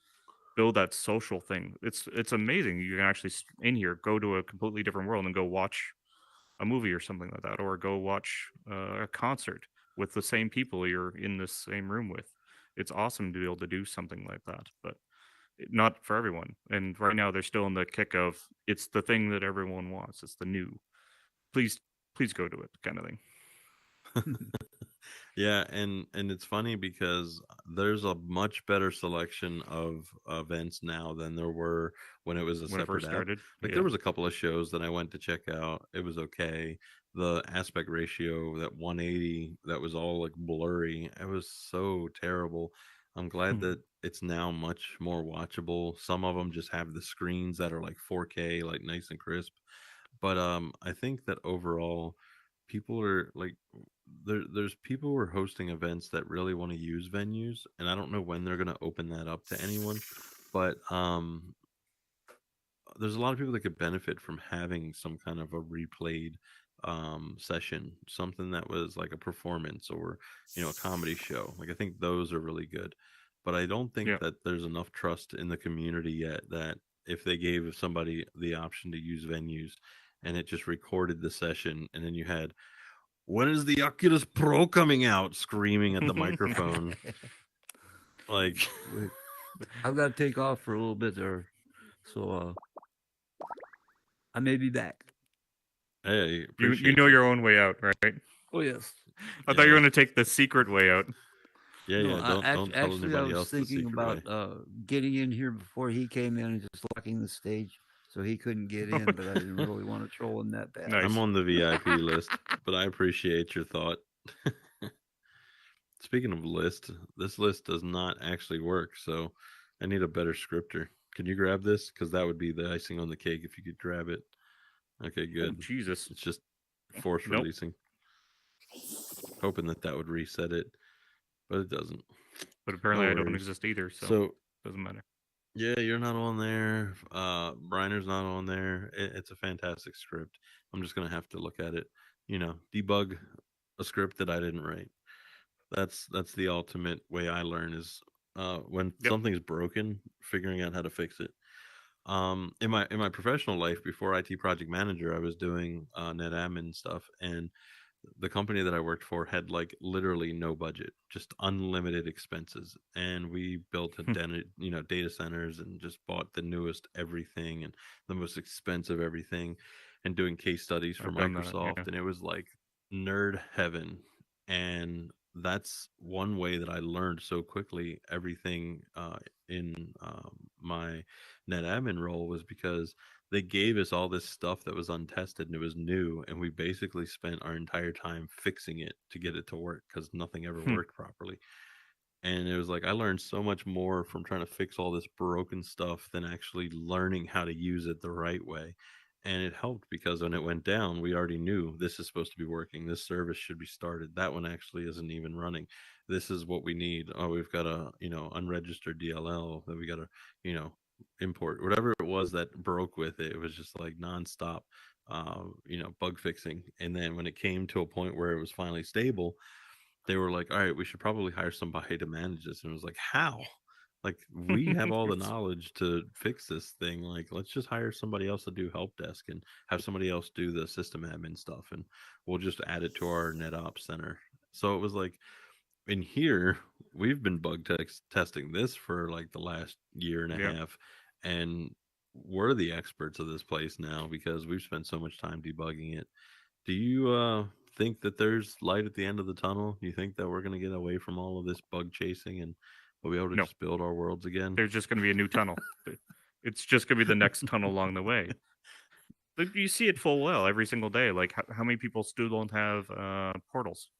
build that social thing. It's amazing. You can actually in here go to a completely different world and go watch a movie or something like that, or go watch a concert with the same people you're in the same room with. It's awesome to be able to do something like that, but not for everyone. And right now they're still in the kick of it's the thing that everyone wants. It's the new. Please, please go to it, kind of thing. Yeah, and it's funny because there's a much better selection of events now than there were when it was a When it separate first app. started, Like there yeah. was a couple of shows that I went to check out. It was okay. The aspect ratio, that 180, that was all like blurry. It was so terrible. I'm glad that it's now much more watchable. Some of them just have the screens that are like 4K, like nice and crisp. But I think that overall people are like there's people who are hosting events that really want to use venues, and I don't know when they're going to open that up to anyone. But there's a lot of people that could benefit from having some kind of a replayed session, something that was like a performance, or a comedy show. Like I think those are really good, but I don't think Yeah. that there's enough trust in the community yet that if they gave somebody the option to use venues and it just recorded the session, and then you had, when is the Oculus Pro coming out, screaming at the microphone, like Wait, I've got to take off for a little bit there, so I may be back. hey, You appreciate know you. your own way out, right? Oh yes. I thought you Yeah, were going to take the secret way out. yeah, No, yeah. Don't tell actually, I anybody was else the thinking secret about way. getting in here before he came in and just locking the stage so he couldn't get in, but I didn't really want to troll him that bad. I'm Nice. on the VIP list, but I appreciate your thought. Speaking of list, this list does not actually work, so I need a better scripter. Can you grab this? Because that would be the icing on the cake if you could grab it. Okay, Oh good. Jesus! It's just force Nope. releasing. Hoping that that would reset it, but it doesn't. But No apparently I don't worries. exist either, so So doesn't matter. yeah, you're not on there. Briner's not on there. It's a fantastic script. I'm just gonna have to look at it. Debug a script that I didn't write. That's the ultimate way I learn is when Yep. something's broken, figuring out how to fix it. In my professional life before IT project manager, I was doing net admin stuff, and the company that I worked for had like literally no budget, just unlimited expenses, and we built data centers and just bought the newest everything and the most expensive everything, and doing case studies for I've done that. Yeah. Microsoft, and it was like nerd heaven. And that's one way that I learned so quickly everything in my net admin role was because they gave us all this stuff that was untested and it was new, and we basically spent our entire time fixing it to get it to work because nothing ever Hmm. worked properly. And it was like I learned so much more from trying to fix all this broken stuff than actually learning how to use it the right way. And it helped because when it went down, we already knew this is supposed to be working. This service should be started. That one actually isn't even running. This is what we need. Oh, we've got a unregistered DLL that we got to you know import. Whatever it was that broke with it, it was just like nonstop, bug fixing. And then when it came to a point where it was finally stable, they were like, all right, we should probably hire somebody to manage this. And it was like, how? Like, we have all the knowledge to fix this thing. Like, let's just hire somebody else to do help desk and have somebody else do the system admin stuff. And we'll just add it to our NetOps center. So it was like, in here, we've been testing this for like the last year and a Yep. half. And we're the experts of this place now because we've spent so much time debugging it. Do you think that there's light at the end of the tunnel? Do you think that we're going to get away from all of this bug chasing and we'll be able to No. just build our worlds again? There's just going to be a new tunnel. It's just going to be the next tunnel along the way. But you see it full well every single day. Like how many people still don't have portals?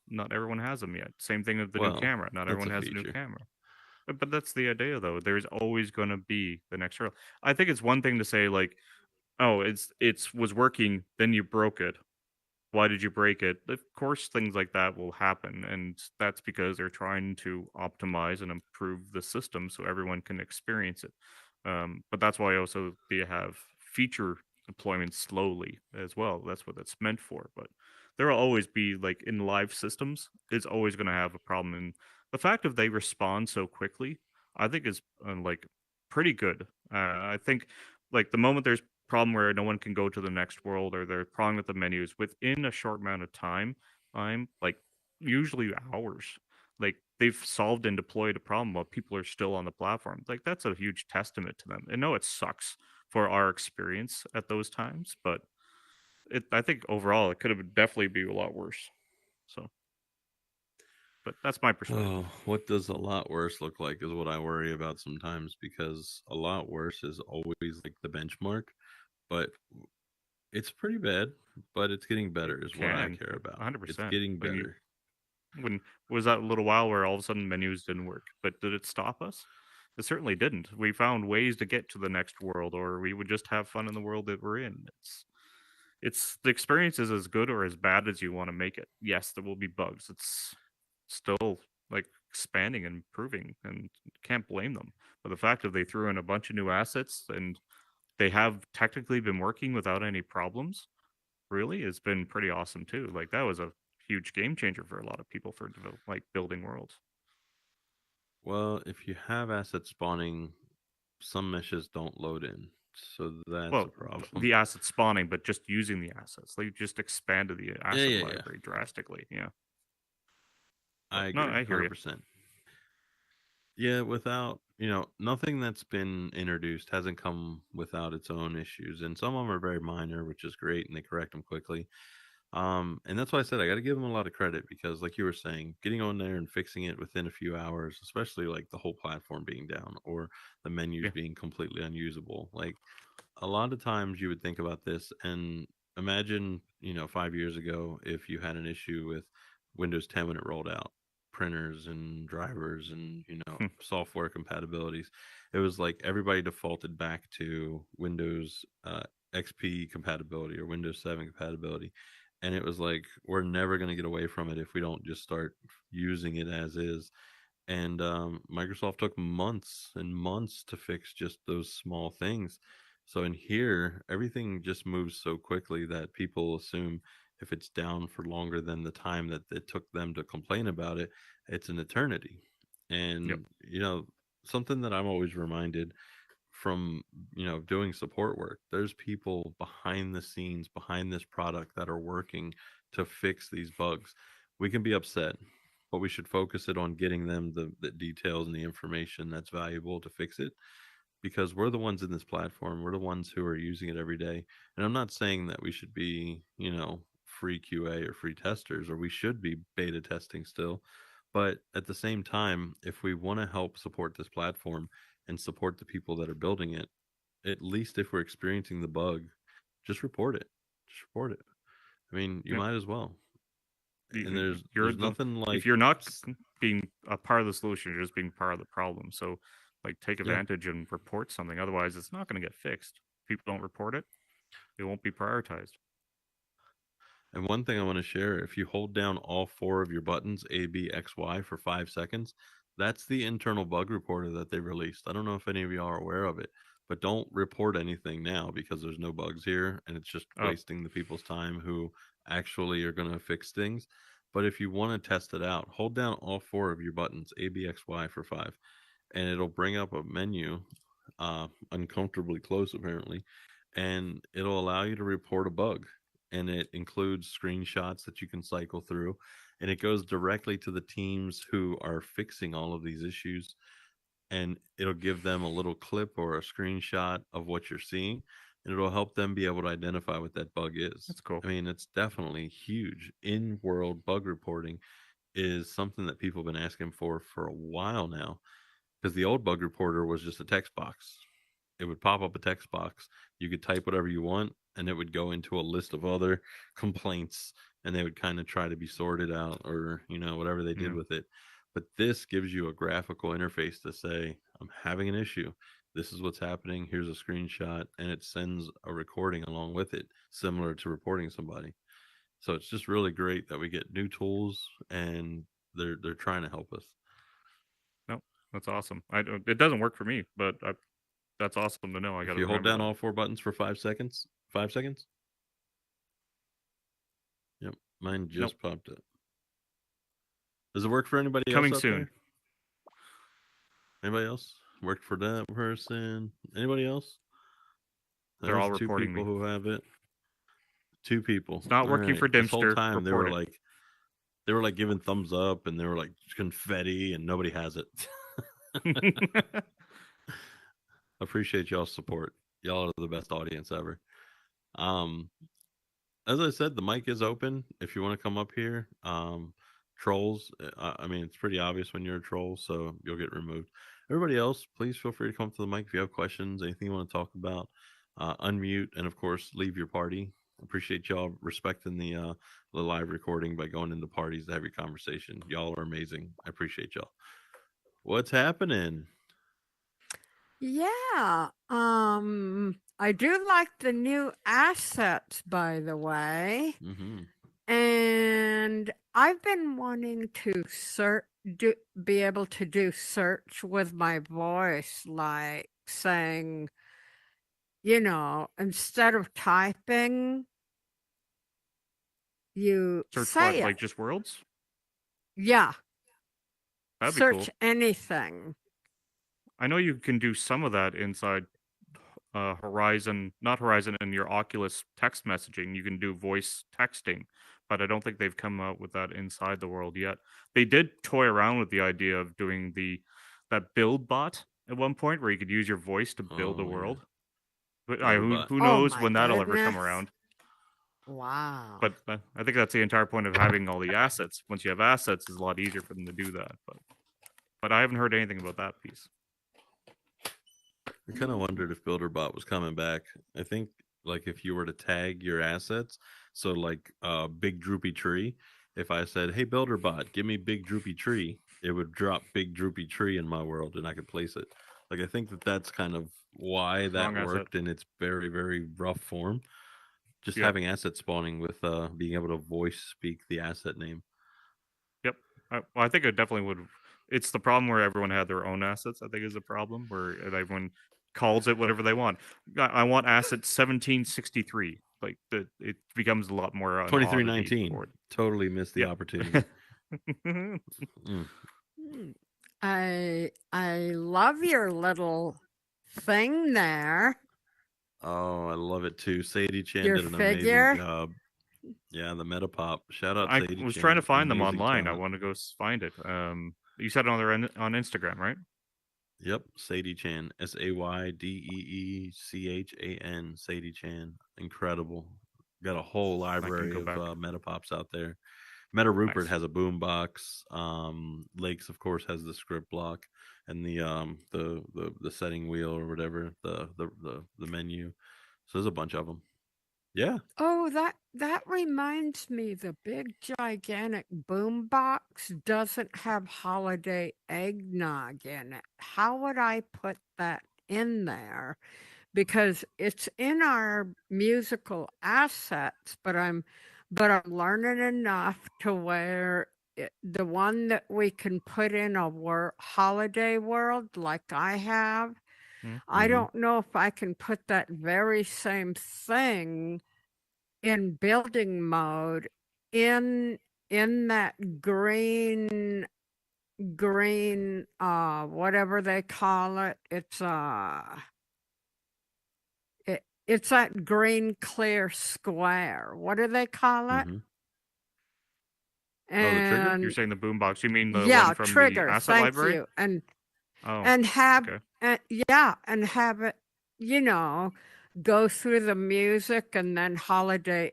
Not everyone has them yet. Same thing with the new Well, camera. Not that's everyone a has a new feature. camera. But that's the idea, though. There's always going to be the next hurdle. I think it's one thing to say like, "Oh, it's was working, then you broke it. Why did you break it?" Of course, things like that will happen, and that's because they're trying to optimize and improve the system so everyone can experience it. But that's why also they have feature deployment slowly as well. That's what that's meant for. But there will always be like in live systems, it's always going to have a problem. And the fact that they respond so quickly, I think is like pretty good. I think like the moment there's problem where no one can go to the next world or they're problem with the menus within a short amount of time, I'm like usually hours. Like they've solved and deployed a problem while people are still on the platform. Like that's a huge testament to them. I know it sucks for our experience at those times, but I think overall it could have definitely be a lot worse. So, but that's my perspective. Oh, what does a lot worse look like is what I worry about sometimes because a lot worse is always like the benchmark, but it's pretty bad, but it's getting It better is what I can care about. It's 100% getting when you better. when was that little while where all of a sudden menus didn't work, but did it stop us? It certainly didn't. We found ways to get to the next world, or we would just have fun in the world that we're in. It's the experience is as good or as bad as you want to make it. Yes, there will be bugs. It's still like expanding and improving, and can't blame them. But the fact that they threw in a bunch of new assets and they have technically been working without any problems, really, has been pretty awesome too. Like that was a huge game changer for a lot of people for like building worlds. Well, if you have assets spawning, some meshes don't load in. So that's a Well, problem. the asset spawning, but just using the assets. They just expanded the Yeah, asset yeah, yeah. library drastically. Yeah. But I no, agree, I hear you. 100%. Yeah, without, nothing that's been introduced hasn't come without its own issues. And some of them are very minor, which is great, and they correct them quickly. And that's why I said I got to give them a lot of credit because, like you were saying, getting on there and fixing it within a few hours, especially like the whole platform being down or the menus Yeah. being completely unusable. Like a lot of times you would think about this and imagine, 5 years ago, if you had an issue with Windows 10 when it rolled out. printers and drivers and software compatibilities. It was like everybody defaulted back to Windows XP compatibility or Windows 7 compatibility, and it was like we're never going to get away from it if we don't just start using it as is. And Microsoft took months and months to fix just those small things. So in here, everything just moves so quickly that people assume if it's down for longer than the time that it took them to complain about it, it's an eternity. Yep. And something that I'm always reminded from doing support work, there's people behind the scenes behind this product that are working to fix these bugs. We can be upset, but we should focus it on getting them the details and the information that's valuable to fix it, because we're the ones in this platform. We're the ones who are using it every day. And I'm not saying that we should be free QA or free testers, or we should be beta testing still. But at the same time, if we want to help support this platform and support the people that are building it, at least if we're experiencing the bug, just report it. Just report it. I mean, you Yep. might as well. And there's You're nothing like, if you're not being a part of the solution, you're just being part of the problem. So, like, take Yeah. advantage and report something. Otherwise, it's not going to get fixed. If people don't report it, it won't be prioritized. And one thing I want to share, if you hold down all 4 of your buttons, A, B, X, Y, for 5 seconds, that's the internal bug reporter that they released. I don't know if any of you are aware of it, but don't report anything now because there's no bugs here and it's just Oh. wasting the people's time who actually are going to fix things. But if you want to test it out, hold down all 4 of your buttons, A, B, X, Y, for 5, and it'll bring up a menu, uncomfortably close apparently, and it'll allow you to report a bug. And it includes screenshots that you can cycle through, and it goes directly to the teams who are fixing all of these issues, and it'll give them a little clip or a screenshot of what you're seeing, and it'll help them be able to identify what that bug is. That's cool. I mean, it's definitely huge. In-world bug reporting is something that people have been asking for a while now, because the old bug reporter was just a text box. It would pop up a text box. You could type whatever you want, and it would go into a list of other complaints, and they would kind of try to be sorted out, or whatever they did Yeah. with it. But this gives you a graphical interface to say, I'm having an issue. This is what's happening. Here's a screenshot, and it sends a recording along with it, similar to reporting somebody. So it's just really great that we get new tools, and they're trying to help us. No, that's awesome. It doesn't work for me, but that's awesome to know. I got If to you hold remember down that. all 4 buttons for 5 seconds, 5 seconds. Yep, mine just popped up. Does it work for anybody else Coming out soon. there? Anybody else? Worked for that person? Anybody else? They're all There's 2 reporting people me. who have it. 2 people. It's not All working right. for This whole Dimster. time Report they were like giving thumbs up, and they were like confetti, and nobody has it. it. Appreciate y'all's support. Y'all are the best audience ever. As I said, the mic is open if you want to come up here. Trolls, I mean, it's pretty obvious when you're a troll, so you'll get removed. Everybody else, please feel free to come up to the mic if you have questions, anything you want to talk about. Unmute, and of course, leave your party. Appreciate y'all respecting the live recording by going into parties to have your conversation. Y'all are amazing. I appreciate y'all. What's happening? Yeah. I do like the new assets, by the way. Mm-hmm. And I've been wanting to be able to do search with my voice, like saying, instead of typing, you Search say what? it. Like just worlds? Yeah. That'd be Search cool. anything. I know you can do some of that inside Horizon, not Horizon, in your Oculus text messaging. You can do voice texting, but I don't think they've come out with that inside the world yet. They did toy around with the idea of doing that build bot at one point, where you could use your voice to build a Oh, yeah. world. But Builderbot. who Oh knows my when that'll ever come goodness. around? Wow. But I think that's the entire point of having all the assets. Once you have assets, it's a lot easier for them to do that. But I haven't heard anything about that piece. I kind of wondered if Builderbot was coming back. I think, like, if you were to tag your assets, so like a big droopy tree, if I said, "Hey, BuilderBot, give me big droopy tree," it would drop big droopy tree in my world, and I could place it. Like I think that that's kind of why that Wrong asset. worked in its very very rough form. Just Yep. having asset spawning with being able to voice speak the asset name. Yep. Well, I think it definitely would. It's the problem where everyone had their own assets. I think is a problem where everyone calls it whatever they want. I want asset 1763. Like it becomes a lot more an oddity 2319. for it. Totally missed the Yep. opportunity. Mm. Hmm. I love your little thing there. Oh, I love it too. Sadie Chan Your did an amazing figure. job. Yeah, the Metapop. Shout out I Sadie was trying to Chan. find them Amazing online. I talent. want to go find it. You said on Instagram, right? Yep, Sadie Chan. SadyDeechan. Sadie Chan. Incredible. Got a whole I can library go of back. Metapops out there. Meta Rupert Nice. has a boombox. Lakes, of course, has the script block and the setting wheel or whatever the menu. So there's a bunch of them. Yeah. Oh, that reminds me. The big gigantic boom box doesn't have holiday eggnog in it. How would I put that in there? Because it's in our musical assets, but I'm learning enough to where the one that we can put in a holiday world like I have, I Mm-hmm. don't know if I can put that very same thing in building mode in that green whatever they call it. It's that green clear square. What do they call it? Mm-hmm. Oh, the trigger? You're And saying the boombox? You mean the one yeah, from the trigger. asset Thank library? you. Oh, And have okay. yeah, and have it, you know, go through the music, and then holiday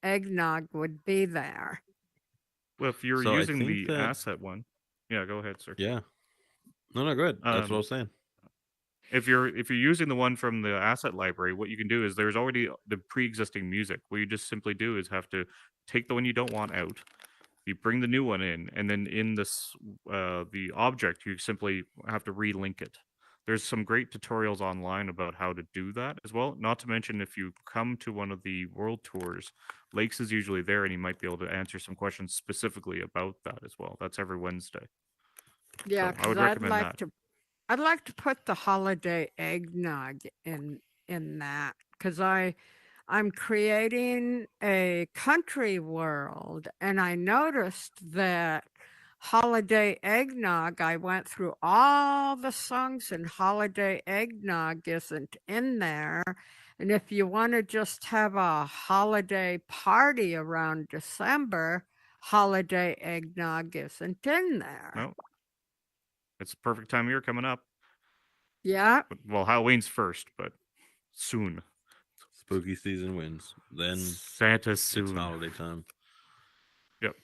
eggnog would be there. Well, if you're So I using think the that asset one, yeah, go ahead, sir. yeah. No, good. That's what I Um, was saying. if you're using the one from the asset library, what you can do is there's already the pre-existing music. What you just simply do is have to take the one you don't want out. You bring the new one in, and then in this the object, you simply have to relink it. There's some great tutorials online about how to do that as well. Not to mention, if you come to one of the world tours, Lakes is usually there, and he might be able to answer some questions specifically about that as well. That's every Wednesday, Yeah, so I because would recommend that. I'd like to put the holiday eggnog in that, because I'm creating a country world, and I noticed that holiday eggnog, I went through all the songs, and holiday eggnog isn't in there. And if you want to just have a holiday party around December, holiday eggnog isn't in there. No, it's the perfect time of year coming up. Yeah. Well, Halloween's first, but soon. Spooky season wins. Then Santa's it's soon. holiday time. Yep.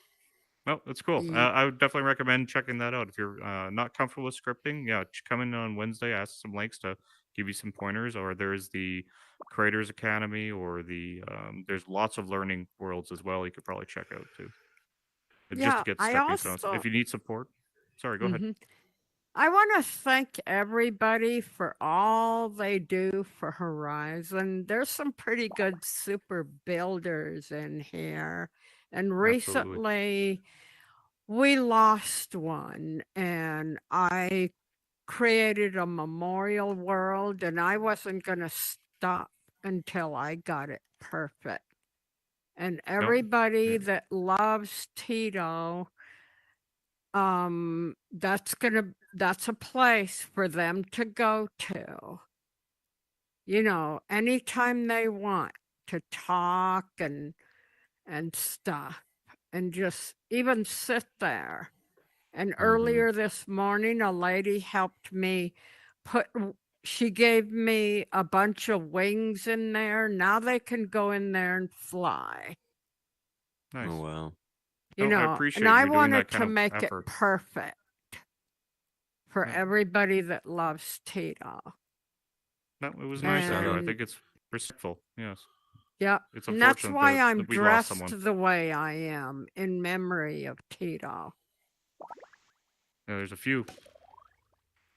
No, that's cool. Ye- I would definitely recommend checking that out if you're not comfortable with scripting. Yeah, come in on Wednesday, ask some links to give you some pointers. Or there's the Creators Academy, or there's lots of learning worlds as well. You could probably check out too, just Yeah, to get I stepping stones. also If you need support, sorry, go ahead. mhm. I want to thank everybody for all they do for Horizon. There's some pretty good super builders in here. And Absolutely. recently we lost one, and I created a memorial world, and I wasn't going to stop until I got it perfect. And No, everybody yeah. that loves Tito, that's a place for them to go to, anytime they want to talk and stuff, and just even sit there. And Mm-hmm. earlier this morning, a lady helped me she gave me a bunch of wings in there. Now they can go in there and fly, Oh Nice. wow. No, I and appreciate I you doing that wanted kind to of make it effort. perfect for Yeah. everybody that loves Tito. No, it was Yeah, nice of shout you. I out. And think it's respectful. Yes. Yeah. It's And that's unfortunate why I'm that we lost someone. dressed the way I am in memory of Tito. Yeah, there's a few.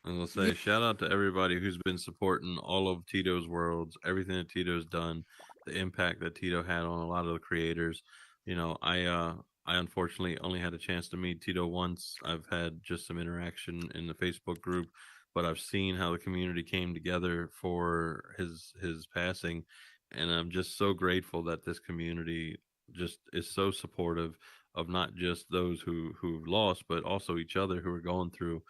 I will say, shout out to everybody who's been supporting all of Tito's worlds, everything that Tito's done, the impact that Tito had on a lot of the creators. I unfortunately only had a chance to meet Tito once. I've had just some interaction in the Facebook group, but I've seen how the community came together for his passing, and I'm just so grateful that this community just is so supportive of not just those who've lost, but also each other who are going through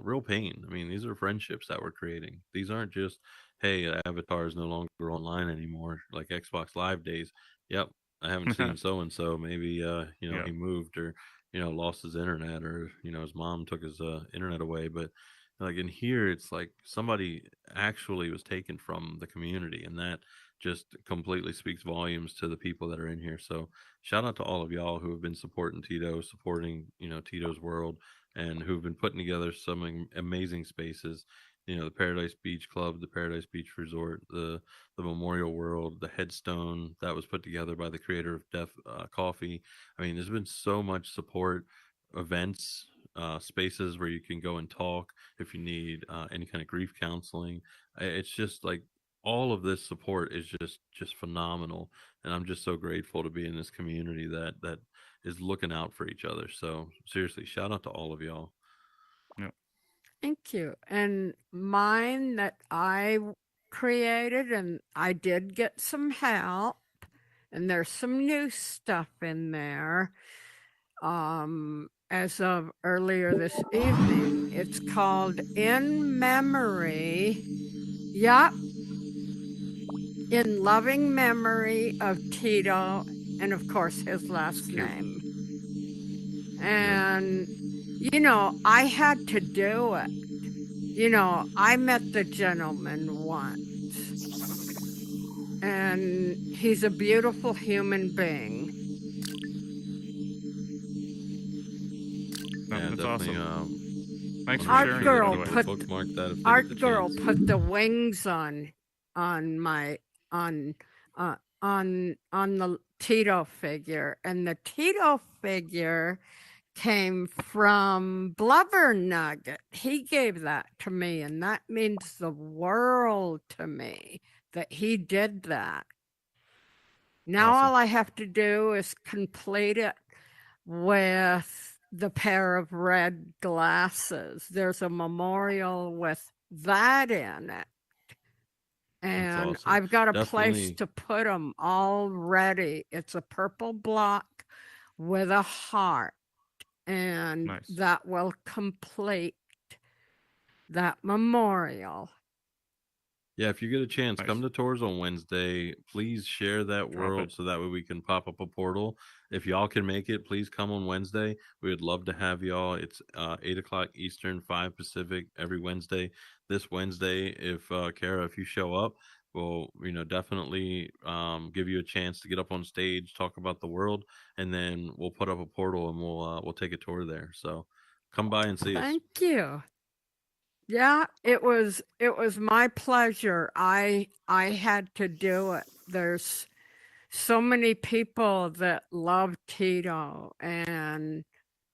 real pain. I mean, these are friendships that we're creating. These aren't just, hey, Avatar is no longer online anymore, like Xbox Live days. Yep, I haven't seen so and so. Maybe Yeah. he moved or lost his internet or his mom took his internet away. But like in here, it's like somebody actually was taken from the community, and that just completely speaks volumes to the people that are in here. So shout out to all of y'all who have been supporting Tito, supporting Tito's world, and who've been putting together some amazing spaces. The Paradise Beach Club, the Paradise Beach Resort, the Memorial World, the headstone that was put together by the creator of Death Coffee. I mean, there's been so much support, events, spaces where you can go and talk if you need any kind of grief counseling. It's just like all of this support is just phenomenal, and I'm just so grateful to be in this community that is looking out for each other. So seriously, shout out to all of y'all. Yeah. Thank you. And mine that created, and I did get some help, and there's some new stuff in there. As of earlier this evening, it's called In Memory. Yep. In loving memory of Tito, and of course his last Cute. name. And, I had to do it. I met the gentleman once, and he's a beautiful human being. No, Yeah, that's definitely. awesome. Thanks for Want to make Art sharing sure it, that by the girl way. people put bookmark that if they get the Art girl chance. put the wings on my on on the Tito figure, and the Tito figure came from Blubber Nugget. He gave that to me, and that means the world to me that he did that. Now Awesome. all I have to do is complete it with the pair of red glasses. There's a memorial with that in it. That's And awesome. I've got a place Definitely. to put them already. It's a purple block with a heart, and Nice. that will complete that memorial. Yeah, if you get a chance, Nice. come to tours on Wednesday. Please share that Drop world it. so that way we can pop up a portal. If y'all can make it, please come on Wednesday. We would love to have y'all. It's 8 o'clock Eastern, 5 Pacific every Wednesday. This Wednesday, if Kara, if you show up, we'll definitely give you a chance to get up on stage, talk about the world, and then we'll put up a portal and we'll take a tour there. So come by and see us. Thank you. Yeah, it was my pleasure. I had to do it. There's so many people that love Tito, and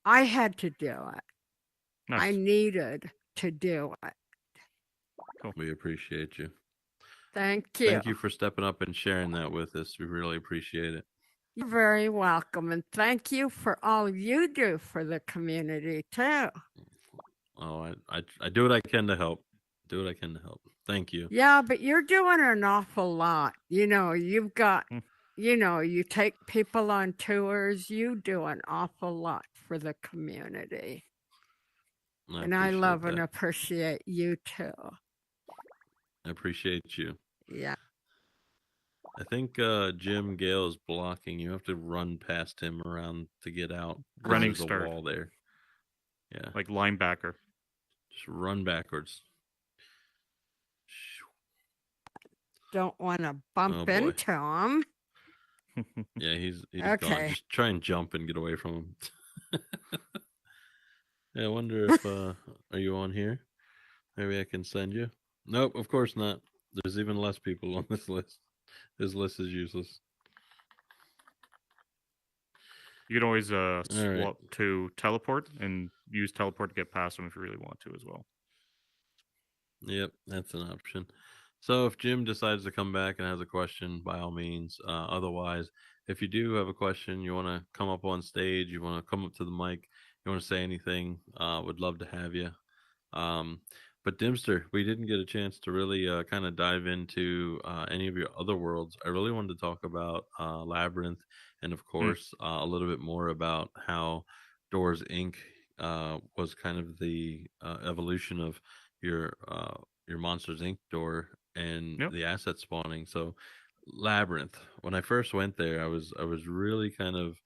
I had to do it. I Nice. needed to do it. We appreciate you. Thank you. Thank you for stepping up and sharing that with us. We really appreciate it. You're very welcome, and thank you for all you do for the community too. Oh, I do what I can to help. Do what I can to help. Thank you. Yeah, but you're doing an awful lot. You've got, Mm. you take people on tours, you do an awful lot for the community. I And I appreciate love and that. appreciate you too. I appreciate you. Yeah. I think Jim Gale is blocking. You have to run past him around to get out because Running there's a start. wall there. Yeah, Like linebacker. just run backwards. Don't want to Oh bump boy. into him. Yeah, he's gone. Okay. Just try and jump and get away from him. Yeah, I wonder if are you on here? Maybe I can send you. Nope, of course not. There's even less people on this list. His list is useless. You can always All right. swap to teleport and use teleport to get past them if you really want to as well. Yep, that's an option. So if Jim decides to come back and has a question, by all means. Otherwise, if you do have a question, you want to come up on stage, you want to come up to the mic, you want to say anything, would love to have you. Um, but Dimster, we didn't get a chance to really kind of dive into any of your other worlds. I really wanted to talk about Labyrinth, and of Hmm. course, a little bit more about how Doors Inc. Was kind of the evolution of your uh, your Monsters Inc. door and Yep. the asset spawning. So, Labyrinth. When I first went there, I was really kind of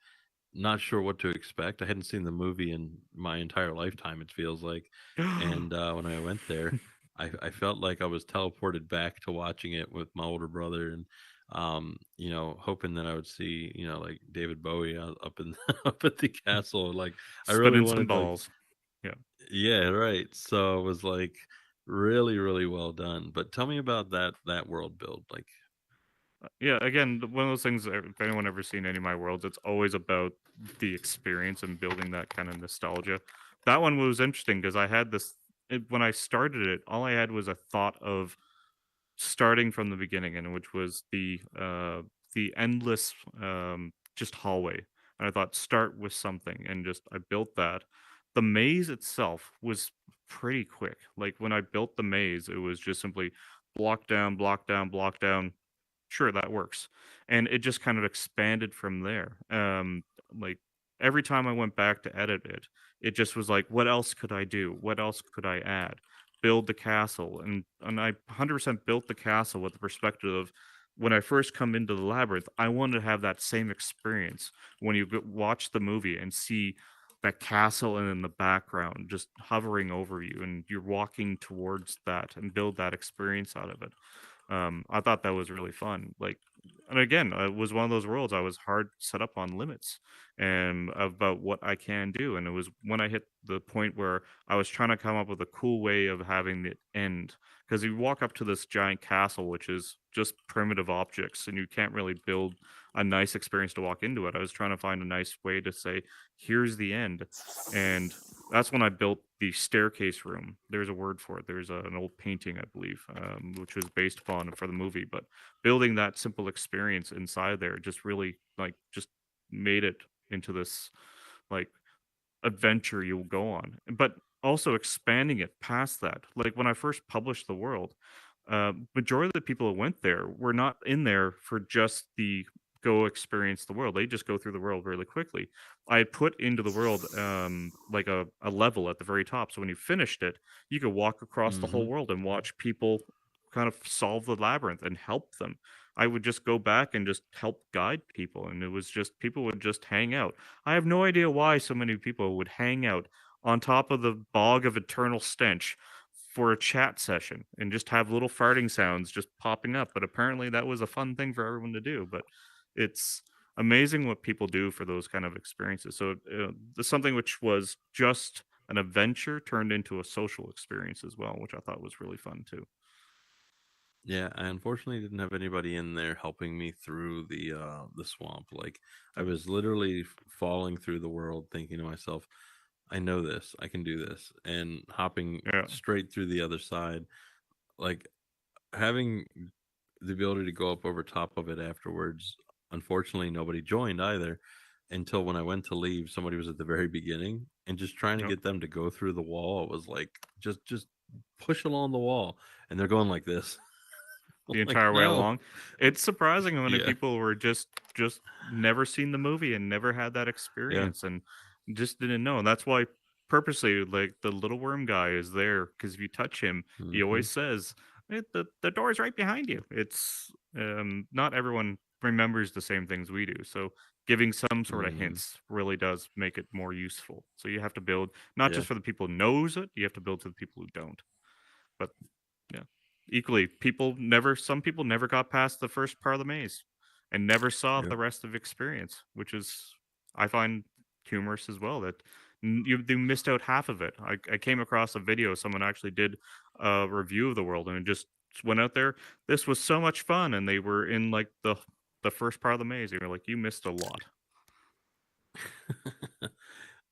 not sure what to expect. I hadn't seen the movie in my entire lifetime, it feels like. And when I went there, I felt like I was teleported back to watching it with my older brother and hoping that I would see, like David Bowie up in up at the castle. Like I really Spinning some wanted like balls. Yeah. yeah, right. So it was like really, really well done. But tell me about that world build. Like Yeah, again, one of those things. If anyone ever seen any of my worlds, it's always about the experience and building that kind of nostalgia. That one was interesting because I had this when I started it. All I had was a thought of starting from the beginning, and which was the endless just hallway. And I thought start with something, and just I built that. The maze itself was pretty quick. Like when I built the maze, it was just simply block down, block down, block down, sure, that works. And it just kind of expanded from there. Like every time I went back to edit it, it just was like, what else could I do? What else could I add? Build the castle, and I 100% built the castle with the perspective of when I first come into the labyrinth, I wanted to have that same experience when you watch the movie and see that castle and in the background just hovering over you, and you're walking towards that and build that experience out of it. I thought that was really fun. Like, and again, it was one of those worlds I was hard set up on limits and about what I can do. And it was when I hit the point where I was trying to come up with a cool way of having it end. Because you walk up to this giant castle, which is just primitive objects, and you can't really build a nice experience to walk into it. I was trying to find a nice way to say, here's the end. And that's when I built the staircase room. There's a word for it. There's an old painting, I believe, which was based upon for the movie. But building that simple experience inside there just really just made it into this like adventure you'll go on, but also expanding it past that. Like when I first published the world, majority of the people that went there were not in there for just the go experience the world. They just go through the world really quickly. I had put into the world like a level at the very top, so when you finished it, you could walk across the whole mm-hmm. world and watch people kind of solve the labyrinth and help them. I would just go back and just help guide people, and it was just people would just hang out. I have no idea why so many people would hang out on top of the bog of eternal stench for a chat session and just have little farting sounds just popping up. But apparently that was a fun thing for everyone to do. But it's amazing what people do for those kind of experiences. So something which was just an adventure turned into a social experience as well, which I thought was really fun too. Yeah, I unfortunately didn't have anybody in there helping me through the swamp. Like I was literally falling through the world thinking to myself, I know this, I can do this, and hopping Yeah. straight through the other side. Like having the ability to go up over top of it afterwards. Unfortunately, nobody joined either until when I went to leave, somebody was at the very beginning and just trying to Yep. get them to go through the wall. It was like just push along the wall, and they're going like this. The Like entire way no, along. It's surprising how many yeah, people were just never seen the movie and never had that yeah. experience and just didn't know. And that's why purposely like the little worm guy is there because if you touch him, he Hmm. always says the door's right behind you. It's not everyone remembers the same things we do. So giving some sort of Hmm. hints really does make it more useful. So you have to build not Yeah, just for the people who knows it, you have to build to the people who don't. But yeah. Equally, some people never got past the first part of the maze and never saw yeah. the rest of experience, which is I find humorous as well that you missed out half of it. I came across a video someone actually did a review of the world, and it just went out there. This was so much fun, and they were in like the first part of the maze. They were like, "You missed a lot."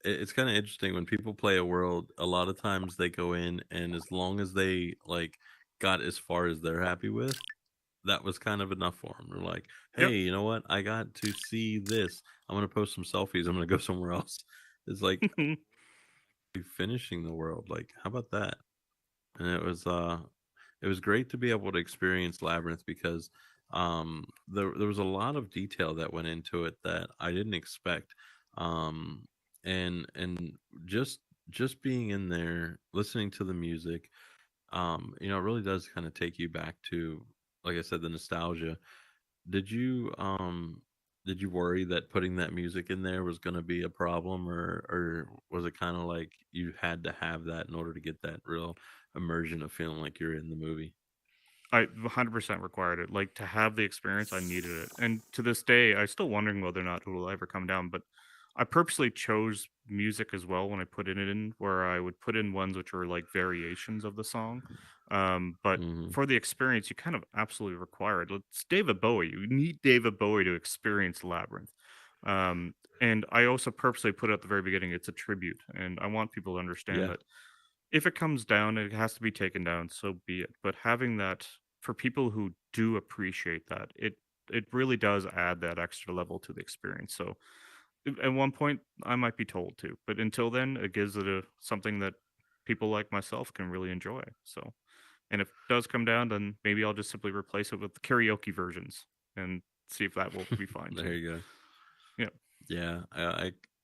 It's kind of interesting when people play a world. A lot of times they go in, and as long as they like got as far as they're happy with, that was kind of enough for them. They're like, Yep. "Hey, you know what? I got to see this. I'm gonna post some selfies. I'm gonna go somewhere else." It's like finishing the world. Like, how about that? And it was great to be able to experience Labyrinth because there was a lot of detail that went into it that I didn't expect. Um, and just just being in there, listening to the music, it really does kind of take you back to, like I said, the nostalgia. Did you did you worry that putting that music in there was going to be a problem, or was it kind of like you had to have that in order to get that real immersion of feeling like you're in the movie? I 100% required it. Like to have the experience, I needed it. And to this day, I'm still wondering whether or not it will ever come down. But I purposely chose music as well when I put it in, where I would put in ones which were like variations of the song. But Hmm. for the experience, you kind of absolutely require it. It's David Bowie. You need David Bowie to experience Labyrinth. And I also purposely put it at the very beginning. It's a tribute, and I want people to understand Yeah, that if it comes down, it has to be taken down, so be it. But having that for people who do appreciate that, it really does add that extra level to the experience. So at one point, I might be told to, but until then, it gives it a something that people like myself can really enjoy. So, and if it does come down, then maybe I'll just simply replace it with karaoke versions and see if that will be fine there too. you go. Yeah. Yeah,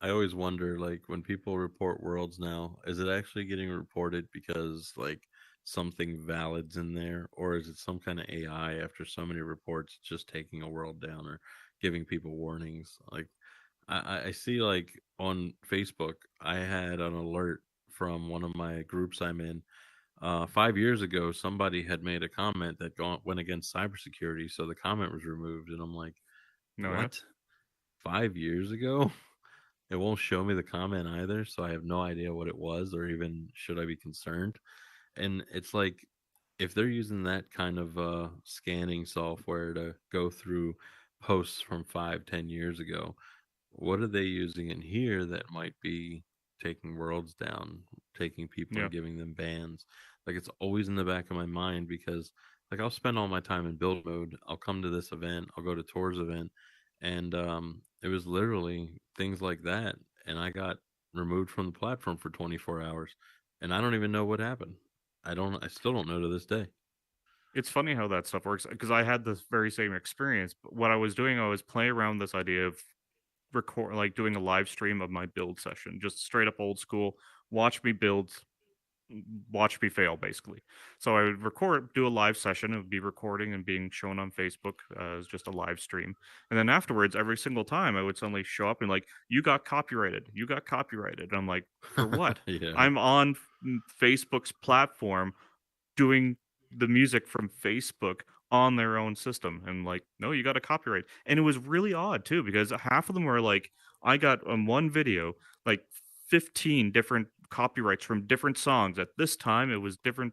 I always wonder, like, when people report worlds now, is it actually getting reported because like something valid's in there, or is it some kind of AI after so many reports just taking a world down or giving people warnings? Like, I see like on Facebook, I had an alert from one of my groups I'm in. 5 years ago, somebody had made a comment that went against cybersecurity, so the comment was removed, and I'm like, No, yeah. what? 5 years ago? It won't show me the comment either, so I have no idea what it was or even should I be concerned. And it's like if they're using that kind of scanning software to go through posts from 5, 10 years ago, what are they using in here that might be taking worlds down, taking people Yeah. and giving them bans? Like it's always in the back of my mind because like I'll spend all my time in build mode. I'll come to this event, I'll go to Tor's event, and it was literally things like that. And I got removed from the platform for 24 hours, and I don't even know what happened. I still don't know to this day. It's funny how that stuff works because I had this very same experience. But what I was doing, I was playing around with this idea of record, like doing a live stream of my build session, just straight up old school. Watch me build, watch me fail, basically. So I would record, do a live session. It would be recording and being shown on Facebook as just a live stream. And then afterwards, every single time, I would suddenly show up and like, you got copyrighted. You got copyrighted. And I'm like, for what? Yeah. I'm on Facebook's platform doing the music from Facebook on their own system and like no you got a copyright and it was really odd too because half of them were like I got on one video like 15 different copyrights from different songs at this time it was different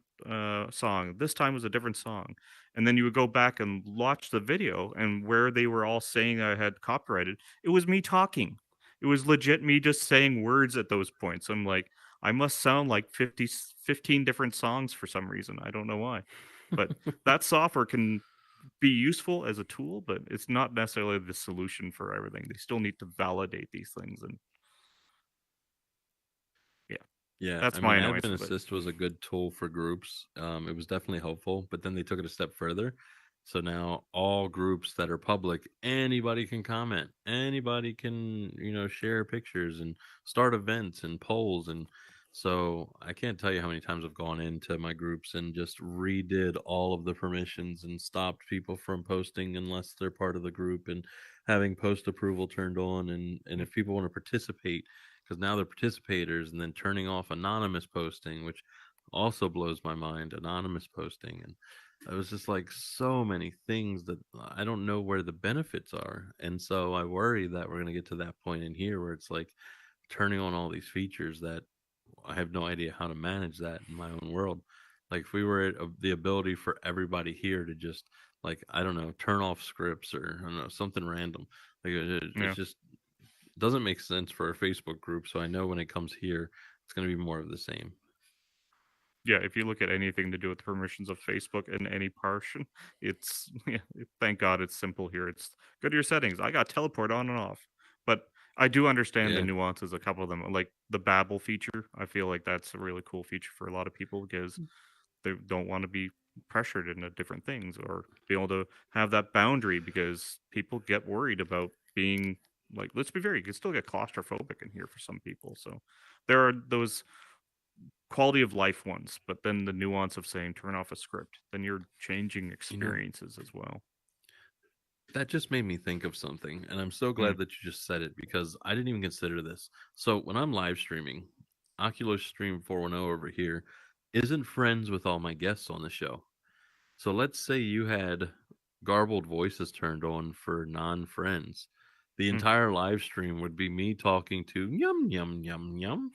song this time was a different song and then you would go back and watch the video and where they were all saying I had copyrighted it was me talking it was legit me just saying words at those points I'm like I must sound like 15 different songs for some reason. I don't know why. But that software can be useful as a tool, but it's not necessarily the solution for everything. They still need to validate these things. And yeah, Yeah, I that's mean, my annoyance Admin with it. Assist was a good tool for groups. It was definitely helpful, but then they took it a step further. So now all groups that are public, anybody can comment, anybody can, share pictures and start events and polls. And so I can't tell you how many times I've gone into my groups and just redid all of the permissions and stopped people from posting unless they're part of the group and having post approval turned on. And if people want to participate, because now they're participators, and then turning off anonymous posting, which also blows my mind. Anonymous posting, and it was just like so many things that I don't know where the benefits are, and so I worry that we're going to get to that point in here where it's like turning on all these features that I have no idea how to manage that in my own world. Like if we were at the ability for everybody here to just like I don't know, turn off scripts or I don't know something random. Like it Yeah. just doesn't make sense for a Facebook group. So I know when it comes here, it's going to be more of the same. Yeah, if you look at anything to do with the permissions of Facebook in any portion, it's yeah, thank God it's simple here. It's go to your settings. I got teleport on and off. But I do understand the Yeah, nuances, a couple of them. Like the Babel feature. I feel like that's a really cool feature for a lot of people because they don't want to be pressured into different things or be able to have that boundary because people get worried about being like let's be very you can still get claustrophobic in here for some people. So there are those quality of life ones, but then the nuance of saying turn off a script, then you're changing you know, experiences as well. that just made me think of something, and I'm so Mm. glad that you just said it because I didn't even consider this. So when I'm live streaming, Oculus Stream 410 over here isn't friends with all my guests on the show. So let's say you had garbled voices turned on for non-friends. The Mm. entire live stream would be me talking to yum yum yum yum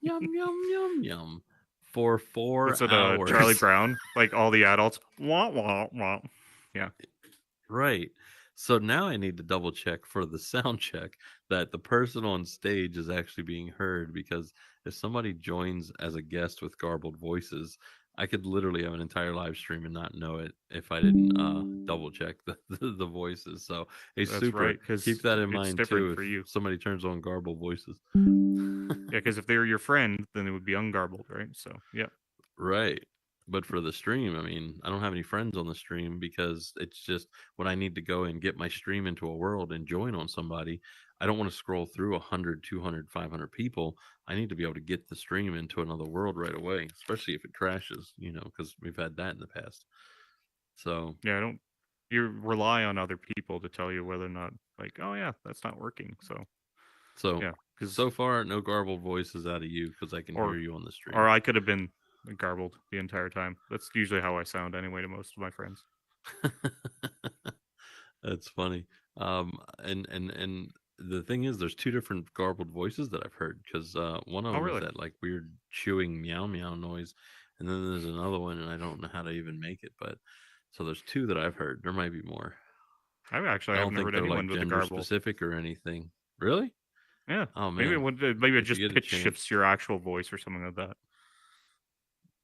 yum yum yum yum for What's four it, Charlie hours. Brown? Like all the adults, wah wah wah. Yeah, Right. So now I need to double check for the sound check that the person on stage is actually being heard because if somebody joins as a guest with garbled voices, I could literally have an entire live stream and not know it if I didn't double check the voices. So, hey, that's super. right, because Keep that in it's mind different too if for you. somebody turns on garbled voices. Yeah, because if they were your friend, then it would be ungarbled, right? So yeah, Right. But for the stream, I mean, I don't have any friends on the stream because it's just when I need to go and get my stream into a world and join on somebody, I don't want to scroll through 100, 200, 500 people. I need to be able to get the stream into another world right away, especially if it crashes, because we've had that in the past. So, yeah. I don't. You rely on other people to tell you whether or not, like, oh yeah, that's not working. So so, yeah, because so far, no garbled voices out of you because I can hear or you on the or stream. I could have been garbled the entire time. That's usually how I sound anyway to most of my friends. That's funny. And the thing is, there's two different garbled voices that I've heard because one of Oh them is really? that like weird chewing meow meow noise, and then there's another one, and I don't know how to even make it. But so there's two that I've heard. There might be more. I I don't haven't think heard they're anyone like with a gender garble. if anything. Really? Yeah, Oh maybe man, maybe it if you just get a pitch chance. shifts your actual voice or something like that.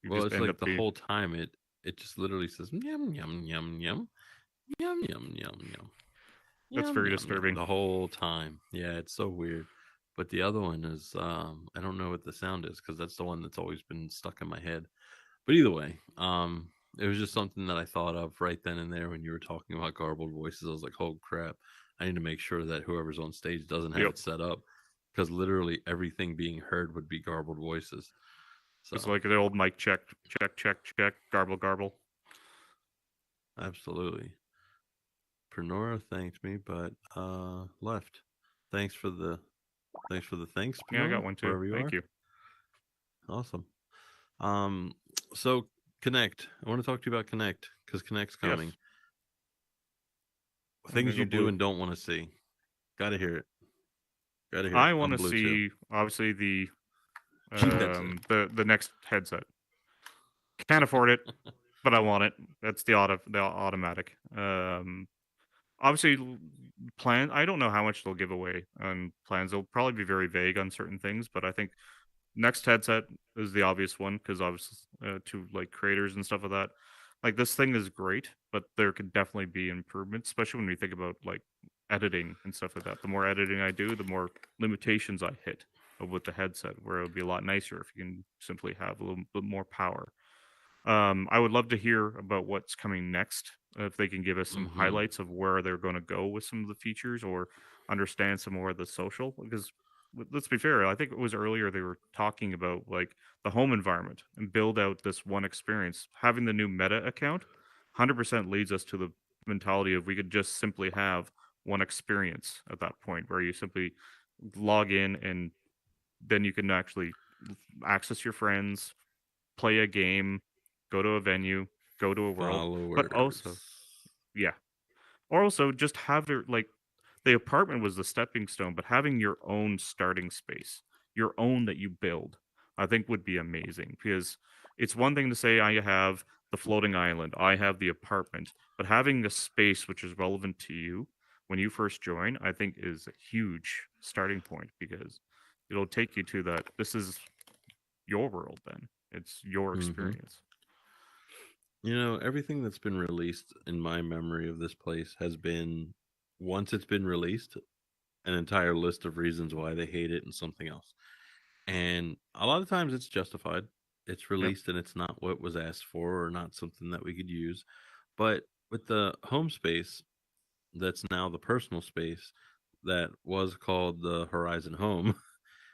You Well, just it's end like up the being whole time it just literally says yum yum yum yum yum yum yum yum. that's Yum very yum yum disturbing. the whole time. Yeah, it's so weird. But the other one is I don't know what the sound is because that's the one that's always been stuck in my head. But either way, it was just something that I thought of right then and there when you were talking about garbled voices. I was like, oh crap, I need to make sure that whoever's on stage doesn't have Yep. it set up because literally everything being heard would be garbled voices. It's So like the old mic check, check, check, check, garble, garble. absolutely. Pernora thanked me, but left. Thanks for the thanks, Yeah, I got Pernora, one too. wherever you Thank are. you. Awesome. Um, so Connect. I want to talk to you about Connect because Connect's Yes, coming. I'm gonna Things go you do blue. and don't want to see. Gotta hear it. Gotta hear it. I want I'm to blue too. see obviously the Cheap headset. the next headset. Can't afford it, but I want it. That's the automatic. Obviously plan. I don't know how much they'll give away on plans. They'll probably be very vague on certain things, but I think next headset is the obvious one because obviously to like creators and stuff like that. Like this thing is great, but there could definitely be improvements, especially when we think about like editing and stuff like that. The more editing I do, the more limitations I hit with the headset. Where it would be a lot nicer if you can simply have a little bit more power. I would love to hear about what's coming next. If they can give us some Mm-hmm. highlights of where they're going to go with some of the features, or understand some more of the social. Because let's be fair, I think it was earlier they were talking about like the home environment and build out this one experience. Having the new Meta account, 100% leads us to the mentality of we could just simply have one experience at that point, where you simply log in and then you can actually access your friends, play a game, go to a venue, go to a world, but also, Followers. yeah, or also just have your like the apartment was the stepping stone, but having your own starting space, your own that you build, I think would be amazing because it's one thing to say I have the floating island, I have the apartment, but having a space which is relevant to you when you first join, I think is a huge starting point because it'll take you to that. This is your world then. It's your Hmm. experience. You know, everything that's been released in my memory of this place has been, once it's been released, an entire list of reasons why they hate it and something else. And a lot of times it's justified. It's Yep. released and it's not what was asked for or not something that we could use. But with the home space, that's now the personal space that was called the Horizon Home,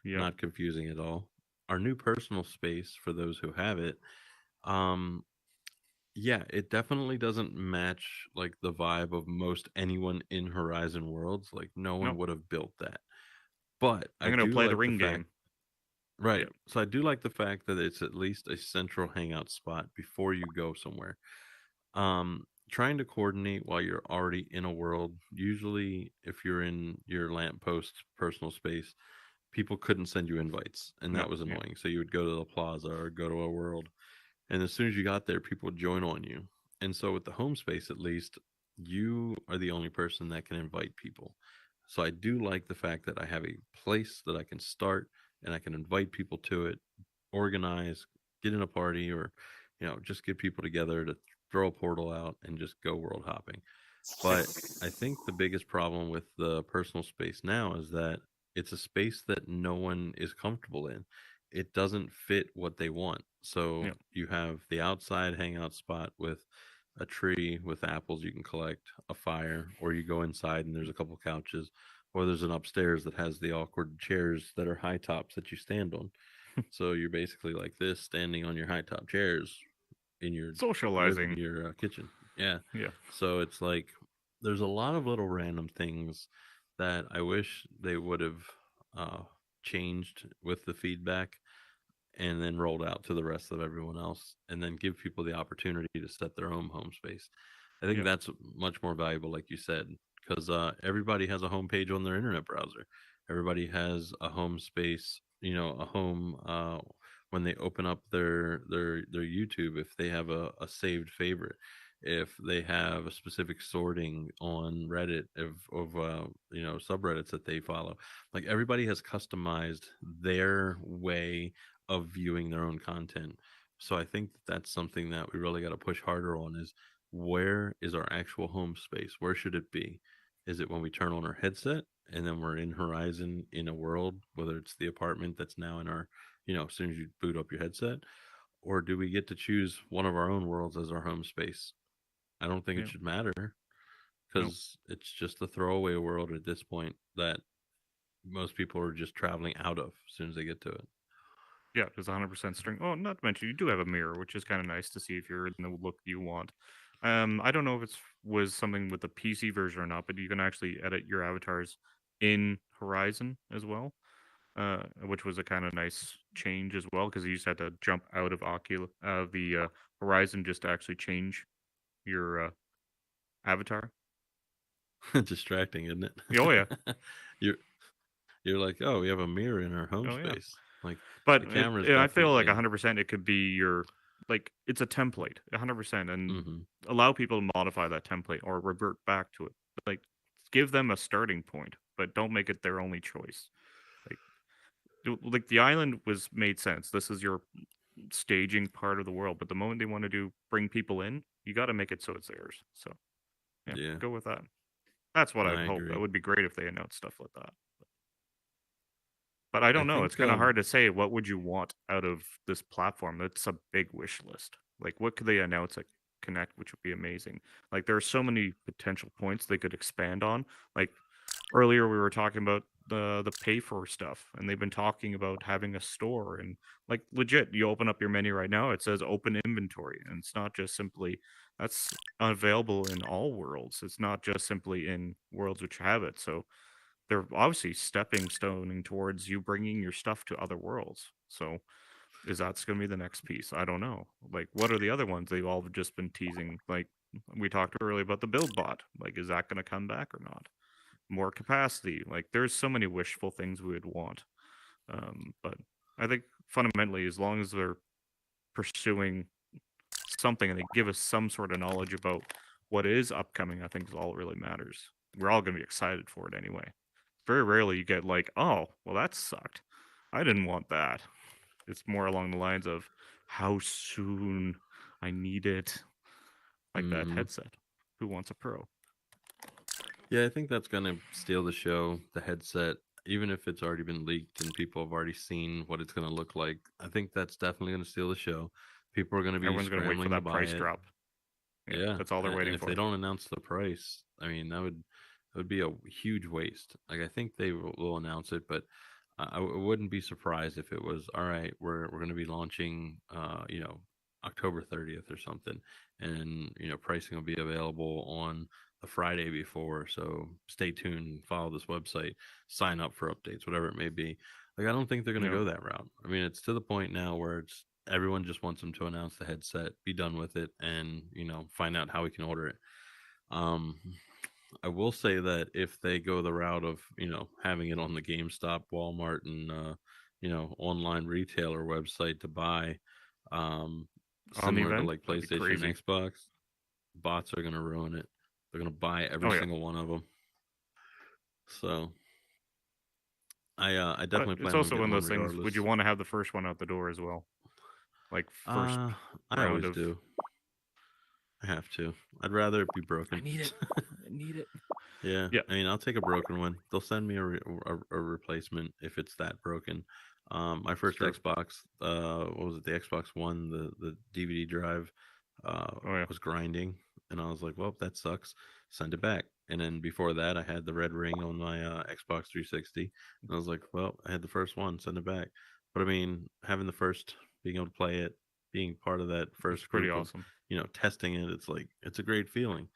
Yep. not confusing at all. Our new personal space for those who have it, um, yeah, it definitely doesn't match like the vibe of most anyone in Horizon Worlds. Like no one Nope. would have built that. But I'm I gonna do play the like the ring fact, game. right. Yep. So I do like the fact that it's at least a central hangout spot before you go somewhere. Trying to coordinate while you're already in a world, usually if you're in your lamppost personal space, people couldn't send you invites, and that No. was Yeah. annoying. So you would go to the plaza or go to a world, and as soon as you got there, people would join on you. And so with the home space, at least, you are the only person that can invite people. So I do like the fact that I have a place that I can start and I can invite people to it, organize, get in a party, or just get people together to throw a portal out and just go world hopping. But I think the biggest problem with the personal space now is that it's a space that no one is comfortable in. It doesn't fit what they want. So Yep. you have the outside hangout spot with a tree with apples you can collect, a fire, or you go inside and there's a couple couches, or there's an upstairs that has the awkward chairs that are high tops that you stand on. So you're basically like this, standing on your high top chairs in your Socializing. kitchen. Yeah. Yeah. So it's like there's a lot of little random things that I wish they would have uh, changed with the feedback and then rolled out to the rest of everyone else and then give people the opportunity to set their own home space. I think Yep. that's much more valuable, like you said, because everybody has a home page on their internet browser. Everybody has a home space, a home when they open up their YouTube, if they have a saved favorite, if they have a specific sorting on Reddit of subreddits that they follow. Like everybody has customized their way of viewing their own content. So I think that's something that we really got to push harder on is where is our actual home space? Where should it be? Is it when we turn on our headset and then we're in Horizon in a world, whether it's the apartment that's now in our, as soon as you boot up your headset, or do we get to choose one of our own worlds as our home space? I don't think it Yep. should matter Nope. because it's just a throwaway world at this point that most people are just traveling out of as soon as they get to it. Yeah, there's 100% string. Oh, not to mention you do have a mirror, which is kind of nice to see if you're in the look you want. I don't know if it's was something with the PC version or not, but you can actually edit your avatars in Horizon as well, which was a kind of nice change as well because you just had to jump out of the Horizon just to actually change your avatar. Distracting, isn't it? Oh yeah, you're you're like, oh, we have a mirror in our home oh yeah. space. Like But the camera is I feel like definitely. 100% it could be your like it's a template 100% and Hmm. allow people to modify that template or revert back to it. Like give them a starting point, but don't make it their only choice. Like like the island was made sense. This is your staging part of the world, but the moment they want to do bring people in, you got to make it so it's theirs. So, yeah, Yeah, go with that. That's what I'd I hope. That agree. would be great if they announced stuff like that. But I I don't know. It's think kind of hard to say what would you want out of this platform. That's a big wish list. Like what could they announce at Connect, which would be amazing. Like there are so many potential points they could expand on. Like earlier we were talking about the pay for stuff and they've been talking about having a store and like legit you open up your menu right now it says open inventory and it's not just simply that's available in all worlds. It's not just simply in worlds which have it. So they're obviously stepping stoning towards you bringing your stuff to other worlds. So is that's going to be the next piece? I don't know. Like, what are the other ones they've all just been teasing? Like we talked earlier about the build bot. Like, is that going to come back or not? More capacity. Like, there's so many wishful things we would want. But I think fundamentally, as long as they're pursuing something and they give us some sort of knowledge about what is upcoming, I think is all that really matters. We're all going to be excited for it anyway. Very rarely you get like, oh, well, that sucked. I didn't want that. It's more along the lines of how soon I need it, like that Hmm. headset. Who wants a pro? Yeah, I think that's gonna steal the show. The headset, even if it's already been leaked and people have already seen what it's gonna look like, I think that's definitely gonna steal the show. People are gonna be Everyone's going to wait for scrambling to that buy price it. drop. Yeah, Yeah, that's all they're and waiting if they for. don't announce the price, I mean that would be a huge waste. Like I think they will announce it, but I wouldn't be surprised if it was all right. We're going to be launching, October 30th or something, and pricing will be available on the Friday before. So stay tuned, follow this website, sign up for updates, whatever it may be. Like I don't think they're going to No. go that route. I mean, it's to the point now where it's everyone just wants them to announce the headset, be done with it, and find out how we can order it. Um, I will say that if they go the route of having it on the GameStop, Walmart, and online retailer website to buy, um, On the similar to event, like that'd be PlayStation and crazy. Xbox, bots are gonna ruin it. They're gonna buy every Oh, yeah. single one of them. So I But definitely it's plan on also one getting of one those things. Would you regardless. want to have the first one out the door as well? Like first Uh, I round always of. do. I have to. I'd rather it be broken. I need it. Yeah, Yeah, I mean, I'll take a broken one. They'll send me a replacement if it's that broken. My it's first true. Xbox, what was it? The Xbox One, the DVD drive, Oh yeah. was grinding, and I was like, "Well, that sucks. Send it back." And then before that, I had the red ring on my Xbox 360, and I was like, "Well, I had the first one. Send it back." But I mean, having the first, being able to play it, being part of that It's first pretty group of, awesome. testing it, it's like it's a great feeling.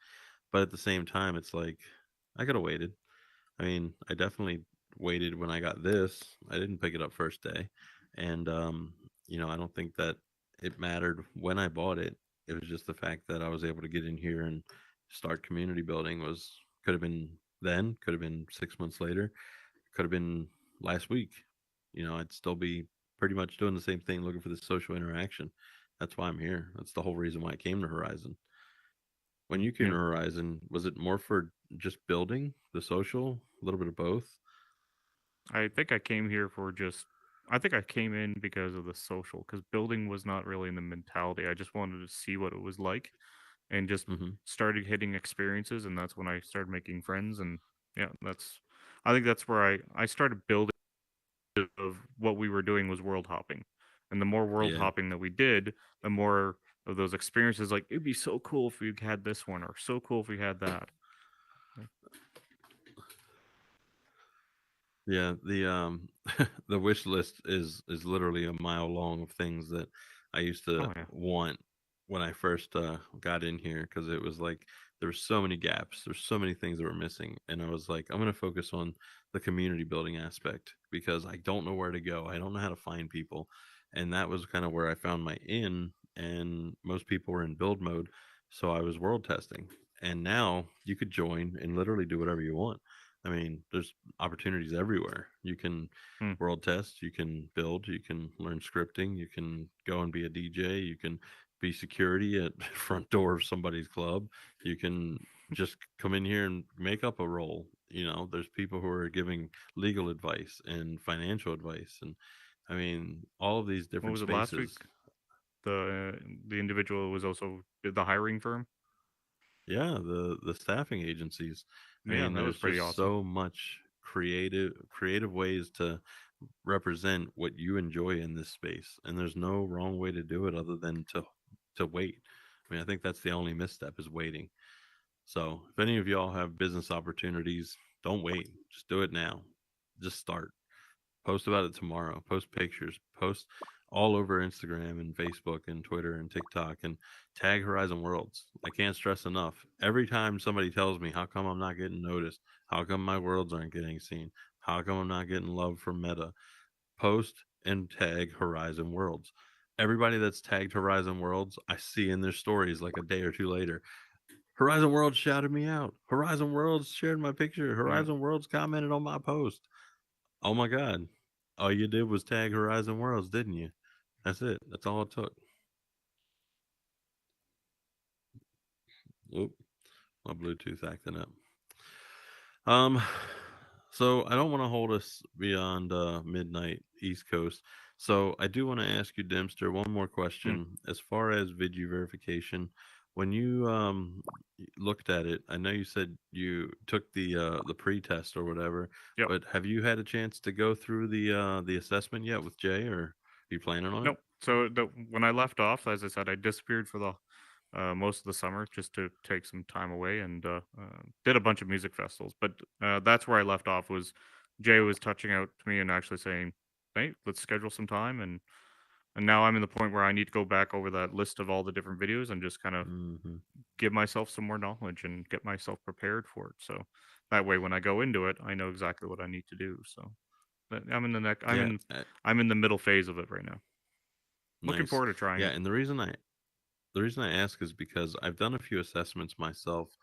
But at the same time, it's like I could have waited. I mean, I definitely waited when I got this. I didn't pick it up first day. And I don't think that it mattered when I bought it. It was just the fact that I was able to get in here and start community building was could have been then, could have been 6 months later, could have been last week. I'd still be pretty much doing the same thing, looking for the social interaction. That's why I'm here. That's the whole reason why I came to Horizon. When you came Yeah. to Horizon, was it more for just building the social, a little bit of both? I think I came here for just. I think I came in because of the social, because building was not really in the mentality. I just wanted to see what it was like, and just Hmm. started hitting experiences, and that's when I started making friends, and yeah, that's. I think that's where I started building. Of what we were doing was world hopping, and the more world Yeah, hopping that we did, the more of those experiences. Like it'd be so cool if we had this one, or so cool if we had that. yeah. The the wish list is literally a mile long of things that I used to Oh yeah, want when I first got in here because it was like there were so many gaps, there's so many things that were missing, and I was like, I'm gonna focus on the community building aspect because I don't know where to go, I don't know how to find people, and that was kind of where I found my in. And most people were in build mode, so I was world testing, and now you could join and literally do whatever you want. I mean, there's opportunities everywhere. You can hmm. world test, you can build, you can learn scripting, you can go and be a DJ, you can be security at front door of somebody's club, you can just come in here and make up a role. There's people who are giving legal advice and financial advice, and I mean, all of these What different was it last week? spaces. The individual was also the hiring firm. Yeah, the staffing agencies. I Yeah, mean, that was there's pretty just awesome. so much creative ways to represent what you enjoy in this space, and there's no wrong way to do it other than to wait. I mean, I think that's the only misstep is waiting. So, if any of y'all have business opportunities, don't wait. Just do it now. Just start. Post about it tomorrow. Post pictures. Post all over Instagram and Facebook and Twitter and TikTok and tag Horizon Worlds. I can't stress enough. Every time somebody tells me, how come I'm not getting noticed? How come my worlds aren't getting seen? How come I'm not getting love from Meta? Post and tag Horizon Worlds. Everybody that's tagged Horizon Worlds, I see in their stories like a day or two later. Horizon Worlds shouted me out. Horizon Worlds shared my picture. Yeah. Horizon Worlds commented on my post. Oh my God. All you did was tag Horizon Worlds, didn't you? That's it. That's all it took. Oop, my Bluetooth acting up. Um, so I don't want to hold us beyond midnight East Coast. So I do want to ask you, Dempster, one more Mm, question. As far as video verification, when you looked at it, I know you said you took the pre-test or whatever, yep. but have you had a chance to go through the assessment yet with Jay, or are you planning on it? Nope. So when I left off, as I said, I disappeared for the most of the summer just to take some time away and did a bunch of music festivals. But that's where I left off. Was Jay was touching out to me and actually saying, "Hey, let's schedule some time." And now I'm in the point where I need to go back over that list of all the different videos and just kind of Hmm. give myself some more knowledge and get myself prepared for it. So that way, when I go into it, I know exactly what I need to do. So but I'm in the neck. Yeah, I'm in the middle phase of it right now. Looking nice. forward to trying Yeah, it. and the reason I ask is because I've done a few assessments myself,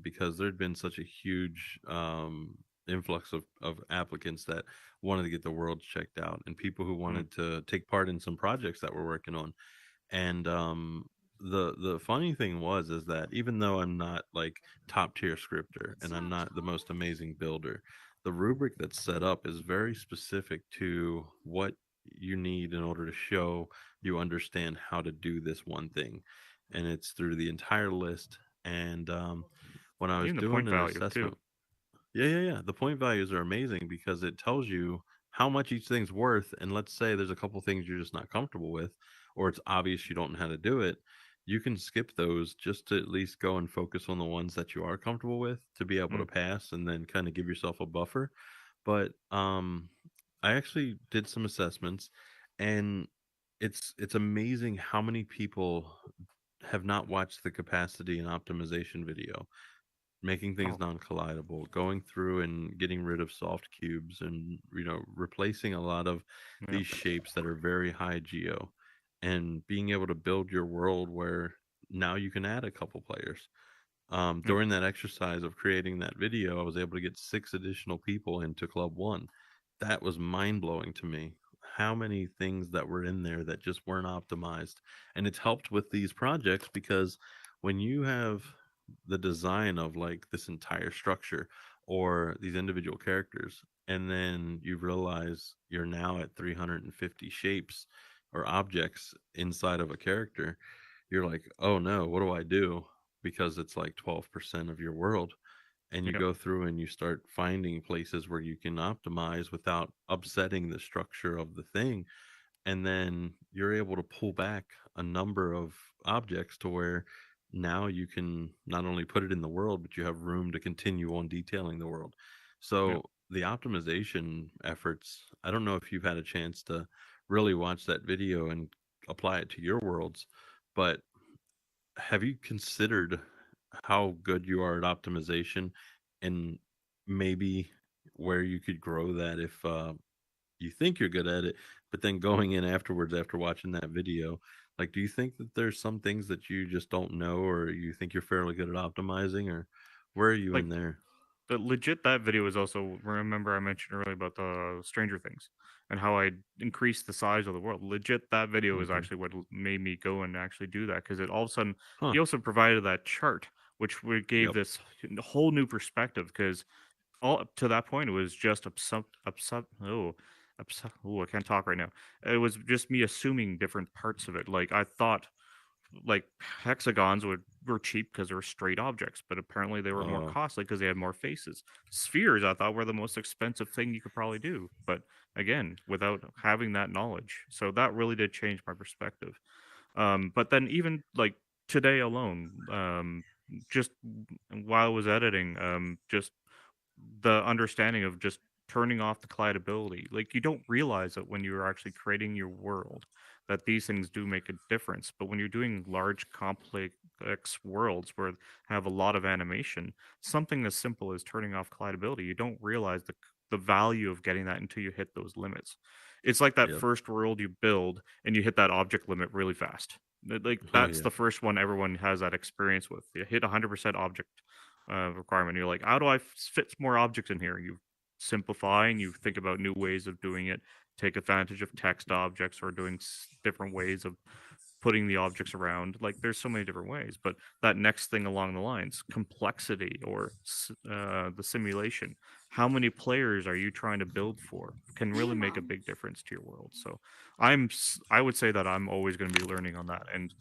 because there'd been such a huge influx of applicants that wanted to get the world checked out and people who Mm, wanted to take part in some projects that we're working on. And the funny thing was is that even though I'm not like top tier scripter and I'm not the most amazing builder, the rubric that's set up is very specific to what you need in order to show you understand how to do this one thing, and it's through the entire list. And when I was even the doing point an value too. assessment, yeah. The point values are amazing because it tells you how much each thing's worth. And let's say there's a couple things you're just not comfortable with, or it's obvious you don't know how to do it. You can skip those just to at least go and focus on the ones that you are comfortable with to be able to Mm, pass and then kind of give yourself a buffer. But I actually did some assessments, and it's amazing how many people have not watched the capacity and optimization video, making things oh, non-collidable, going through and getting rid of soft cubes, and replacing a lot of yep, these shapes that are very high geo, and being able to build your world where now you can add a couple players. yep, During that exercise of creating that video, I was able to get 6 additional people into Club One. That was mind blowing to me. How many things that were in there that just weren't optimized. And it's helped with these projects because when you have the design of like this entire structure or these individual characters, and then you realize you're now at 350 shapes or objects inside of a character, you're like, oh no, what do I do? Because it's like 12% of your world. And you yep, go through and you start finding places where you can optimize without upsetting the structure of the thing. And then you're able to pull back a number of objects to where now you can not only put it in the world, but you have room to continue on detailing the world. yep. So the optimization efforts, I don't know if you've had a chance to really watch that video and apply it to your worlds, but have you considered how good you are at optimization, and maybe where you could grow that if you think you're good at it, but then going in afterwards after watching that video, like, do you think that there's some things that you just don't know, or you think you're fairly good at optimizing, or where are you Like in there? the legit that video is also remember I mentioned earlier about the Stranger Things and how I increased the size of the world. Legit that video is Hmm. actually what made me go and actually do that because it all of a sudden Huh. he also provided that chart which gave Yep. this whole new perspective because all up to that point it was just I can't talk right now. It was just me assuming different parts of it. Like I thought like hexagons were cheap because they were straight objects, but apparently they were more Oh, costly because they had more faces. Spheres, I thought, were the most expensive thing you could probably do, but again, without having that knowledge, so that really did change my perspective. But then even like today alone, just while I was editing, just the understanding of just turning off the collidability. Like you don't realize it when you're actually creating your world that these things do make a difference. But when you're doing large, complex worlds where have a lot of animation, something as simple as turning off collidability, you don't realize the value of getting that until you hit those limits. It's like that yep. first world you build and you hit that object limit really fast. Like Oh, that's yeah. the first one everyone has that experience with. You hit 100% object requirement. You're like, how do I fit more objects in here? You simplify and you think about new ways of doing it. Take advantage of text objects or doing different ways of putting the objects around. Like there's so many different ways, but that next thing along the lines, complexity or the simulation. How many players are you trying to build for? Can really make a big difference to your world. So I would say that I'm always going to be learning on that, and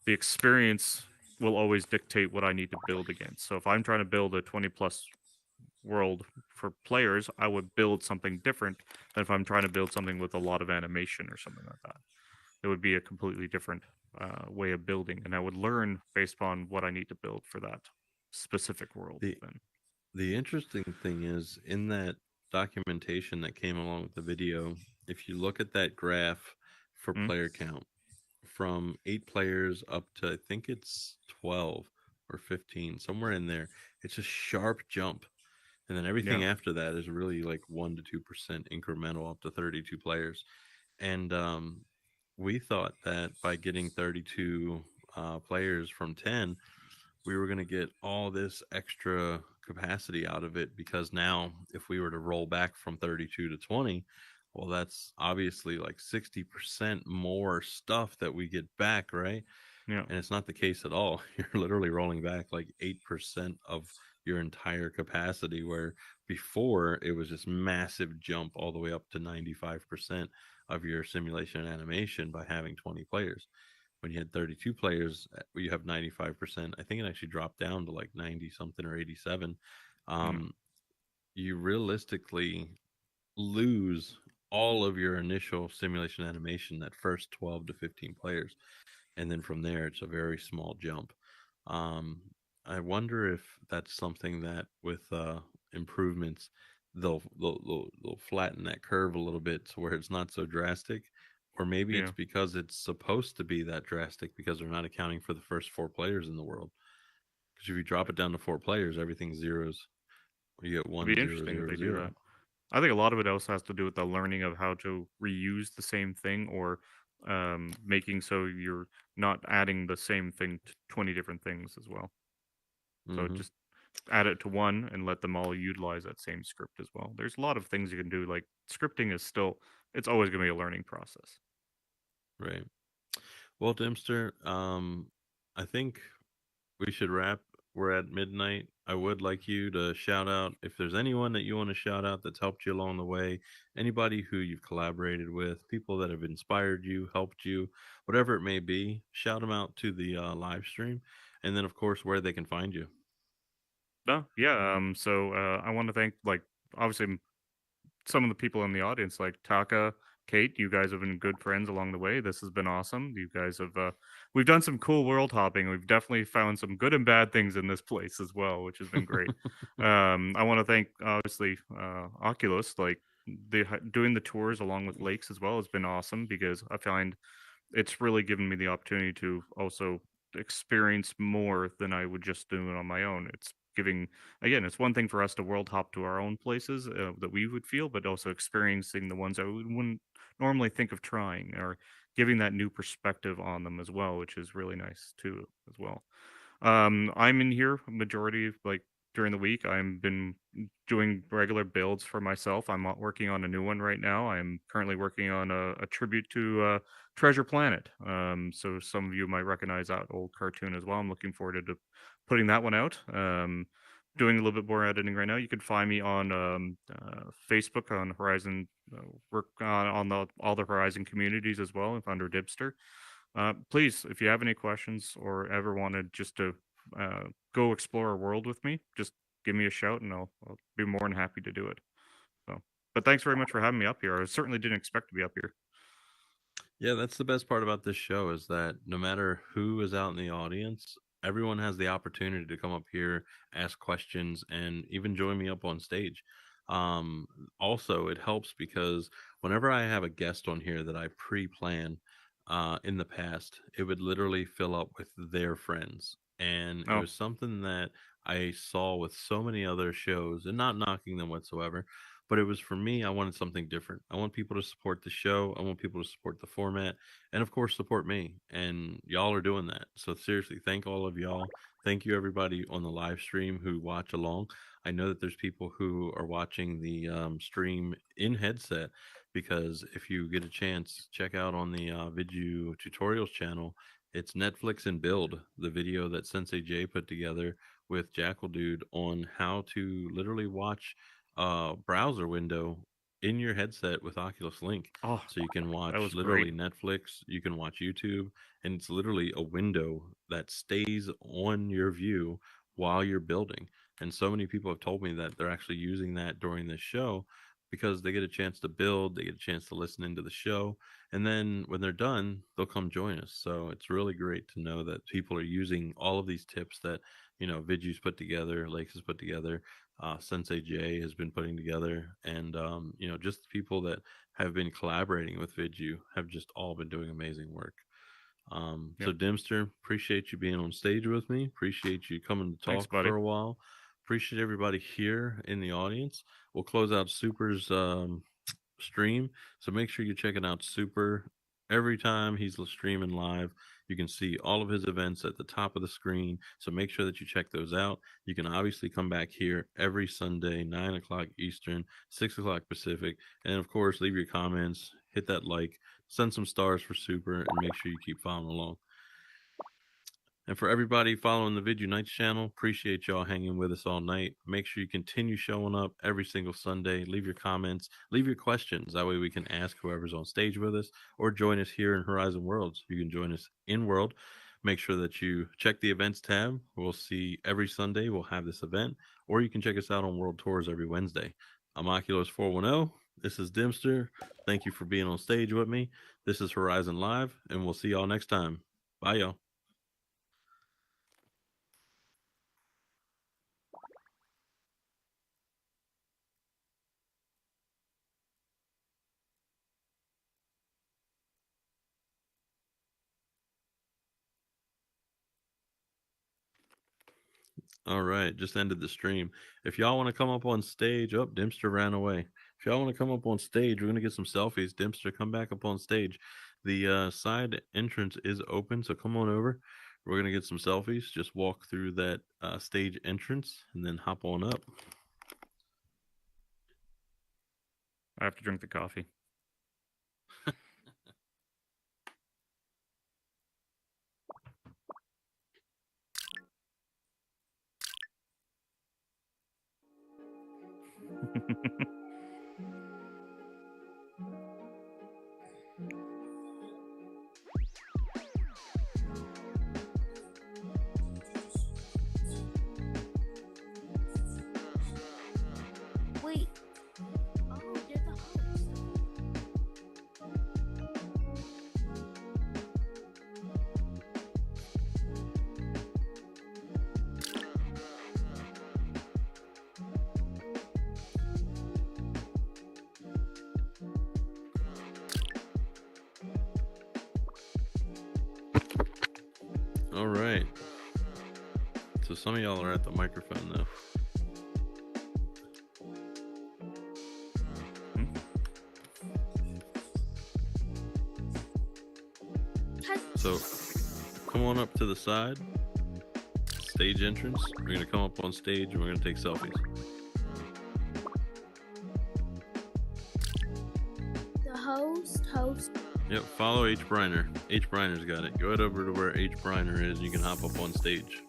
the experience will always dictate what I need to build against. So if I'm trying to build a 20 plus world for players, I would build something different than if I'm trying to build something with a lot of animation or something like that. It would be a completely different way of building, and I would learn based upon what I need to build for that specific world. The Then, the interesting thing is in that documentation that came along with the video, if you look at that graph for mm, player count from 8 players up to I think it's 12 or 15, somewhere in there, it's a sharp jump. And then everything yeah, after that is really like 1 to 2% incremental up to 32 players. And we thought that by getting 32 players from 10, we were going to get all this extra capacity out of it, because now if we were to roll back from 32 to 20, well, that's obviously like 60% more stuff that we get back, right? yeah, And it's not the case at all. You're literally rolling back like 8% of your entire capacity, where before it was this massive jump all the way up to 95% of your simulation and animation by having 20 players. When you had 32 players, you have 95%. I think it actually dropped down to like 90 something or 87. yeah. Um, you realistically lose all of your initial simulation animation, that first 12 to 15 players, and then from there it's a very small jump. um, I wonder if that's something that with improvements they'll flatten that curve a little bit to where it's not so drastic, or maybe it's Yeah. because it's supposed to be that drastic because they're not accounting for the first 4 players in the world. Because if you drop it down to 4 players, everything's zeros. You get It'd one be zero interesting if zero they do that. zero. I think a lot of it also has to do with the learning of how to reuse the same thing, or making so you're not adding the same thing to 20 different things as well. So Mm-hmm. just add it to one and let them all utilize that same script as well. There's a lot of things you can do. Like scripting is still, it's always going to be a learning process. Right. Well, Dempster, I think we should wrap. We're at midnight. I would like you to shout out if there's anyone that you want to shout out that's helped you along the way, anybody who you've collaborated with, people that have inspired you, helped you, whatever it may be. Shout them out to the live stream, and then of course where they can find you. No, yeah. So I want to thank, like, obviously some of the people in the audience, like Taka, Kate. You guys have been good friends along the way. This has been awesome. You guys have, we've done some cool world hopping. We've definitely found some good and bad things in this place as well, which has been great. I want to thank, obviously, Oculus. Like, doing the tours along with lakes as well has been awesome, because I find it's really given me the opportunity to also experience more than I would just do it on my own. It's giving, again, it's one thing for us to world hop to our own places that we would feel, but also experiencing the ones that we wouldn't normally think of trying, or giving that new perspective on them as well, which is really nice too as well. I'm in here majority of, like, during the week. I've been doing regular builds for myself. I'm working on a new one right now. I'm currently working on a tribute to Treasure Planet. So some of you might recognize that old cartoon as well. I'm looking forward to putting that one out. Doing a little bit more editing right now. You can find me on Facebook on Horizon. Work on all the Horizon communities as well, under Dibster. Please, if you have any questions or ever wanted just to uh, go explore a world with me, just give me a shout, and I'll be more than happy to do it. So, but thanks very much for having me up here. I certainly didn't expect to be up here. Yeah, that's the best part about this show is that no matter who is out in the audience, everyone has the opportunity to come up here, ask questions, and even join me up on stage. Also, it helps because whenever I have a guest on here that I pre-plan, in the past, it would literally fill up with their friends, and it Oh, was something that I saw with so many other shows, and not knocking them whatsoever, but it was for me. I wanted something different. I want people to support the show. I want people to support the format, and of course, support me. And y'all are doing that. So seriously, thank all of y'all. Thank you, everybody on the live stream who watch along. I know that there's people who are watching the stream in headset because if you get a chance, check out on the Vidu Tutorials channel. It's Netflix and Build, the video that Sensei J put together with Jackal Dude on how to literally watch a browser window in your headset with Oculus Link. Oh, So you can that watch was literally great. Netflix, you can watch YouTube, and it's literally a window that stays on your view while you're building. And so many people have told me that they're actually using that during this show because they get a chance to build, they get a chance to listen into the show, and then when they're done, they'll come join us. So it's really great to know that people are using all of these tips that, Vidu's put together, Lakes has put together, Sensei J has been putting together, and just the people that have been collaborating with Vidu have just all been doing amazing work. So Yep. Dempster, appreciate you being on stage with me. Appreciate you coming to Thanks, talk buddy. for a while. Appreciate everybody here in the audience. We'll close out Super's stream, so make sure you're checking out Super every time he's streaming live. You can see all of his events at the top of the screen, so make sure that you check those out. You can obviously come back here every Sunday, 9 o'clock Eastern, 6 o'clock Pacific, and of course, leave your comments, hit that like, send some stars for Super, and make sure you keep following along. And for everybody following the Vidu Nights channel, appreciate y'all hanging with us all night. Make sure you continue showing up every single Sunday. Leave your comments, leave your questions. That way we can ask whoever's on stage with us, or join us here in Horizon Worlds. You can join us in World. Make sure that you check the events tab. We'll see every Sunday we'll have this event, or you can check us out on World Tours every Wednesday. I'm Oculos410. This is Dempster. Thank you for being on stage with me. This is Horizon Live, and we'll see y'all next time. Bye, y'all. All right, just ended the stream. If y'all want to come up on stage, oh, Dempster ran away. If y'all want to come up on stage, we're gonna get some selfies. Dempster, come back up on stage. The side entrance is open, so come on over. We're gonna get some selfies. Just walk through that stage entrance and then hop on up. I have to drink the coffee. Wait. Oh, you're the host. All right. So some of y'all are at the microphone though. So come on up to the side, stage entrance. We're gonna come up on stage and we're gonna take selfies. The host. Yep, follow H. Briner. H. Briner's got it. Go right over to where H. Briner is. You can hop up on stage.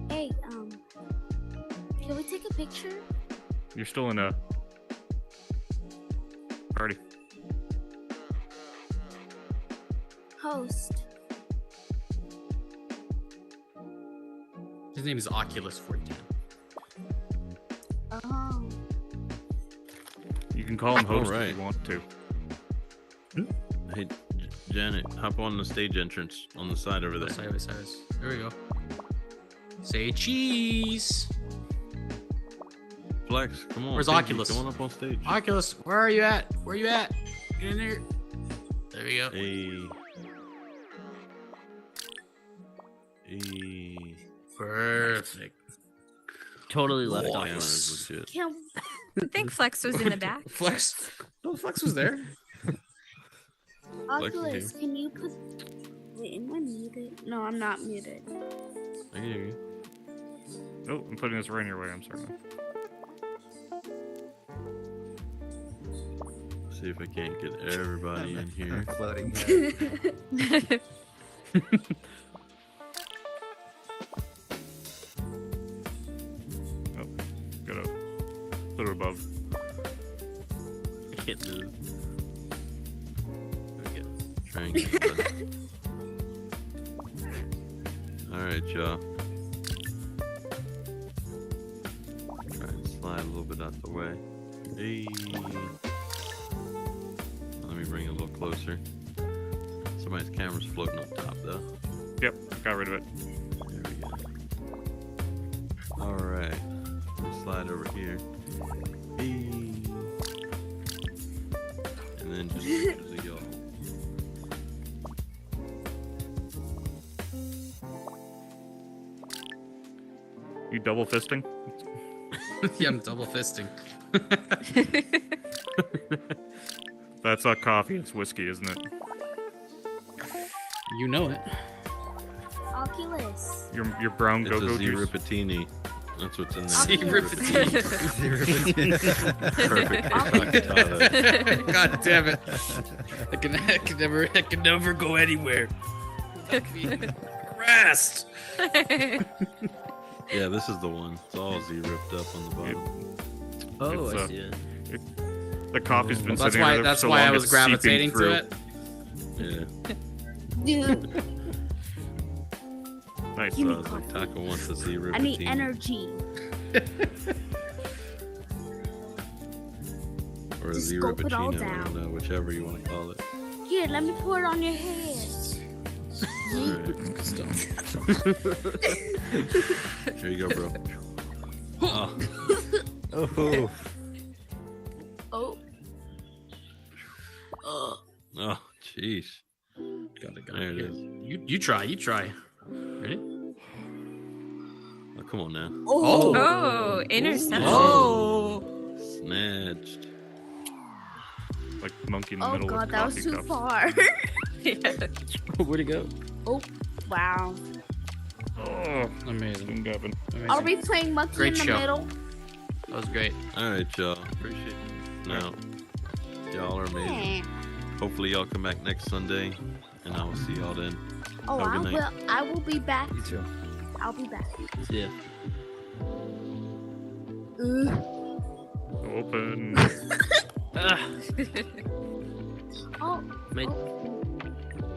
Hey, can we take a picture? You're still in a party. Host. His name is Oculos410. Oh. You can call him host Alright. if you want to. Hey, Janet, hop on the stage entrance on the side over there. Sideways. There we go. Say cheese. Flex, come on. Where's Pinky, Oculus? Come on up on stage. Oculus, where are you at? Where you at? Get in there. There we go. Hey. Hey. Perfect. Totally left Camera Oculus. is legit. Can I think Flex was in the back. Flex. No, Flex was there. Oculus, can you put Wait, am I muted? No, I'm not muted. I hear you. Oh, I'm putting this right in your way. I'm sorry. See if I can't get everybody in here. Floating head. Oh, gotta put it above. I can't move. There we go. Try and get that. Alright, y'all. Try and slide a little bit out the way. Hey. Let me bring it a little closer. Somebody's camera's floating up top, though. Yep, got rid of it. There we go. Alright. Slide over here. Hey. And then just pictures of y'all. You double fisting? Yeah, I'm double fisting. That's not coffee, it's whiskey, isn't it? You know it. Oculus. Your brown It's go-go a juice. Zeripatini. That's what's in there. Zeripatini. God damn it! I can never go anywhere. Without being harassed. Yeah, this is the one. It's all Z-ripped up on the bottom. Oh, It's, I see it. The coffee's been That's sitting why. there That's so why long I was it's seeping gravitating through. to it. Yeah. Dude, Nice. Give me So coffee. Taka wants a Z-rippatini. I need energy. Or a Just gulp it all Z-rippuccino, I down. don't know, whichever you want to call it. Here, let me pour it on your head. Alright. Here you go, bro. Oh. Oh. Oh. Oh, jeez. Got it. There it Here. is. You try. You try. Ready? Oh, come on now. Oh. Oh, interception. Oh. Snatched. Like monkey in the Oh middle god, with that was coffee too cups. far. Where'd it go? Oh, wow. Oh, Amazing. Gavin. Amazing. Are we playing monkey Great in the show. middle? That was great. Alright, y'all. Appreciate it. Now, y'all are amazing. Hopefully, y'all come back next Sunday, and I will see y'all then. Oh, Have a good night. I will be back. You too. I'll be back. See ya. Open. Ah. Oh, Made oh.